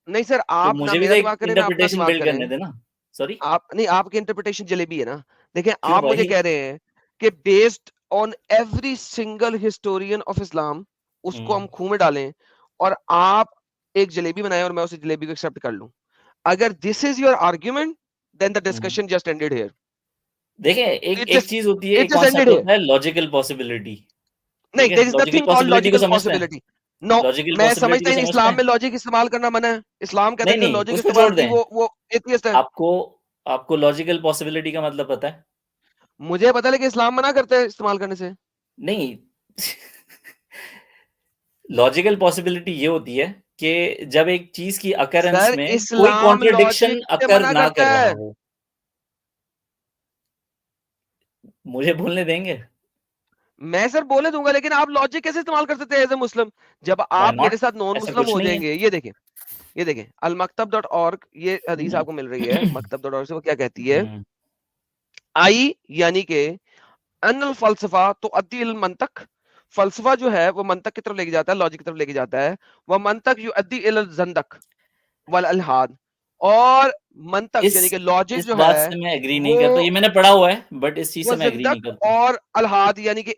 नहीं सर तो आप ना मुझे भी तो मेरा एक दिमाग करें ना अपना इंटरप्रिटेशन दिमाग बिल्ड करें। करने देना। सॉरी, आप नहीं, आपकी इंटरप्रिटेशन जलेबी है ना। देखिए क्यों आप मुझे भाई? कह रहे हैं कि based on every single historian of Islam उसको हम खूह में डालें और आप एक जलेबी बनाएं और मैं उस जलेबी को एक्सेप्ट कर लूं। अगर this is your argument then the hmm. Discussion just ended here. देखिए एक इट एक जस्ट चीज होती है, इट एक जस्ट एंडेड कॉन्सेप्ट हियर। होता है लॉजिकल पॉसिबिलिटी, नहीं, ठीक है? There is logical nothing called possibility को लॉजिकल समझते हैं, पॉसिबिलिटी। नो, लॉजिकल मैं पॉसिबिलिटी समझता को ही नहीं, समझते इस्लाम हैं। में लॉजिक इस्तेमाल करना मना है। इस्लाम कहता नहीं है जो नहीं, लॉजिक उसको इस्तेमाल छोड़ की दें। वो एथियस्ट है। आपको आपको लॉजिकल पॉसिबिलिटी का मतलब पता है? मुझे पता है कि इस्लाम मना करता है इस्तेमाल करने से। नहीं लॉजिकल पॉसिबिलिटी ये होती है कि जब एक चीज की अकरेंस सर में कोई इस्लाम कॉन्ट्रडिक्शन लॉजिक से अकर मना ना करता कर रहा है। हो। मुझे बोलने देंगे? मैं सर बोले दूंगा, लेकिन आप लॉजिक कैसे इस्तेमाल कर सकते हैं एज ए मुस्लिम जब व्हाई आप मेरे नॉट? साथ नॉन ऐसा मुस्लिम कुछ हो नहीं है। जाएंगे? ये देखें अलमकतब.org, ये हदीस आपको मिल रही है मकतब.org से। वो क्या कहती है? हम्म, आई यानी कि अनल फलसफा तो अद्दी मंतक, फलसफा जो है वो मंतक की तरफ लेके जाता है, लॉजिक की तरफ लेके जाता है। वह मंतक यू अद्दी इल जंदक वल अलहाद, और मंतक इस यानी कि लॉजिक इस जो बात है से मैं एग्री नहीं वो करता, ये मैंने पढ़ा हुआ है बट इस चीज वो से मैं एग्री नहीं जिंदक करता। और अलहाद यानी कि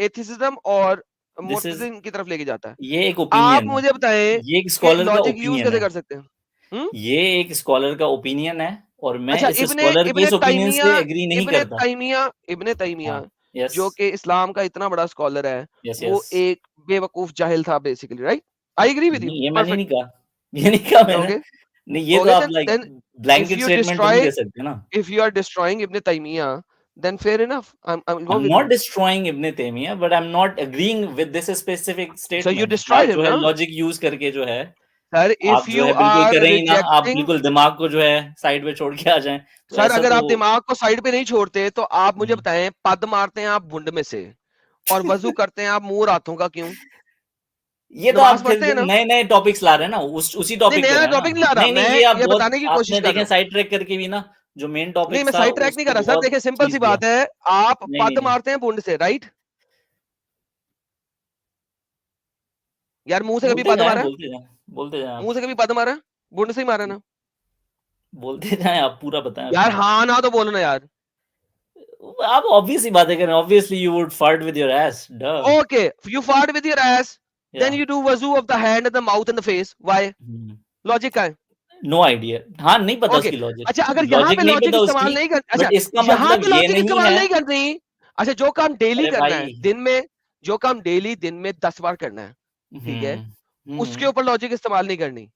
एथिसिज्म और दिस इज, मोर्टजिज्म की तरफ लेके जाता है। ये एक आप ओपिनियन है, मुझे बताएं ये एक कि स्कॉलर का लॉजिक यूज ओपिनियन कैसे है, कर सकते हैं? ये एक स्कॉलर का ओपिनियन है और मैं अच्छा, इस इब्ने स्कॉलर के इब्ने इस ओपिनियन तैमिया से एग्री नहीं इब्ने करता। तैमिया इब्ने तैमिया हाँ, यस, जो कि इस्लाम का इतना बड़ा स्कॉलर है, यस, वो यस। एक बेवकूफ जाहिल था basically, right? I agree with you, नहीं, ये मैंने परफेक्ट। नहीं कहा, ये नहीं कहा मैंने। ओके नहीं, ये तो ओके आप like then if blanket you statement तो नहीं डिस्ट्रॉय दे सकते ना। If you are destroying Ibn Taymiyyah then fair enough, I will go I'm with not you. destroying Ibn Taymiyyah, but I'm not agreeing with this specific so you statement कि आप destroyed him जो है ना logic use करके जो है, sir, आप if जो यू है बिल्कुल आर करें ही ना, आप रिजेक्टिंग। बिल्कुल दिमाग को जो है साइड पे छोड़ के आ जाएं, तो सर ऐसा अगर तो आप दिमाग को साइड पे नहीं छोड़ते तो आप मुझे हम्म, बताएं, पद मारते हैं आप भुंड में से और वजू करते हैं आप मुंह हाथों का क्यों? ये तो नमाज आप फिर पढ़ते हैं ना? नए नए टॉपिक्स ला रहे हैं ना, उसी नहीं, टॉपिक पे नया रहना टॉपिक ना। नहीं ला रहा नहीं नहीं, मैं, ये आप ये बहुत बताने की कोशिश आपने कर रहा देखें हूँ। साइड ट्रैक करके भी ना, जो मेन नहीं, टॉपिक मैं था साइड ट्रैक नहीं उसको कर रहा सर। बहुत देखिए सिंपल सी खींच दिया। बात है, आप नहीं नहीं पद नहीं, मारते हैं भुंड से, राइट? यार मुंह से कभी बोलते पद जाएं, मारा है? बोलते जाएं आप, मुंह से कभी पद मारा है? बुंड से ही मारा ना? बोलते जाएं, आप पूरा बताएं यार अपना। हाँ ना तो बोलो ना यार। आप ऑब्वियस ही बातें करें, obviously you would fart with your ass, duh. Okay, you fart with your ass, then या you do wazoo of the hand and the mouth and the face. Why? Logic का है? नो आइडिया, हाँ नहीं पता Okay. उसकी logic, अच्छा अगर यहाँ लॉजिक पे नहीं लॉजिक पता इस्तेमाल उसकी, नहीं कर, अच्छा बट इसका यहाँ मतलब पे ये लॉजिक नहीं इस्तेमाल है, नहीं करनी। अच्छा जो काम डेली अरे करना है भाई, दिन में, जो काम डेली दिन में 10 बार करना है, ठीक है, उसके ऊपर लॉजिक इस्तेमाल नहीं करनी।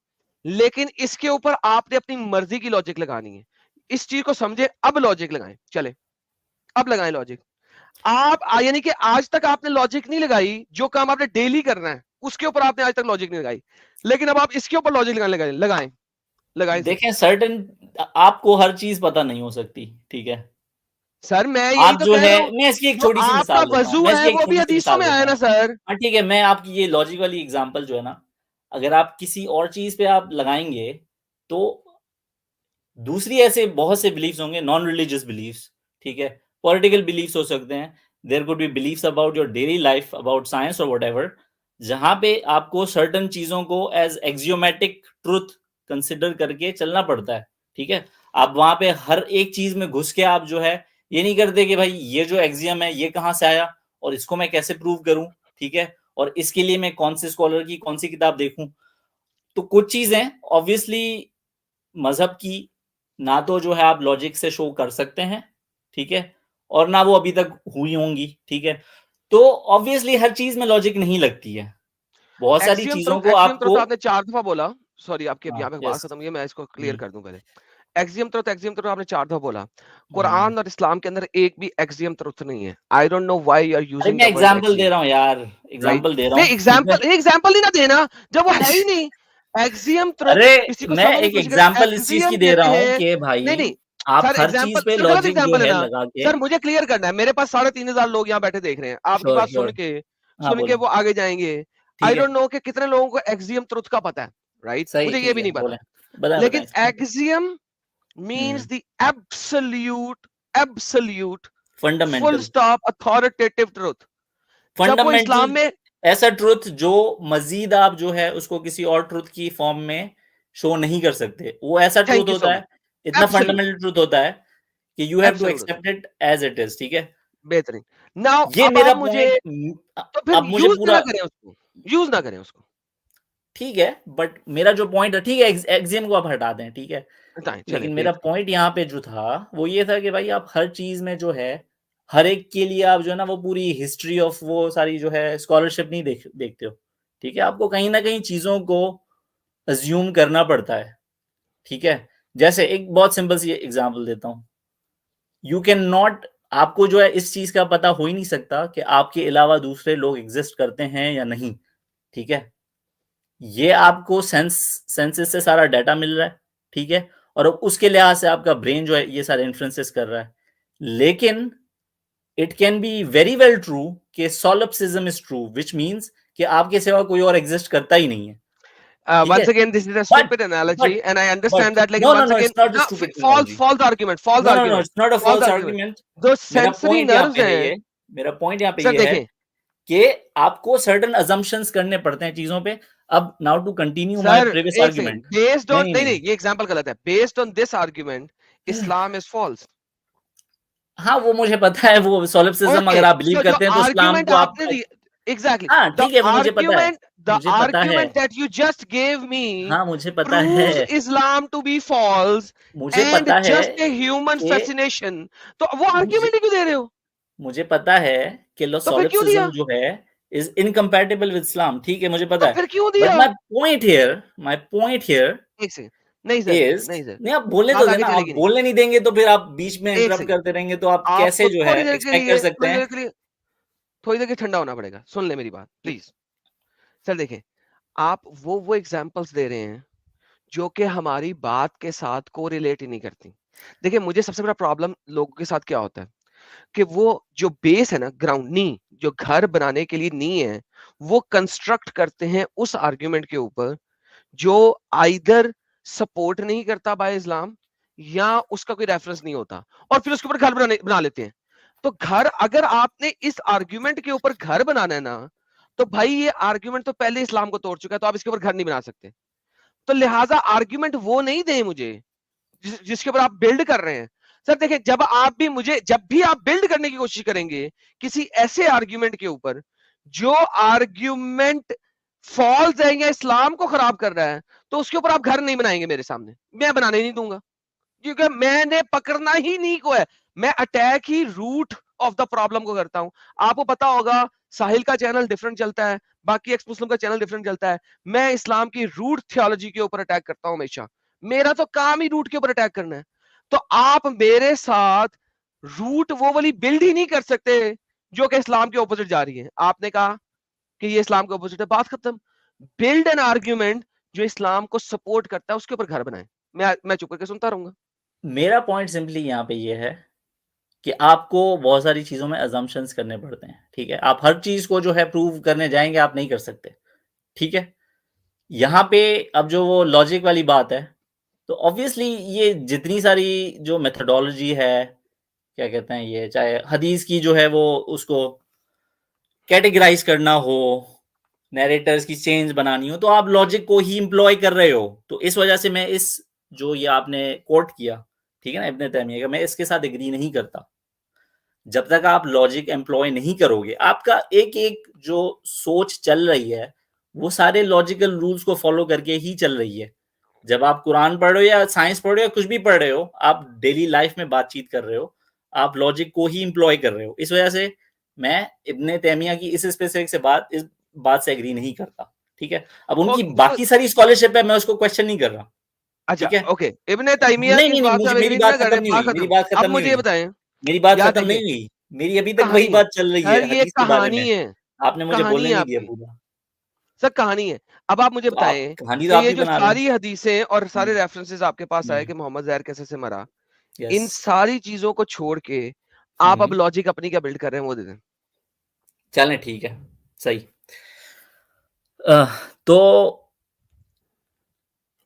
लेकिन इसके ऊपर आपने अपनी मर्जी की लॉजिक लगानी है। इस चीज को समझे, अब लॉजिक लगाएं। चले अब लगाएं लॉजिक। आप यानी कि आज तक आपने लॉजिक नहीं लगाई, जो काम आपने डेली करना है उसके ऊपर आपने आज तक लॉजिक नहीं लगाई, लेकिन अब आप इसके ऊपर लॉजिक लगाएं लगाएं लगाएं। देखें सर्टेन, आपको हर चीज पता नहीं हो सकती, ठीक है। सर मैं यही आप तो जो कह है, रहा हूं, मैं इसकी एक जो छोटी सी आपका मिसाल देता हूँ, वजू मैं है इसकी एक वो भी छोटी सी हदीसों मिसाल में आया देता ना हूँ। सर। हाँ ठीक है, मैं आपकी ये लॉजिक वाली एग्जांपल जो है ना, अगर आप किसी और चीज पे आप लगाएंगे तो दूसरी ऐसे बहुत से बिलीफ्स होंगे, नॉन रिलीजियस बिलीफ्स, ठीक है, पॉलिटिकल बिलीफ्स हो सकते हैं, there could be beliefs about your daily life, about science और व्हाटएवर, जहां पे आपको सर्टेन चीजों को एज एक्सियोमेटिक ट्रुथ कंसिडर करके चलना पड़ता है, ठीक है। आप वहां पे हर एक चीज में घुस के आप जो है ये नहीं करते कि भाई ये जो एक्सियम है ये कहाँ से आया और इसको मैं कैसे प्रूव करूं, ठीक है, और इसके लिए मैं कौन से स्कॉलर की कौन सी किताब देखूं। तो कुछ चीजें ऑब्वियसली मजहब की ना तो जो है आप लॉजिक से शो कर सकते हैं, ठीक है, और ना वो अभी तक हुई होंगी, ठीक है। तो ऑब्वियसली हर चीज में लॉजिक नहीं लगती है, बहुत सारी चीजों को एक्सियम आपको, आपने 4 दफा बोला। सॉरी आपकी हाँ, यहाँ पे बात यस, खत्म हुई है, मैं इसको क्लियर कर दूं पहले। एक्सियम ट्रुथ आपने 4 दफा बोला। कुरान और इस्लाम के अंदर एक भी एक्सियम ट्रुथ नहीं है। I don't know why you are अरे यूजिंग मैं द वर्ड एग्जांपल दे एक्सियम, रहा हूँ यार, राइट? एग्जांपल दे रहा नहीं हूँ, ठीक है। एग्जांपल ही ना देना जब वो है ही नहीं। एक्सियम ट्रुथ अरे किसी को मैं समझ में एक कुछ एग्जांपल इस चीज की एक्सियम दे रहा कहते हूँ हैं। कि भाई नहीं आप सर, हर एग्जांपल चीज पे तो गलत लॉजिक जो एग्जांपल है है ना लगा के, सर, मुझे क्लियर करना है। मेरे पास 3,500 लोग यहाँ बैठे देख रहे हैं आपकी श्योर बात श्योर, हाँ सुन के बोले, वो आगे जाएंगे। आई ठीक है, डोंट नो कि कितने लोगों को एक्सियम ट्रुथ का पता है, राइट? सही, मुझे ये ठीक भी है, नहीं पता। बोले, बताएं लेकिन बताएं, axiom means the absolute full fundamental, stop authoritative truth। जब वो इस्लाम फंडामेंटल में, ऐसा ट्रुथ जो मजीद आप जो है उसको किसी और ट्रुथ की फॉर्म में शो नहीं कर सकते, वो ऐसा ट्रुथ थैंक यू सो होता मच, है, इतना एब्सोल्यूट फंडामेंटल ट्रुथ होता है कि you have to absolute accept it as it is, ठीक है। बेहतरीन। नाउ ये अब मेरा आप मुझे, पॉइंट, तो फिर अब मुझे यूज पूरा, ना करें उसको, यूज ना करें उसको। ठीक है, बट मेरा जो पॉइंट है, ठीक है, एक्सियम को आप हटा दें, ठीक है, चले लेकिन मेरा बेहतरीन। पॉइंट यहाँ पे जो था वो ये था कि भाई आप हर चीज में जो है, हर एक के लिए आप जो है ना वो पूरी हिस्ट्री ऑफ वो सारी जो है स्कॉलरशिप नहीं देखते हो, ठीक है। आपको कहीं ना कहीं चीजों को अज्यूम करना पड़ता है, ठीक है। जैसे एक बहुत सिंपल सी एग्जांपल देता हूँ, यू कैन नॉट, आपको जो है इस चीज का पता हो ही नहीं सकता कि आपके अलावा दूसरे लोग एग्जिस्ट करते हैं या नहीं, ठीक है। ये आपको सेंसेस से सारा डाटा मिल रहा है, ठीक है, और अब उसके लिहाज से आपका ब्रेन जो है ये सारे इन्फ्लुएंसेस कर रहा है। लेकिन it can be very well true कि सोलिप्सिज्म इज ट्रू, व्हिच मींस कि आपके सिवा कोई और एग्जिस्ट करता ही नहीं है, ठीक है। Once again, this is a but stupid analogy, and I but understand that. Like no no once no, again, it's not a no, stupid false, analogy, false argument, false no no no, argument, it's not a false false argument. Argument. जो मेरा sensory point यहाँ nerves पे है हैं, ये, मेरा point यहाँ पे सर ये है देखें, कि आपको सर्टेन assumptions करने पड़ते हैं चीजों पे। अब now to continue my sir previous एक सेकंड, आर्गुमेंट, बेस्ड ऑन, नहीं नहीं नहीं, नहीं ये एग्जांपल गलत है। Based on this argument Islam is false. हाँ वो मुझे पता है, वो सोलिप्सिज्म ओके, अगर आप बिलीव सो जो करते हैं तो इस्लाम आर्गुमेंट को आप, आपने दी, एग्जैक्टली हाँ द ठीक है, वो आर्गुमेंट, द मुझे पता है, argument that you just gave me हाँ मुझे पता proves है, Islam to be false मुझे and पता है just a human कि fascination। तो वो मुझे आर्गुमेंट ही क्यों दे रहे हो? मुझे पता है कि तो फिर क्यों दिया? सोलिप्सिज्म जो है इज इनकम्पैटिबल विद इस्लाम, ठीक है, मुझे पता तो है। फिर क्यों बट दिया? माय पॉइंट हियर एक सेकंड, नहीं सर, इज, नहीं सर, नहीं आप बोलने तो बात आगे देना, आप चलेगी नहीं। बोलने नहीं देंगे तो फिर आप बीच में एक इंटरप्ट सेकंड, करते रहेंगे तो आप आपको कैसे जो है थोड़ी देर के एक्सपेक्ट कर लिए, सकते हैं। थोड़ी देर के ठंडा होना पड़ेगा। सुन ले मेरी बात प्लीज। सर देखें, आप वो एग्जांपल्स दे रहे हैं जो कि हमारी बात के साथ कोरिलेट ही नहीं करती। देखिए मुझे सबसे बड़ा प्रॉब्लम लोगों के साथ क्या होता है कि वो जो बेस है ना, ग्राउंड नी, जो घर बनाने के लिए नी है, वो कंस्ट्रक्ट करते हैं उस आर्ग्यूमेंट के ऊपर जो आइदर सपोर्ट नहीं करता बाय इस्लाम या उसका कोई रेफरेंस नहीं होता, और फिर उसके ऊपर घर बना लेते हैं। तो घर, अगर आपने इस आर्ग्यूमेंट के ऊपर घर बनाना है ना, तो भाई ये आर्ग्यूमेंट तो पहले इस्लाम को तोड़ चुका है, तो आप इसके ऊपर घर नहीं बना सकते। तो लिहाजा आर्ग्यूमेंट वो नहीं दें मुझे जिसके ऊपर आप बिल्ड कर रहे हैं। सर देखिए, जब भी आप बिल्ड करने की कोशिश करेंगे किसी ऐसे आर्ग्यूमेंट के ऊपर जो आर्ग्यूमेंट फॉल्स है या इस्लाम को खराब कर रहा है, तो उसके ऊपर आप घर नहीं बनाएंगे मेरे सामने, मैं बनाने नहीं दूंगा, क्योंकि मैंने पकड़ना ही नहीं को है। मैं अटैक ही रूट ऑफ द प्रॉब्लम को करता हूं। आपको पता होगा साहिल का चैनल डिफरेंट चलता है, बाकी एक्स मुस्लिम का चैनल डिफरेंट चलता है। मैं इस्लाम की रूट थियोलॉजी के ऊपर अटैक करता हूं हमेशा। मेरा तो काम ही रूट के ऊपर अटैक करना है। तो आप मेरे साथ रूट वो वाली बिल्ड ही नहीं कर सकते जो कि इस्लाम के ऑपोजिट जा रही है। आपने कहा कि ये इस्लाम के ऑपोजिट है, बात खत्म। बिल्ड एन आर्ग्यूमेंट जो इस्लाम को सपोर्ट करता है, उसके ऊपर घर बनाए। मैं चुप करके सुनता रहूंगा। मेरा पॉइंट सिंपली यहाँ पे ये है कि आपको बहुत सारी चीजों में अजम्पशंस करने पड़ते हैं, ठीक है। आप हर चीज को जो है प्रूव करने जाएंगे, आप नहीं कर सकते, ठीक है। यहाँ पे अब जो वो लॉजिक वाली बात है, तो ऑब्वियसली ये जितनी सारी जो मेथोडोलॉजी है, क्या कहते हैं ये, चाहे हदीस की जो है वो उसको कैटेगराइज करना हो, नैरेटर्स की चेंज बनानी हो, तो आप लॉजिक को ही इम्प्लॉय कर रहे हो। तो इस वजह से मैं इस जो ये आपने कोट किया, ठीक है ना, इब्ने तैमिया का, मैं इसके साथ एग्री नहीं करता। जब तक आप लॉजिक एम्प्लॉय नहीं करोगे, आपका एक एक जो सोच चल रही है वो सारे लॉजिकल रूल्स को फॉलो करके ही चल रही है। जब आप कुरान पढ़ रहे हो या साइंस पढ़ रहे हो या कुछ भी पढ़ रहे हो, आप डेली लाइफ में बातचीत कर रहे हो, आप लॉजिक को ही इम्प्लॉय कर रहे हो। इस वजह से मैं इब्ने तैमिया की इस स्पेसिफिक इस बात से एग्री नहीं करता, ठीक है। अब उनकी बाकी सारी स्कॉलरशिप है, मैं उसको क्वेश्चन नहीं कर रहा, अच्छा ठीक है। ओके, इब्ने तैमिया नहीं की नहीं इस नहीं, बात से मुझे आप मेरी एग्री बात ना कर खत्म रहे, नहीं बात हुई, मेरी खत्म। बात अब खत्म नहीं मुझे ये हुई, बताएं, मेरी बात याद खत्म नहीं देखिए, हुई। मेरी अभी तक वही कहानी है बात चल रही है सर, ये हदीस के बारे कहानी में। है, आपने मुझे कहानी बोलने है नहीं दिया आपकी पूरा। सर, कहानी है। अब आप मुझे तो आप बताएं कहानी तो कि आप ये ही जो बना रहे हैं। सारी हदीसें और सारे रेफरेंसेस आपके पास आए कि मोहम्मद जहर कैसे से मरा, इन यस। सारी चीजों को छोड़ के आप अब लॉजिक अपनी क्या बिल्ड कर रहे हैं वो दे दें। चलें, ठीक है, सही। तो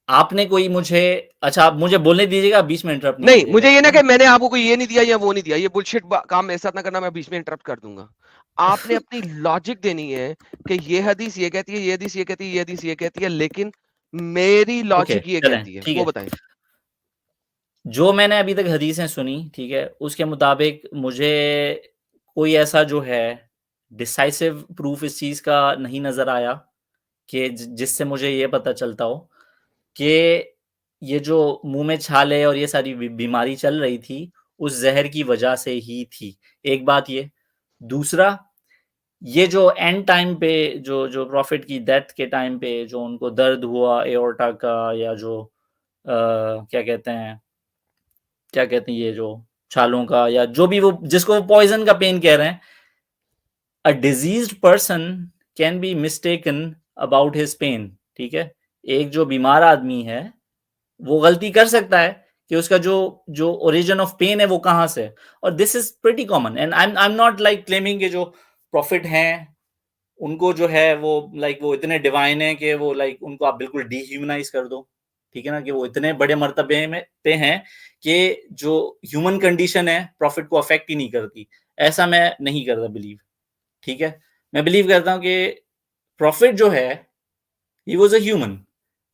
आपने कोई मुझे, अच्छा आप मुझे बोलने दीजिएगा, बीच में इंटरप्ट नहीं नहीं, कीजिएगा, मुझे ये ठीक ना है कि ना? मैंने आपको कोई ये नहीं दिया या वो नहीं दिया, ये बुलशिट काम मेरे साथ ना करना, मैं बीच में इंटरप्ट कर दूंगा। आपने अपनी लॉजिक देनी है कि ये हदीस ये कहती है, ये हदीस ये कहती है, ये हदीस ये कहती है, लेकिन मेरी ओके, लॉजिक ये चलें, कहती है, ठीक वो है। बताएं। जो मैंने अभी तक हदीसें सुनी, ठीक है, उसके मुताबिक मुझे कोई ऐसा जो है डिसाइसिव प्रूफ इस चीज़ का नहीं नज़र आया कि जिससे मुझे ये पता चलता हो कि ये जो मुँह में छाले और ये सारी बीमारी चल रही थी, उस ज़हर की वजह से ही थी। एक बात ये। दूसरा, ये जो एंड टाइम पे जो जो प्रॉफ़िट की डेथ के टाइम पे जो उनको दर्द हुआ एओर्टा का, या जो क्या कहते हैं ये जो छालों का, या जो भी वो जिसको वो पॉइज़न का पेन कह रहे हैं, a diseased person can be mistaken about his pain, ठीक है। एक जो बीमार आदमी है वो गलती कर सकता है कि उसका जो जो ओरिजिन ऑफ पेन है वो कहाँ से है। और this is pretty common, and I am not like claiming के जो प्रॉफिट हैं उनको जो है वो लाइक वो इतने डिवाइन है कि वो लाइक उनको आप बिल्कुल डिह्यूमनाइज कर दो, ठीक है ना, कि वो इतने बड़े मर्तबे में पे हैं कि जो ह्यूमन कंडीशन है प्रॉफिट को अफेक्ट ही नहीं करती। ऐसा मैं नहीं करता बिलीव, ठीक है। मैं बिलीव करता हूँ कि प्रॉफिट जो है he was a human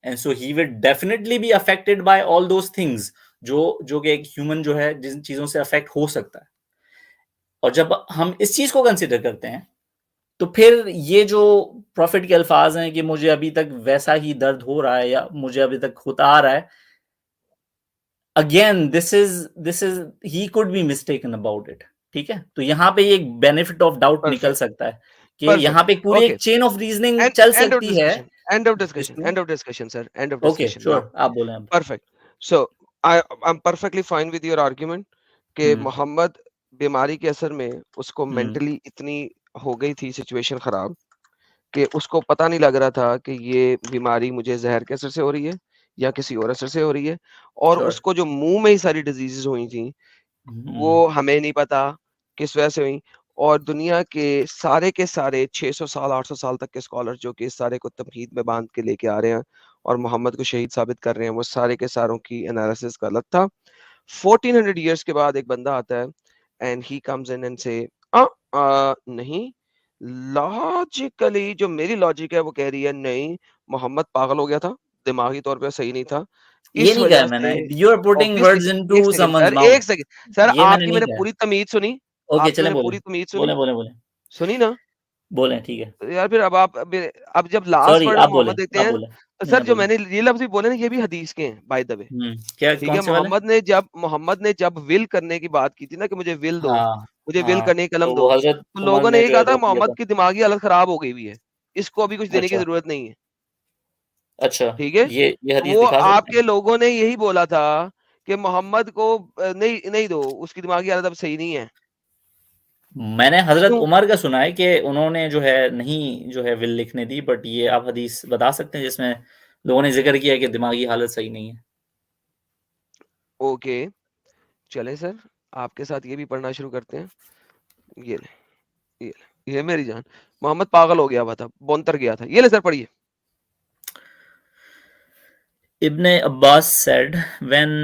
and so he will definitely be affected by all those things जो कि एक ह्यूमन जो है जिन चीजों से अफेक्ट हो सकता है। और जब हम इस चीज को कंसिडर करते हैं तो फिर ये जो प्रॉफिट के अल्फाज हैं कि मुझे अभी तक वैसा ही दर्द हो रहा है या मुझे अभी तक होता आ रहा है, again this is he could be mistaken about it, ठीक है। तो यहाँ पे एक बेनिफिट ऑफ डाउट निकल परफेक्ट, सकता है कि यहाँ परफेक्ट, पे पूरी ओके, एक चेन ऑफ रीजनिंग एंड चल एंड ऑफ सकती है डिस्कशन, एंड ऑफ डिस्कशन, जिसमें end of discussion sir, end of okay discussion now. Sure, आप बोलें अब। Perfect. So I am perfectly fine with your argument कि मोहम्मद बीमारी के असर में उसको मेंटली इतनी हो गई थी सिचुएशन खराब कि उसको पता नहीं लग रहा था कि ये बीमारी मुझे जहर के असर से हो रही है या किसी और असर से हो रही है, और श्योर। उसको जो मुंह में ही सारी डिजीजेस हुई थी वो हमें नहीं पता किस वजह से हुई। और दुनिया के सारे 600 साल 800 साल तक के स्कॉलर जो कि इस सारे को तमहीद में बांध के लेके आ रहे हैं और मोहम्मद को शहीद साबित कर रहे हैं, वो सारे के सारों की एनालिसिस गलत था। 1400 इयर्स के बाद एक बंदा आता है and he comes in and से नहीं, लॉजिकली जो मेरी लॉजिक है वो कह रही है नहीं, मोहम्मद पागल हो गया था, दिमागी तौर पे सही नहीं था, ये इस नहीं कहा वजह मैंने, say you are putting obviously. Words एक into second someone's sir, mouth, एक सेकंड सर, ये मैंने आपकी नहीं मैंने कहा। पूरी तमीज सुनी, ओके आपकी चलें, मैंने बोलें पूरी तमीज सुनी बोलें सुनी ना। बोलें, ठीक है, तो यार फिर अब जब लास्ट सॉरी वर्ड आप बोलें, मोहम्मद देखते आप हैं, बोलें, तो नहीं सर आप जो बोलें। मैंने ये लफ्ज भी बोले ना, ये भी हदीस के हैं बाय द वे। क्या, ठीक कौन है, से वाले? मोहम्मद ने जब विल करने की बात की थी ना कि मुझे विल दो, हाँ मुझे विल हाँ, करने की कलम तो दो, वो हजरत तो उमर लोगों ने ने ये जो है कहा था रोक दिया मोहम्मद था। की दिमागी हालत खराब हो गई हुई है, इसको अभी कुछ देने की अच्छा जरूरत नहीं है। अच्छा, ठीक है, ये तो हदीस वो दिखा सकते आपके हैं? लोगों ने यही बोला था कि मोहम्मद को नहीं नहीं दो, उसकी दिमागी हालत अब सही नहीं है। मैंने हजरत क्यों? उमर का सुना है कि उन्होंने जो है नहीं जो है विल लिखने दी, बट ये आप हदीस बता सकते हैं जिसमें लोगों ने जिक्र किया कि दिमागी हालत सही नहीं है? ओके, चले सर, आपके साथ ये भी पढ़ना शुरू करते हैं। ये ले, ये मेरी जान, मोहम्मद पागल हो गया हुआ था, बोंतर गया था। ये ले सर, पढ़िए। Ibn Abbas said, when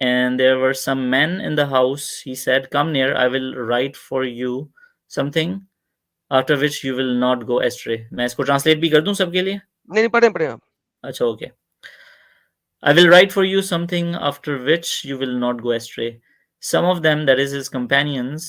and there were some men in the house, he said, come near, I will write for you something after which you will not go astray. मैं इसको ट्रांसलेट भी कर दूं सबके लिए? नहीं नहीं, पढ़े पढ़े आप। अच्छा okay. I will write for you something after which you will not go astray. Some of them, that is his companions,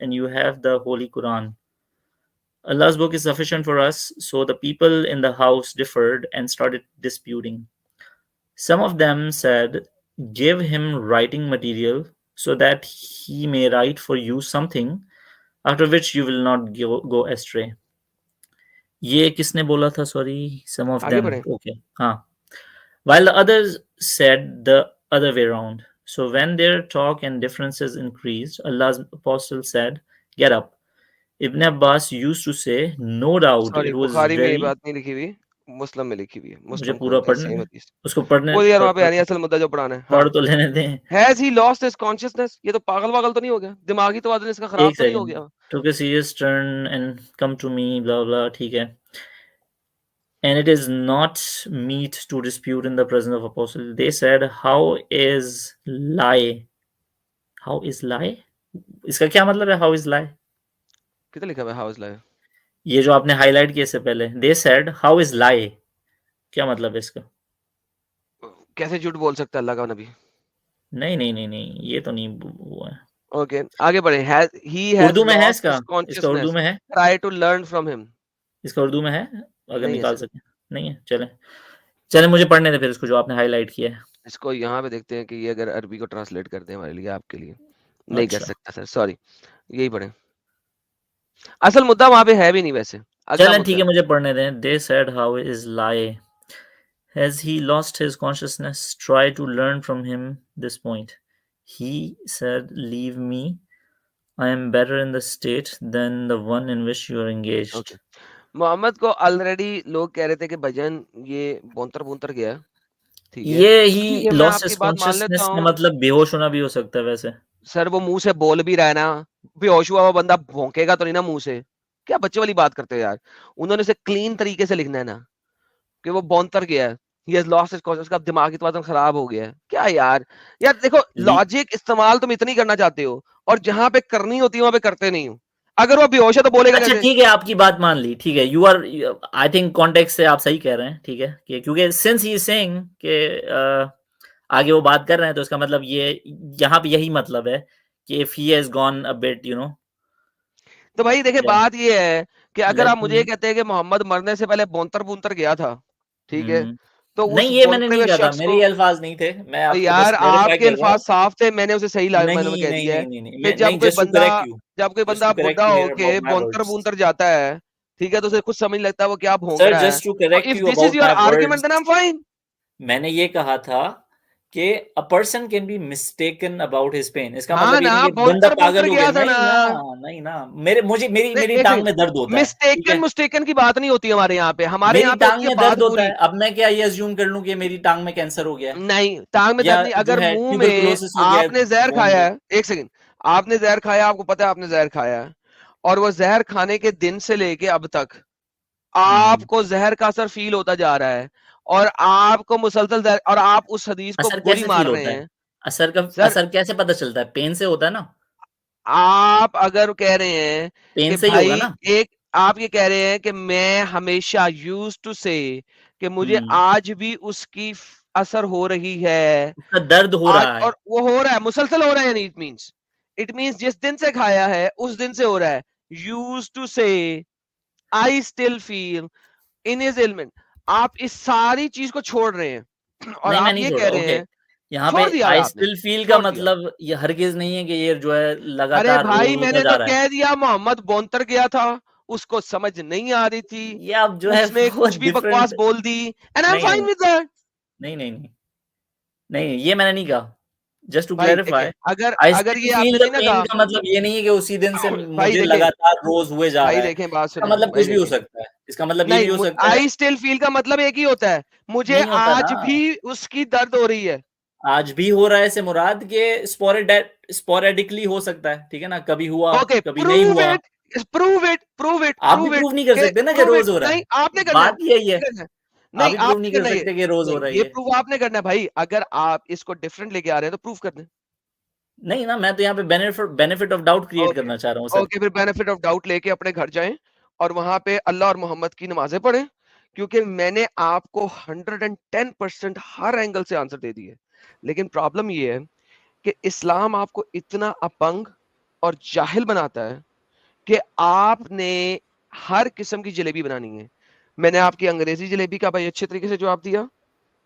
and you have the Holy Quran. Allah's book is sufficient for us. So the people in the house differed and started disputing. Some of them said, give him writing material so that he may write for you something after which you will not go astray. ये किसने बोला था? Sorry, some of आगे them. बढ़े। Okay, हाँ. While the others said the other way around. So when their talk and differences increased, Allah's apostle said, get up. Ibn Abbas used to say, no doubt sorry, it was Bukhari में ये very. बात नहीं लिखी हुई, मुस्लिम में लिखी हुई है। मुझे मुस्लिम पूरा खोलते हैं, पढ़ने सेम दें, हदीस। उसको पढ़ने वो यार वहां पे यानी असल मुद्दा जो पढ़ाना है। हाँ, पढ़ तो लेने दें। Has he lost his consciousness, ये तो पागल वागल तो नहीं हो गया, दिमागी तवज्जो इसका खराब एक तो नहीं हो सेकंड, गया। took a serious turn and come to me, blah blah, ठीक है. And it is not meet to dispute in the presence of apostle. They said, how is lie? How is lie? इसका क्या मतलब है how is lie? कितना लिखा हुआ है हाउस लाइफ? ये जो आपने हाईलाइट किया इससे पहले, they said how is lie, क्या मतलब है इसका? कैसे झूठ बोल सकता है अल्लाह का नबी? नहीं नहीं नहीं नहीं, ये तो नहीं हुआ है। ओके, आगे बढ़े। he has उर्दू में है lost इसका? his इसका उर्दू consciousness, में है? try to learn from him। इसका उर्दू में है? अगर नहीं है निकाल सर, सके। नहीं है, चलें चलें, मुझे पढ़ने दे फिर इसको जो आपने हाईलाइट किया है। इसको यहाँ पे देखते हैं कि ये अगर अरबी को ट्रांसलेट करते हैं हमारे लिए, आपके लिए। नहीं कर अच्छा सकता सर, सॉरी, यही पढ़े। असल मुद्दा वहां पे है भी नहीं वैसे, अगला चलें मुद्दा ठीक है, है। मुझे पढ़ने दें। They said how is lie? Has he lost his consciousness? Try to learn from him this point. He said, leave me. I am better in the state than the one in which you are engaged. Okay, Muhammad को already लोग कह रहे थे कि भजन ये बोंतर बोंतर गया। ठीक है, ये तो ठीक he है, मैं lost आपकी his बात मान लेता consciousness में हूँ। मतलब बेहोश होना भी हो सकता है वैसे। सर वो मुंह से बोल भी रहा है ना, बेहोश हुआ हुआ बंदा भौंकेगा तो नहीं ना मुंह से? क्या बच्चे वाली बात करते हो यार। उन्होंने इसे क्लीन तरीके से लिखना है ना, कि वो बौंतर गया है, he has lost his consciousness, उसका दिमागी तवाज़ुन खराब हो गया है। क्या यार, यार देखो, ली लॉजिक इस्तेमाल तुम इतनी करना चाहते हो और जहां पे करनी होती है वहां पे करते नहीं हो। अगर वो बेहोश है तो बोलेगा अच्छा कैसे? ठीक है, आपकी बात मान ली, ठीक है। You are, I think context से आप सही कह रहे हैं, ठीक है, कि क्योंकि सिंस ही इज सेइंग कि आगे वो बात कर रहे हैं तो इसका मतलब ये यहाँ पे यही मतलब है कि if he has gone a bit तो भाई देखिए, बात ये है कि अगर लेट आप मुझे ये मी। कहते हैं कि मोहम्मद मरने से पहले बोंतर बोंतर गया था, ठीक है, तो उस नहीं ये मैंने बोंतरे नहीं हुए कहा था, शख्स मेरे को। ये अल्फाज नहीं थे, मैं तो आपको बस यार क्लैरिफाई आपके कर रहा हूँ। अल्फाज साफ थे, मैंने उसे सही मायनों में नहीं कह नहीं दिया है नहीं नहीं नहीं, कि मैं नहीं, जस्ट टू करेक्ट यू, जब कोई जस्ट टू बंदा करेक्ट बुढ़ा यू हियर होके अबाउट माय बोंतर वर्ड्स। बूंतर जाता है, ठीक है, तो उसे कुछ समझ लगता है वो क्या भौंक सर रहा है। जस्ट टू और correct if you this is about your my argument then words, I am fine. मैंने ये कहा था कि a person can be mistaken about his pain. इसका हाँ मतलब ये ना, नहीं कि बंदा बोंतर पागल बोंतर हो गया गया, था ना। नहीं ना, नहीं ना, मेरी नहीं, एक टांग सेकंड, में दर्द होता है, ठीक मिस्टेकन है, मुस्टेकन की बात नहीं होती हमारे यहाँ पे, हमारे मेरी यहाँ पे टांग होती है में बात दर्द होता पूरी। है। अब मैं क्या ये अज्यूम कर लूं कि मेरी टांग में कैंसर हो गया है नहीं, टांग में दर्द या नहीं, जो अगर है मुंह में ट्यूबरकुलोसिस हो गया है आपने जहर बोन खाया में। है, एक सेकंड, आपने जहर खाया, आपको पता है आपने जहर खाया है, और वो जहर खाने के दिन से लेके अब तक आपको जहर का असर फील होता जा रहा है, और आपको मुसलसल जहर, और आप उस हदीस को असर बुरी कैसे मार फील रहे होता है? हैं। असर का सर असर कैसे पता चलता है? पेन से होता है ना, आप अगर कह रहे हैं पेन कि से ही होगा भाई ना। एक, आप ये कह रहे हैं कि मैं हमेशा यूज टू से कि मुझे आज भी उसकी असर हो रही है उसका दर्द हो आज, रहा है। और वो हो रहा है, मुसलसल हो रहा है, इट मींस जिस दिन से खाया है उस दिन से हो रहा है। यूज टू से आई still feel in his element. आप इस सारी चीज को छोड़ रहे हैं और नहीं, मैं आप नहीं ये छोड़ कह रहा। रहे ओके, हैं, यहाँ पे छोड़ दिया आई आपने, स्टिल फील का छोड़ दिया। मतलब ये हरगिज नहीं है कि ये जो है अरे लगातार रोज भाई होता मैंने जा तो रहा है। कह दिया, मोहम्मद बोनतर गया था, उसको समझ नहीं आ रही थी, ये आप जो है उसने वो कुछ भी बकवास डिफरेंट। बोल दी, एंड आई एम नहीं फाइन नहीं विद दैट। नहीं नहीं नहीं नहीं, ये मैंने नहीं कहा। जस्ट टू भाई देखें, क्लैरिफाई, अगर आई अगर स्टिल ये फील आपने द नहीं ना पेन कहा, का मतलब ये नहीं है कि उसी दिन से भाई मुझे देखें, लगातार रोज हुए जा भाई रहा है। देखें, बात इसका सुने, मतलब भाई कुछ भी हो देखें, सकता है, इसका मतलब ये भी हो नहीं, सकता है। आई स्टिल फील का मतलब एक ही होता है, मुझे नहीं होता आज ना, भी उसकी दर्द हो रही है। आज भी हो रहा है से मुराद के स्पोरेडिकली हो सकता है, ठीक है ना, कभी हुआ ओके, कभी नहीं प्रूव हुआ। It, prove it, prove it, आप भी प्रूव इट, प्रूव नहीं कर सकते ना कि प्रूव इट। रोज हो रहा नहीं है। आपने करना है, बात यही है, करना है। आप नहीं भी प्रूव नहीं आपने कर करना है ये, सकते कि रोज हो नहीं रहा है ये ये। प्रूव आपने करना है भाई, अगर आप इसको डिफरेंट लेके आ रहे हैं तो प्रूव कर दें। नहीं ना, मैं तो यहाँ पे benefit of doubt create okay, करना चाह रहा हूँ सर। ओके, फिर बेनिफिट ऑफ डाउट लेके अपने घर जाएं और वहां पे अल्लाह और मोहम्मद की नमाजें पढ़ें, क्योंकि मैंने आपको 110% हर एंगल से आंसर दे दिए। लेकिन प्रॉब्लम ये है कि इस्लाम आपको इतना अपंग और जाहिल बनाता है कि आपने हर किस्म की जलेबी बनानी है। मैंने आपकी अंग्रेजी जलेबी का भाई अच्छे तरीके से जवाब दिया,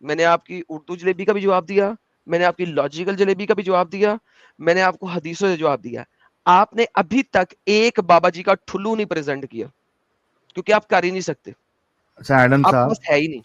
मैंने आपकी उर्दू जलेबी का भी जवाब दिया, मैंने आपकी लॉजिकल जलेबी का भी जवाब दिया, मैंने आपको हदीसों से जवाब दिया। आपने अभी तक एक बाबा जी का ठुल्लू नहीं प्रेजेंट किया, क्योंकि आप कर ही नहीं सकते, अच्छा एडम आपके साहब, पास है ही नहीं।